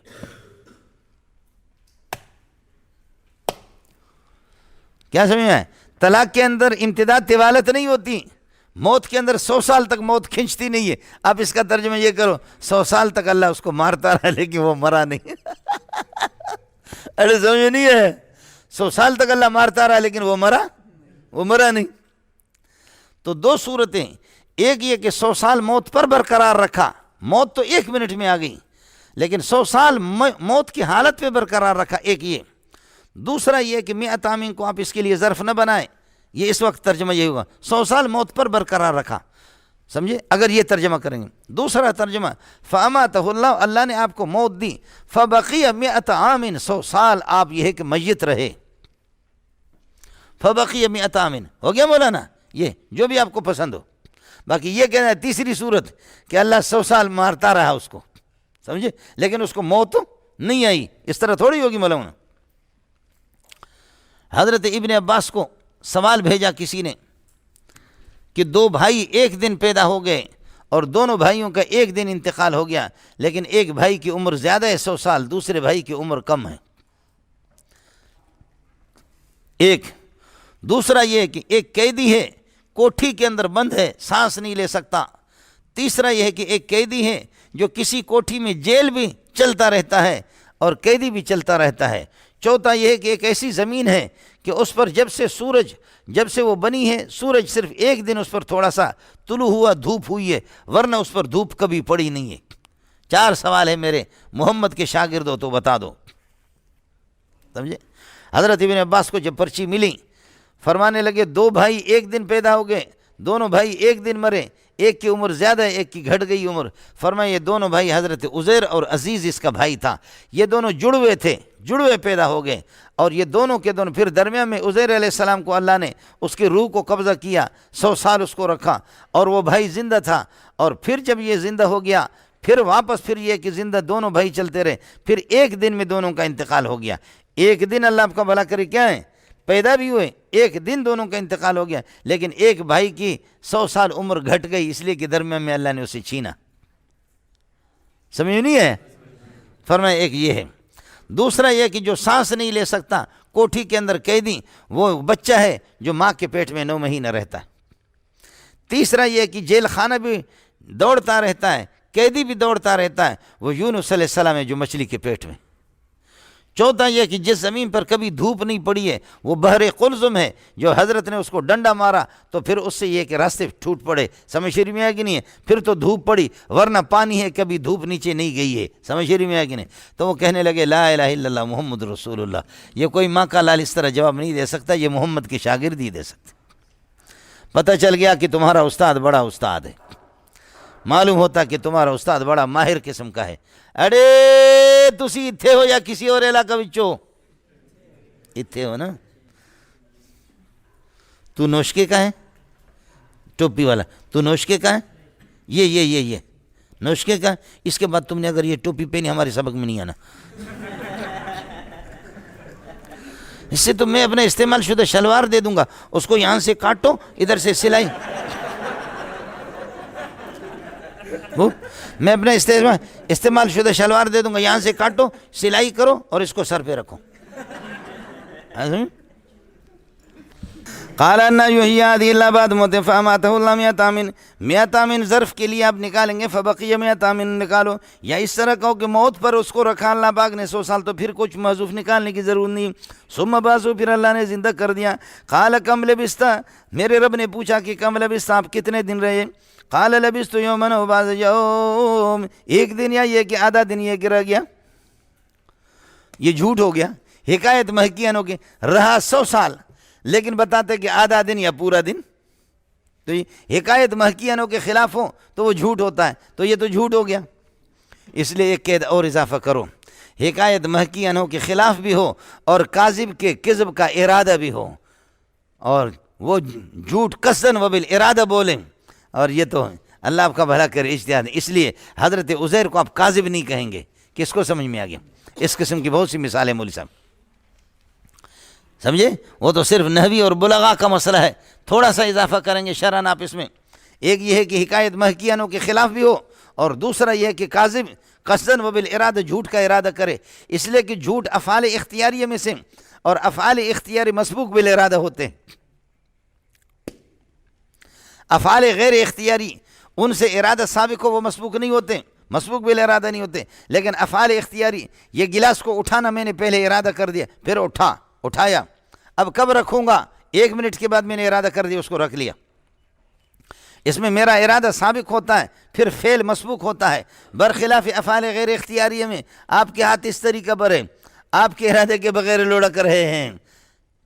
کیا سمجھ میں ہے؟ طلاق کے اندر امتداد طوالت نہیں ہوتی، موت کے اندر 100 سال تک موت کھنچتی نہیں ہے۔ آپ اس کا ترجمہ یہ کرو، 100 سال تک اللہ اس کو مارتا رہا لیکن وہ مرا نہیں۔ ارے سمجھ نہیں ہے؟ 100 سال تک اللہ مارتا رہا لیکن وہ مرا نہیں۔ تو دو صورتیں، ایک یہ کہ 100 سال موت پر برقرار رکھا، موت تو 1 منٹ میں آ گئی، لیکن 100 سال موت کی حالت پہ برقرار رکھا، ایک یہ۔ دوسرا یہ کہ 100 عام کو آپ اس کے لیے ظرف نہ بنائیں، یہ اس وقت ترجمہ یہ ہوگا 100 سال موت پر برقرار رکھا، سمجھے؟ اگر یہ ترجمہ کریں گے۔ دوسرا ترجمہ فاماتہ اللہ، اللہ نے آپ کو موت دی، فبقی 100 عام، 100 سال آپ یہ ہے کہ میت رہے، فبقی 100 عام، ہو گیا مولانا؟ یہ جو بھی آپ کو پسند ہو۔ باقی یہ کہنا ہے تیسری صورت کہ اللہ 100 سال مارتا رہا اس کو، سمجھے، لیکن اس کو موت نہیں آئی، اس طرح تھوڑی ہوگی مولانا۔ حضرت ابن عباس کو سوال بھیجا کسی نے کہ 2 بھائی ایک دن پیدا ہو گئے اور دونوں بھائیوں کا ایک دن انتقال ہو گیا، لیکن ایک بھائی کی عمر زیادہ ہے 100 سال، دوسرے بھائی کی عمر کم ہے۔ ایک دوسرا یہ کہ ایک قیدی ہے، کوٹھی کے اندر بند ہے، سانس نہیں لے سکتا۔ تیسرا یہ ہے کہ ایک قیدی ہے جو کسی کوٹھی میں جیل بھی چلتا رہتا ہے اور قیدی بھی چلتا رہتا ہے۔ چوتھا یہ ہے کہ ایک ایسی زمین ہے کہ اس پر جب سے وہ بنی ہے، سورج صرف ایک دن اس پر تھوڑا سا طلوع ہوا، دھوپ ہوئی ہے، ورنہ اس پر دھوپ کبھی پڑی نہیں ہے۔ 4 سوال ہے میرے محمد کے شاگرد ہو تو بتا دو، سمجھے؟ حضرت ابن عباس کو جب پرچی ملی، فرمانے لگے 2 بھائی ایک دن پیدا ہو گئے، دونوں بھائی ایک دن مرے، ایک کی عمر زیادہ ہے، ایک کی گھٹ گئی عمر۔ فرمایا یہ دونوں بھائی حضرت عزیر اور عزیز اس کا بھائی تھا، یہ دونوں جڑوے تھے، جڑوے پیدا ہو گئے، اور یہ دونوں کے دونوں پھر درمیان میں عزیر علیہ السلام کو اللہ نے اس کی روح کو قبضہ کیا، 100 سال اس کو رکھا، اور وہ بھائی زندہ تھا، اور پھر جب یہ زندہ ہو گیا، پھر واپس پھر یہ کہ زندہ دونوں بھائی چلتے رہے، پھر ایک دن میں دونوں کا انتقال ہو گیا۔ ایک دن اللہ آپ کا بھلا کرے، کیا ہے، پیدا بھی ہوئے، ایک دن دونوں کا انتقال ہو گیا، لیکن ایک بھائی کی 100 سال عمر گھٹ گئی، اس لیے کہ درمیان میں اللہ نے اسے چھینا۔ سمجھ نہیں ہے؟ فرمایا ایک یہ ہے۔ دوسرا یہ کہ جو سانس نہیں لے سکتا، کوٹھی کے اندر قیدی، وہ بچہ ہے جو ماں کے پیٹ میں 9 مہینہ رہتا ہے۔ تیسرا یہ کہ جیل خانہ بھی دوڑتا رہتا ہے، قیدی بھی دوڑتا رہتا ہے، وہ یونس علیہ السلام ہے جو مچھلی کے پیٹ میں، چوتھا یہ کہ جس زمین پر کبھی دھوپ نہیں پڑی ہے وہ بحر قلزم ہے، جو حضرت نے اس کو ڈنڈا مارا تو پھر اس سے یہ کہ راستے ٹوٹ پڑے، سمجھ شریف میں ہے کہ نہیں ہے؟ پھر تو دھوپ پڑی، ورنہ پانی ہے کبھی دھوپ نیچے نہیں گئی ہے، سمجھ شریف میں ہے کہ نہیں؟ تو وہ کہنے لگے لا الہ الا اللہ محمد رسول اللہ۔ یہ کوئی ماں کا لال اس طرح جواب نہیں دے سکتا، یہ محمد کی شاگرد ہی دے سکتے۔ پتہ چل گیا کہ تمہارا استاد بڑا استاد ہے، معلوم ہوتا کہ تمہارا استاد بڑا ماہر قسم کا ہے۔ اڑے تسی اتھے ہو یا کسی اور علاقہ وچوں؟ اتھے ہو نا؟ تو نوشکے کا ہے؟ ٹوپی والا تو نوشکے کا ہے؟ یہ نوشکے کا ہے؟ اس کے بعد تم نے اگر یہ ٹوپی پہنی ہمارے سبق میں نہیں آنا، اس سے تو میں اپنا استعمال شدہ شلوار دے دوں گا، اس کو یہاں سے کاٹو، ادھر سے سلائی، میں اپنا استعمال شدہ شلوار دے دوں گا، یہاں سے کاٹو، سلائی کرو اور اس کو سر پہ رکھو۔ قال ان یحیی هذه الا بعد موت فاماته الله 100 عام، 100 عام ظرف کے لیے آپ نکالیں گے، فبقی 100 عام نکالو، یا اس طرح کہو کہ موت پر اس کو رکھا اللہ پاک نے 100 سال، تو پھر کچھ محذوف نکالنے کی ضرورت نہیں۔ ثم بعثوا، پھر اللہ نے زندہ کر دیا۔ قال کم لبثت، میرے رب نے پوچھا کہ کم لبثت، آپ کتنے دن رہے؟ قال لبثت یوما و بعض یوم، ایک دن یا یہ کہ آدھا دن یہ کہ رہ گیا۔ یہ جھوٹ ہو گیا، حکایت محکیانوں کی، رہا 100 سال لیکن بتاتے کہ آدھا دن یا پورا دن، تو یہ حکایت محکیانوں کے خلاف ہو تو وہ جھوٹ ہوتا ہے، تو یہ تو جھوٹ ہو گیا۔ اس لیے ایک قید اور اضافہ کرو، حکایت محکیانوں کے خلاف بھی ہو اور کاذب کے کذب کا ارادہ بھی ہو، اور وہ جھوٹ قصدن و بالارادہ بولیں، اور یہ تو اللہ آپ کا بھلا کرے اجتہاد ہے۔ اس لیے حضرت عزیر کو آپ کاذب نہیں کہیں گے۔ کس کو سمجھ میں آ گیا؟ اس قسم کی بہت سی مثالیں مولوی صاحب سمجھے، وہ تو صرف نحوی اور بلغا کا مسئلہ ہے، تھوڑا سا اضافہ کریں گے شرعاً آپ اس میں۔ ایک یہ ہے کہ حکایت محکیانوں کے خلاف بھی ہو، اور دوسرا یہ ہے کہ کاذب قصدن و بالارادہ جھوٹ کا ارادہ کرے، اس لیے کہ جھوٹ افعال اختیاریہ میں سے، اور افعال اختیاری مسبوق بالارادہ ہوتے ہیں۔ افعال غیر اختیاری ان سے ارادہ سابق ہو وہ مسبوق نہیں ہوتے، مسبوق بالارادہ نہیں ہوتے، لیکن افعال اختیاری، یہ گلاس کو اٹھانا میں نے پہلے ارادہ کر دیا، پھر اٹھایا، اب کب رکھوں گا؟ 1 منٹ کے بعد میں نے ارادہ کر دیا، اس کو رکھ لیا، اس میں میرا ارادہ سابق ہوتا ہے، پھر فعل مسبوق ہوتا ہے۔ برخلاف افعال غیر اختیاریہ میں آپ کے ہاتھ اس طریقہ پر ہے، آپ کے ارادے کے بغیر لڑک رہے ہیں،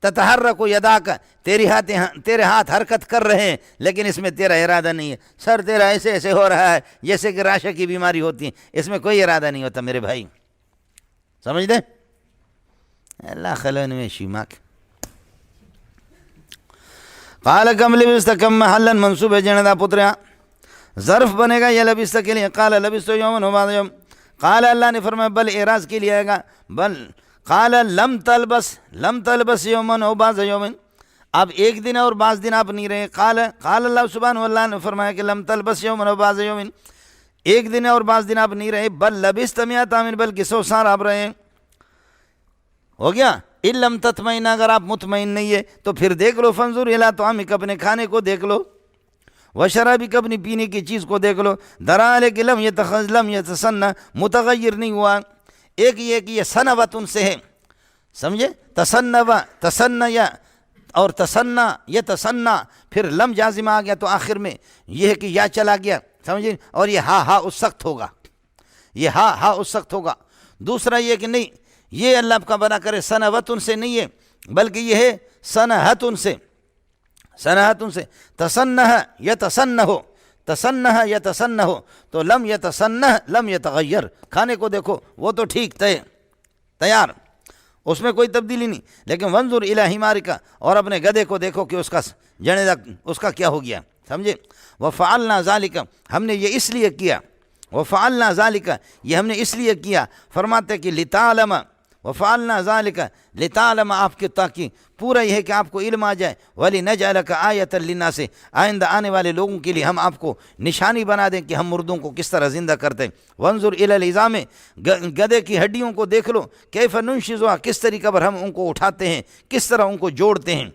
تتحرک یداک، تیرے ہاتھ حرکت کر رہے ہیں لیکن اس میں تیرا ارادہ نہیں ہے، سر تیرا ایسے ایسے ہو رہا ہے جیسے کہ راشا کی بیماری ہوتی ہے، اس میں کوئی ارادہ نہیں ہوتا میرے بھائی، سمجھ دیں؟ اللہ خلون میں شیماک۔ قال کم لبثت، کم محلا منصوب ہے جندا پتریا، ظرف بنے گا یہ لبثت کے لیے۔ قال لبثت یوما و بعض یوم، قال اللہ نے فرمایا بل اعراض کے لیے آئے گا، بل قال لم تلبس یوما و بعض یوم، اب ایک دن اور بعض دن آپ نہیں رہے۔ قال اللہ سبحانہ اللہ نے فرمایا کہ لم تلبس یوما و بعض یوم، ایک دن اور بعض دن آپ نہیں رہے، بل لبثت 100 عام، بلکہ 100 سال آپ رہے۔ ہو گیا؟ ان لم تطمئن، اگر آپ مطمئن نہیں ہے تو پھر دیکھ لو، فانظر الی طعامک، اپنے کھانے کو دیکھ لو، وشرابک، اپنی پینے کی چیز کو دیکھ لو، درا کہ لم یتسنہ، متغیر نہیں ہوا۔ ایک یہ کہ یہ سنوت ان سے ہے، سمجھے، تسنیا اور تسنا، یہ تسنا، پھر لم جازمہ آ گیا تو آخر میں یہ ہے کہ یا چلا گیا، سمجھے، اور یہ ہا اس سخت ہوگا، یہ ہا اس سخت ہوگا۔ دوسرا یہ کہ نہیں، یہ اللہ کا بنا کرے سنوت ان سے نہیں ہے بلکہ یہ ہے سنہت ان سے، تسنہ یا تسنہ ہو تو لم یتسنہ لم یتغیر، کھانے کو دیکھو وہ تو ٹھیک تیار، اس میں کوئی تبدیلی نہیں، لیکن وانظر الی حمارک، اور اپنے گدھے کو دیکھو کہ اس کا جنیدہ اس کا کیا ہو گیا، سمجھے۔ وفعلنا ذالک، ہم نے یہ اس لیے کیا، وفعلنا ذالک، یہ ہم نے اس لیے کیا، فرماتے کہ لتعلم، وفعلنا ذالک لتعلم، آپ کے تاکہ پورا یہ ہے کہ آپ کو علم آ جائے، ولنجعلک آیۃ للناس، آئندہ آنے والے لوگوں کے لیے ہم آپ کو نشانی بنا دیں کہ ہم مردوں کو کس طرح زندہ کرتے ہیں۔ وانظر الی العظام، گدھے کی ہڈیوں کو دیکھ لو، کیف ننشزها، کس طریقہ پر ہم ان کو اٹھاتے ہیں، کس طرح ان کو جوڑتے ہیں،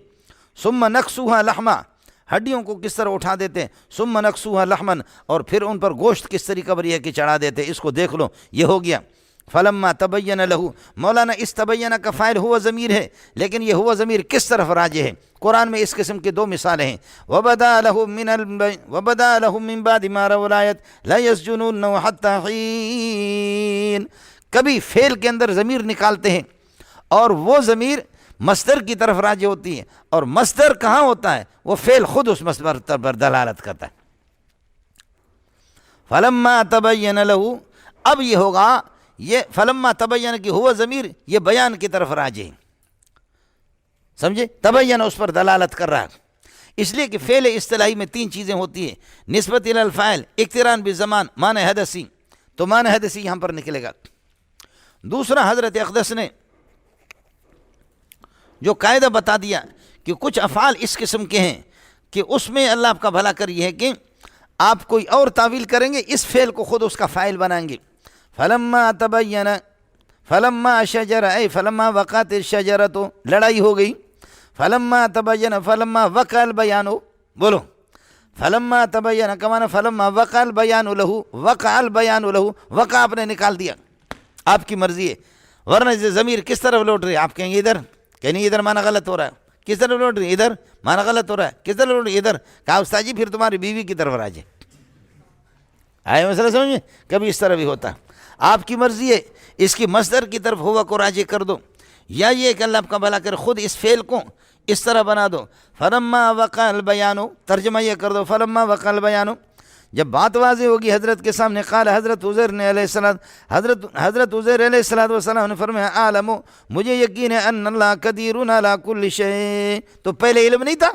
ثم نکسوها لحما، ہڈیوں کو کس طرح اٹھا دیتے ہیں، ثم نکسوها لحما، اور پھر ان پر گوشت کس طریقہ پر یہ کہ چڑھا دیتے ہیں، اس کو دیکھ لو، یہ ہو گیا۔ فلما تبین لہو، مولانا اس تبینہ کا فاعل ہوا ضمیر ہے، لیکن یہ ہوا ضمیر کس طرف راجع ہے؟ قرآن میں اس قسم کے دو مثالیں ہیں، وبدا لہم من بعد ما رأوا الآیۃ لیسجنونہ حتی حین، کبھی فعل کے اندر ضمیر نکالتے ہیں اور وہ ضمیر مصدر کی طرف راجع ہوتی ہے، اور مصدر کہاں ہوتا ہے؟ وہ فعل خود اس مصدر پر دلالت کرتا ہے۔ فلما تبین لہو، اب یہ ہوگا، یہ فلما تبین کی ہوا ضمیر یہ بیان کی طرف راجع ہے، سمجھے؟ تبین اس پر دلالت کر رہا ہے، اس لیے کہ فعل اصطلاحی میں تین چیزیں ہوتی ہیں، نسبت الی الفاعل، اقتران بالزمان، معنی حدثی، تو معنی حدثی یہاں پر نکلے گا۔ دوسرا، حضرت اقدس نے جو قاعدہ بتا دیا کہ کچھ افعال اس قسم کے ہیں کہ اس میں اللہ آپ کا بھلا کر یہ ہے کہ آپ کوئی اور تعویل کریں گے، اس فعل کو خود اس کا فاعل بنائیں گے۔ فلما تبین، فلما شجر، اے فلما وقعت الشجرۃ، لڑائی ہو گئی، فلما تبین، فلما وقع البیان، بولو فلما تبین کمانا فلما وقع البیان لہو، وقع البیان لہو، وقع آپ نے نکال دیا، آپ کی مرضی ہے، ورنہ ضمیر کس طرف لوٹ رہی ہے؟ آپ کہیں گے ادھر، کہ نہیں ادھر معنی غلط ہو رہا ہے، کس طرف لوٹ رہی ہے؟ ادھر معنی غلط ہو رہا ہے، کس طرف لوٹ رہی ہے؟ ادھر۔ کہا استاد جی پھر تمہاری بیوی کی طرف راجع آئے مسئلہ سمجھ میں؟ کبھی اس طرح بھی ہوتا ہے، آپ کی مرضی ہے، اس کی مصدر کی طرف ہوا کو راجع کر دو، یا یہ کہ اللہ آپ کا بھلا کر خود اس فعل کو اس طرح بنا دو، فلما وقع البیان، ترجمہ یہ کر دو فلما وقع البیان، جب بات واضح ہوگی حضرت کے سامنے، قال حضرت عزیر نے علیہ السلام، حضرت عزیر علیہ السلام نے فرمایا، عالم، مجھے یقین ہے، ان اللہ قدیر علی کل شیء، تو پہلے علم نہیں تھا،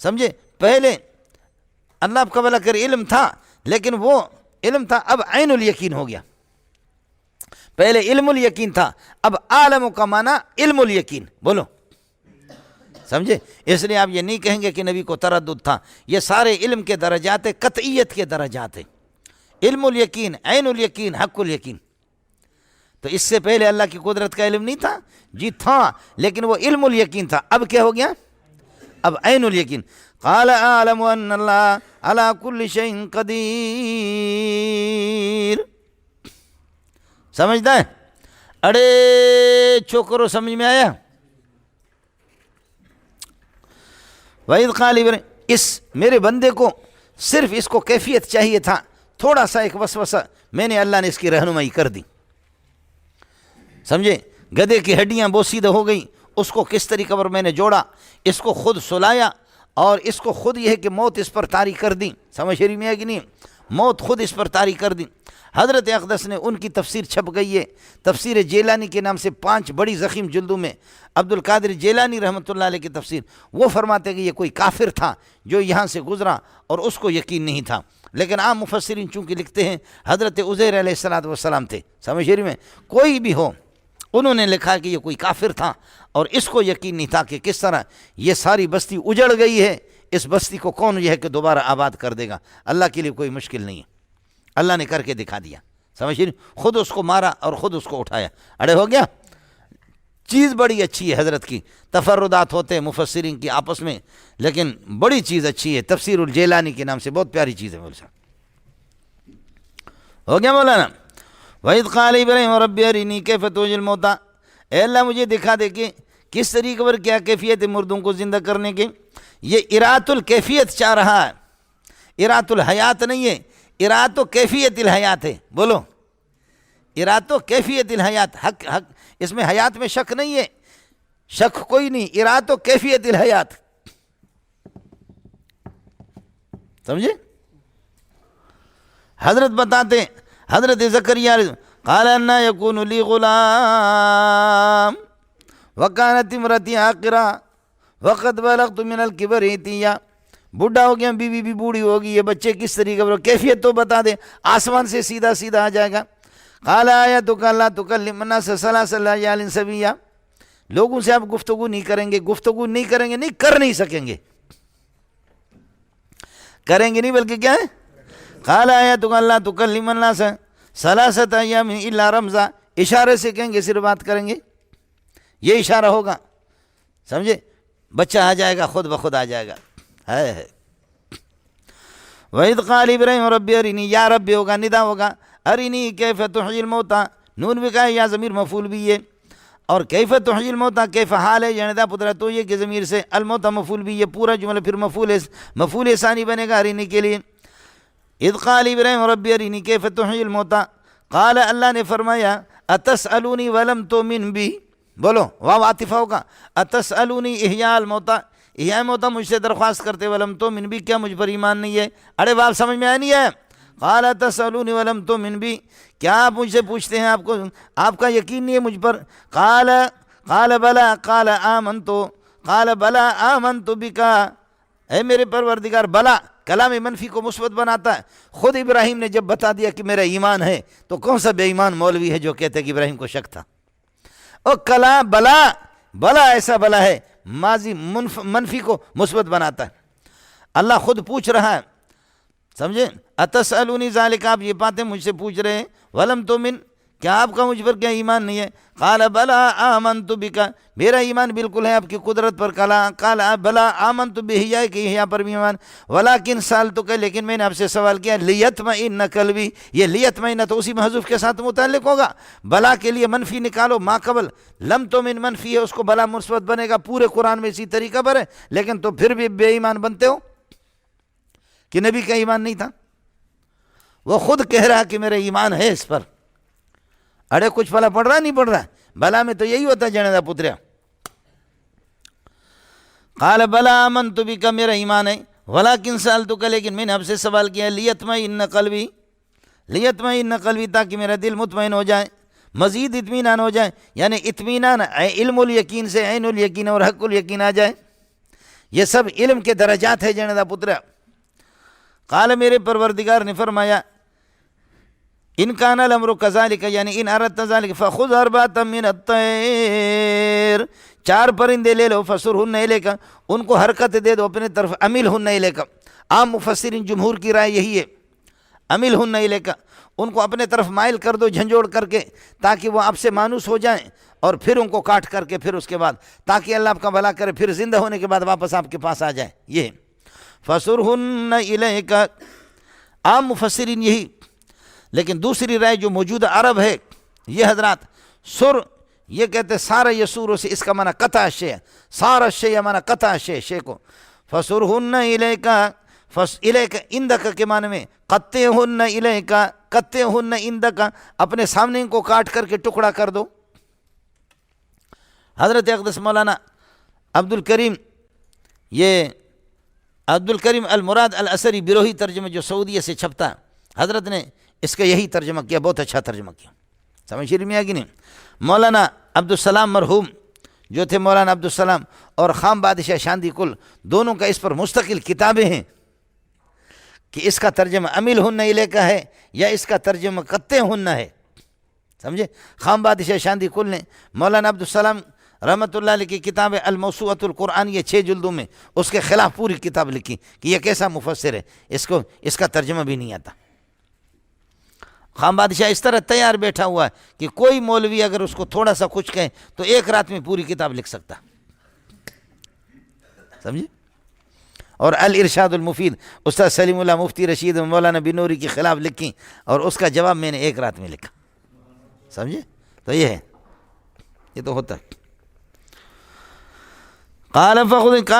سمجھے؟ پہلے اللہ آپ کا بھلا کر علم تھا، لیکن وہ علم تھا اب عین الیقین ہو گیا، پہلے علم الیقین تھا، اب عالم کا معنی علم الیقین، بولو سمجھے؟ اس لیے آپ یہ نہیں کہیں گے کہ نبی کو تردد تھا، یہ سارے علم کے درجات ہیں، قطعیت کے درجات ہیں، علم الیقین، عین الیقین، حق الیقین۔ تو اس سے پہلے اللہ کی قدرت کا علم نہیں تھا؟ جی تھا، لیکن وہ علم الیقین تھا، اب کیا ہو گیا؟ اب عین الیقین۔ قال اعلم ان اللہ علی کل شیء قدیر، سمجھتا ہے؟ اڑے چھوکرو، سمجھ میں آیا؟ وَإِذْ قَالَ إِبْرَاهِيمُ، اس میرے بندے کو صرف اس کو کیفیت چاہیے تھا، تھوڑا سا ایک وسوسہ، میں نے اللہ نے اس کی رہنمائی کر دی، سمجھے؟ گدھے کی ہڈیاں بوسیدہ ہو گئیں، اس کو کس طریقے پر میں نے جوڑا، اس کو خود سلایا، اور اس کو خود یہ ہے کہ موت اس پر طاری کر دی، سمجھ رہی میں ہے کہ نہیں؟ موت خود اس پر طاری کر دی۔ حضرت اقدس نے، ان کی تفسیر چھپ گئی ہے، تفسیر جیلانی کے نام سے 5 بڑی ضخیم جلدوں میں، عبد القادر جیلانی رحمۃ اللہ علیہ کی تفسیر، وہ فرماتے ہیں کہ یہ کوئی کافر تھا جو یہاں سے گزرا اور اس کو یقین نہیں تھا، لیکن عام مفسرین چونکہ لکھتے ہیں حضرت عزیر علیہ السلام تھے، سمجھ رہی میں؟ کوئی بھی ہو، انہوں نے لکھا کہ یہ کوئی کافر تھا اور اس کو یقین نہیں تھا کہ کس طرح یہ ساری بستی اجڑ گئی ہے، اس بستی کو کون یہ ہے کہ دوبارہ آباد کر دے گا؟ اللہ کے لیے کوئی مشکل نہیں ہے، اللہ نے کر کے دکھا دیا، سمجھ رہی؟ خود اس کو مارا اور خود اس کو اٹھایا، اڑے ہو گیا۔ چیز بڑی اچھی ہے حضرت کی، تفردات ہوتے ہیں مفسرین کی آپس میں، لیکن بڑی چیز اچھی ہے، تفسیر الجیلانی کے نام سے بہت پیاری چیز ہے مول صاحب۔ ہو گیا مولانا؟ وَإِذْ قَالَ إِبْرَاهِيمُ رَبِّ أَرِنِي كَيْفَ تُحْيِي الْمَوْتَىٰ، اے اللہ مجھے دکھا دے کہ کس طریقے پر کیا کیفیت ہے مردوں کو زندہ کرنے کی۔ یہ ارات الکیفیت چاہ رہا ہے، ارات الحیات نہیں ہے، ارات و کیفیت الحیات ہے، بولو ارات و کیفیت الحیات، حق اس میں حیات میں شک نہیں ہے، شک کوئی نہیں، ارات و کیفیت الحیات، سمجھے؟ حضرت بتاتے ہیں، حضرت زکریا قال انا یکون لی غلام وکانت امرتی عاقرا وقد بلغت من الکبر عتیا، بوڑھا ہو گیا، بیوی بھی بوڑھی ہوگی، یہ بچے کس طریقے پر؟ کیفیت تو بتا دے، آسمان سے سیدھا سیدھا آ جائے گا۔ قال آیتک لا تکلم الناس ثلاث لیال سویا، لوگوں سے آپ گفتگو نہیں کریں گے، گفتگو نہیں کریں گے، نہیں کر نہیں سکیں گے، کریں گے نہیں بلکہ کیا ہے؟ قال آیتک لا تکلم الناس ثلاثۃ ایام الا رمزا، اشارے سے کہیں گے، صرف بات کریں گے، یہ اشارہ ہوگا، سمجھے؟ بچہ آ جائے گا، خود بخود آ جائے گا، ہے۔ وَإِذْ قَالَ إِبْرَاهِيمُ رَبِّ أَرِنِي، یا رب ہوگا، ندا ہوگا، أَرِنِي كَيْفَ تُحْيِي الْمَوْتَىٰ، نون بھی کہا یا ضمیر مفعول بھی ہے، اور کیف تحیی الموتیٰ کیف حال ہے یعنی دا پترا تو یہ کہ ضمیر سے الموتیٰ مفعول بھی، یہ پورا جملہ پھر مفعول ثانی بنے گا ارینی کے لیے۔ اذ قال ابراہیم ربی ارینی کیف تحیی الموتیٰ، قال اللہ نے فرمایا اتسألونی ولم تؤمن بی، بولو واو عاطفہ ہوگا، اتسألونی احیاء الموتیٰ، احیاء موتیٰ مجھ سے درخواست کرتے، ولم تؤمن بی کیا مجھ پر ایمان نہیں ہے؟ ارے بات سمجھ میں آیا نہیں ہے؟ قال تسألونی ولم تؤمن بی، کیا آپ مجھ سے پوچھتے ہیں آپ کا یقین نہیں ہے مجھ پر؟ قال بلا قال آمنت بک، اے میرے پروردگار، بلا کلام منفی کو مثبت بناتا ہے۔ خود ابراہیم نے جب بتا دیا کہ میرا ایمان ہے تو کون سا بے ایمان مولوی ہے جو کہتے کہ ابراہیم کو شک تھا؟ اور کلام بلا ایسا بلا ہے ماضی منفی کو مثبت بناتا ہے۔ اللہ خود پوچھ رہا ہے، سمجھے؟ اتسألونی ذالک، آپ یہ باتیں مجھ سے پوچھ رہے ہیں، ولم تؤمن کیا آپ کا مجھ پر کیا ایمان نہیں ہے؟ قال بلا آمنت بک، میرا ایمان بالکل ہے آپ کی قدرت پر۔ قال بلا آمنت بحیاء کہ احیاء پر بھی ایمان، ولکن سألتک لیکن میں نے آپ سے سوال کیا، لیطمئن قلبی، یہ لیطمئن تو اسی محذوف کے ساتھ متعلق ہوگا، بلا کے لیے منفی نکالو ما قبل، لم تؤمن منفی ہے اس کو بلا مثبت بنے گا، پورے قرآن میں اسی طریقہ پر ہے، لیکن تو پھر بھی بے ایمان بنتے ہو کہ نبی کا ایمان نہیں تھا؟ وہ خود کہہ رہا کہ میرا ایمان ہے اس پر، اڑے کچھ بلا پڑھ رہا نہیں پڑھ رہا؟ بلا میں تو یہی ہوتا ہے جنیدہ پتریا۔ قال بلا آمنت بک، میرا ایمان ہے، ولکن سألتک لیکن میں نے آپ سے سوال کیا، لیطمئن قلبی تاکہ میرا دل مطمئن ہو جائے، مزید اطمینان ہو جائے، یعنی اطمینان علم الیقین سے عین الیقین اور حق الیقین آ جائے۔ یہ سب علم کے درجات ہے جنیدہ پتریا۔ قال میرے پروردگار نے فرمایا ان کان الامر کذالک یعنی ان اردت ذلک فخذ اربعۃ من الطیر، 4 پرندے لے لو، فصرہن الیک، ان کو حرکت دے دو اپنے طرف، املہن الیک، عام مفسرین جمہور کی رائے یہی ہے، املہن الیک، ان کو اپنے طرف مائل کر دو جھنجھوڑ کر کے تاکہ وہ آپ سے مانوس ہو جائیں، اور پھر ان کو کاٹ کر کے پھر اس کے بعد تاکہ اللہ آپ کا بھلا کرے، پھر زندہ ہونے کے بعد واپس آپ کے پاس آ جائیں۔ یہ فصرہن الیک، عام مفسرین یہی، لیکن دوسری رائے جو موجودہ عرب ہے یہ حضرات، سر یہ کہتے سارا یسور سے، اس کا معنی قطع شے، سارا شے معنی قطع شے کو، فصرہن الیک، الیک اندک کے معنی میں، قطعہن الیک، قطعہن اندک، اپنے سامنے ان کو کاٹ کر کے ٹکڑا کر دو۔ حضرت اقدس مولانا عبدالکریم المراد الاثری بروہی ترجمہ جو سعودیہ سے چھپتا ہے، حضرت نے اس کا یہی ترجمہ کیا، بہت اچھا ترجمہ کیا، سمجھ شریف میں آیا کہ نہیں؟ مولانا عبدالسلام مرحوم جو تھے، مولانا عبدالسلام اور خام بادشاہ شاندی کل، دونوں کا اس پر مستقل کتابیں ہیں کہ اس کا ترجمہ املہن الیک ہے یا اس کا ترجمہ قطعہن ہے، سمجھے؟ خام بادشاہ شاندی کل نے مولانا عبدالسلام رحمۃ اللہ علیہ کی کتاب الموسوعۃ القرآن، یہ 6 جلدوں میں اس کے خلاف پوری کتاب لکھی کہ یہ کیسا مفسر ہے، اس کا ترجمہ بھی نہیں آتا۔ خام بادشاہ اس طرح تیار بیٹھا ہوا ہے کہ کوئی مولوی اگر اس کو تھوڑا سا کچھ کہے تو ایک رات میں پوری کتاب لکھ سکتا، سمجھے؟ اور الارشاد المفید استاد سلیم اللہ مفتی رشید مولانا بنوری کے خلاف لکھی، اور اس کا جواب میں نے ایک رات میں لکھا، سمجھے؟ تو یہ ہے، یہ تو ہوتا ہے۔ قال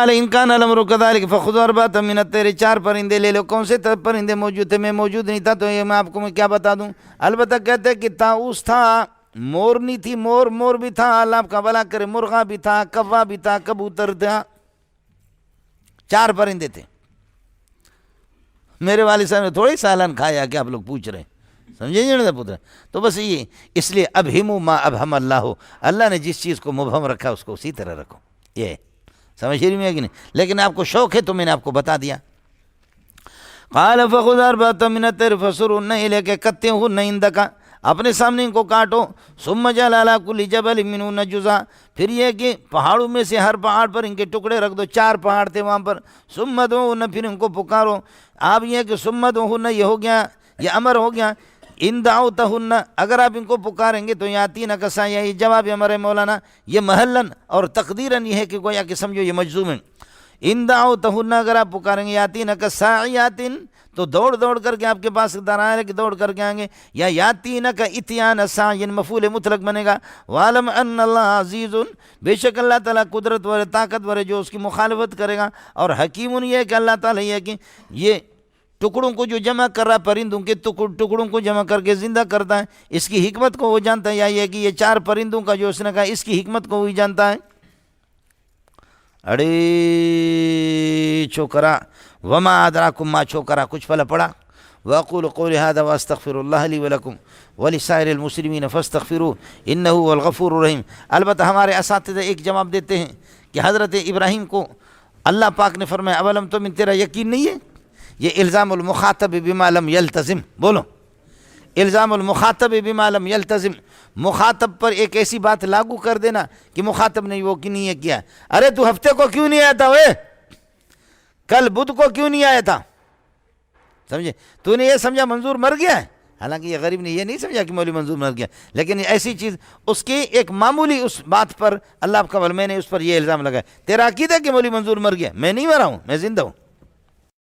ان کان الامر کذالک فخذ اربعۃ من الطیر، 4 پرندے لے لو۔ کون سے پرندے موجود تھے؟ میں موجود نہیں تھا تو یہ میں آپ کو کیا بتا دوں، البتہ کہتے کہ طاؤس تھا، مورنی تھی، مور بھی تھا، اللہ آپ کا بھلا کرے، مرغا بھی تھا، کوا بھی تھا، کبوتر تھا، 4 پرندے تھے۔ میرے والد صاحب نے تھوڑی سالن کھایا کہ آپ لوگ پوچھ رہے ہیں، سمجھے جی پتر؟ تو بس یہ اس لیے ابہموا ما ابہم اللہ نے جس چیز کو مبہم رکھا اس کو اسی طرح رکھو، یہ ہے، سمجھ شریف میں ہے کہ نہیں؟ لیکن آپ کو شوق ہے تو میں نے آپ کو بتا دیا۔ قال فخذ اربعۃ من الطیر فصرہن الیک قطعہن عندک، اپنے سامنے ان کو کاٹو، ثم اجعل علی کل جبل منہن جزءا، پھر یہ کہ پہاڑوں میں سے ہر پہاڑ پر ان کے ٹکڑے رکھ دو، 4 پہاڑ تھے وہاں پر، ثم ادعوہن، پھر ان کو پکارو۔ آپ یہ کہ ثم ادعوہن یہ ہو گیا، یہ امر ہو گیا، ان دعوتہن اگر آپ ان کو پکاریں گے تو یاتینک سعیا، یہ جواب امر ہے مولانا، یہ محلن اور تقدیرن یہ ہے کہ گویا کہ سمجھو یہ مجزوم ہے، ان دعوتہن اگر آپ پکاریں گے یاتینک ساعیات تو دوڑ دوڑ کر کے آپ کے پاس دلائل ہے کہ دوڑ کر کے آئیں گے. یا یاتینک اتیان سعی مفعول مطلق بنے گا. وعلم ان اللہ عزیز، بے شک اللہ تعالیٰ قدرت ور طاقتور ہے جو اس کی مخالفت کرے گا. اور حکیم یہ ہے کہ اللہ تعالیٰ یہ ہے کہ یہ ٹکڑوں کو جو جمع کر رہا ہے، پرندوں کے ٹکڑوں کو جمع کر کے زندہ کرتا ہے، اس کی حکمت کو وہ جانتا ہے. یا یہ کہ یہ 4 پرندوں کا جو اس نے کہا اس کی حکمت کو وہی جانتا ہے. اڑے چھوکرا وما ادراکم ما چھوکرا کچھ پہلے پڑھا. واقول قولی هذا واستغفر اللہ لی ولکم ولسائر المسلمین فاستغفروه انہ هو الغفور الرحیم. البتہ ہمارے اساتذہ ایک جواب دیتے ہیں کہ حضرت ابراہیم کو اللہ پاک نے فرمایا اولم تؤمن، تیرا یقین نہیں ہے؟ یہ الزام المخاطب بما لم یلتزم، بولو الزام المخاطب بما لم یلتزم، مخاطب پر ایک ایسی بات لاگو کر دینا کہ مخاطب نے وہ نہیں ہے کیا. ارے تو ہفتے کو کیوں نہیں آیا تھا، کل بدھ کو کیوں نہیں آیا تھا؟ سمجھے؟ تو نے یہ سمجھا منظور مر گیا ہے، حالانکہ یہ غریب نے یہ نہیں سمجھا کہ مولوی منظور مر گیا، لیکن ایسی چیز اس کی ایک معمولی اس بات پر اللہ کا میں نے اس پر یہ الزام لگایا. تیرا عقیدہ ہے کہ مولوی منظور مر گیا؟ میں نہیں مرا ہوں، میں زندہ ہوں.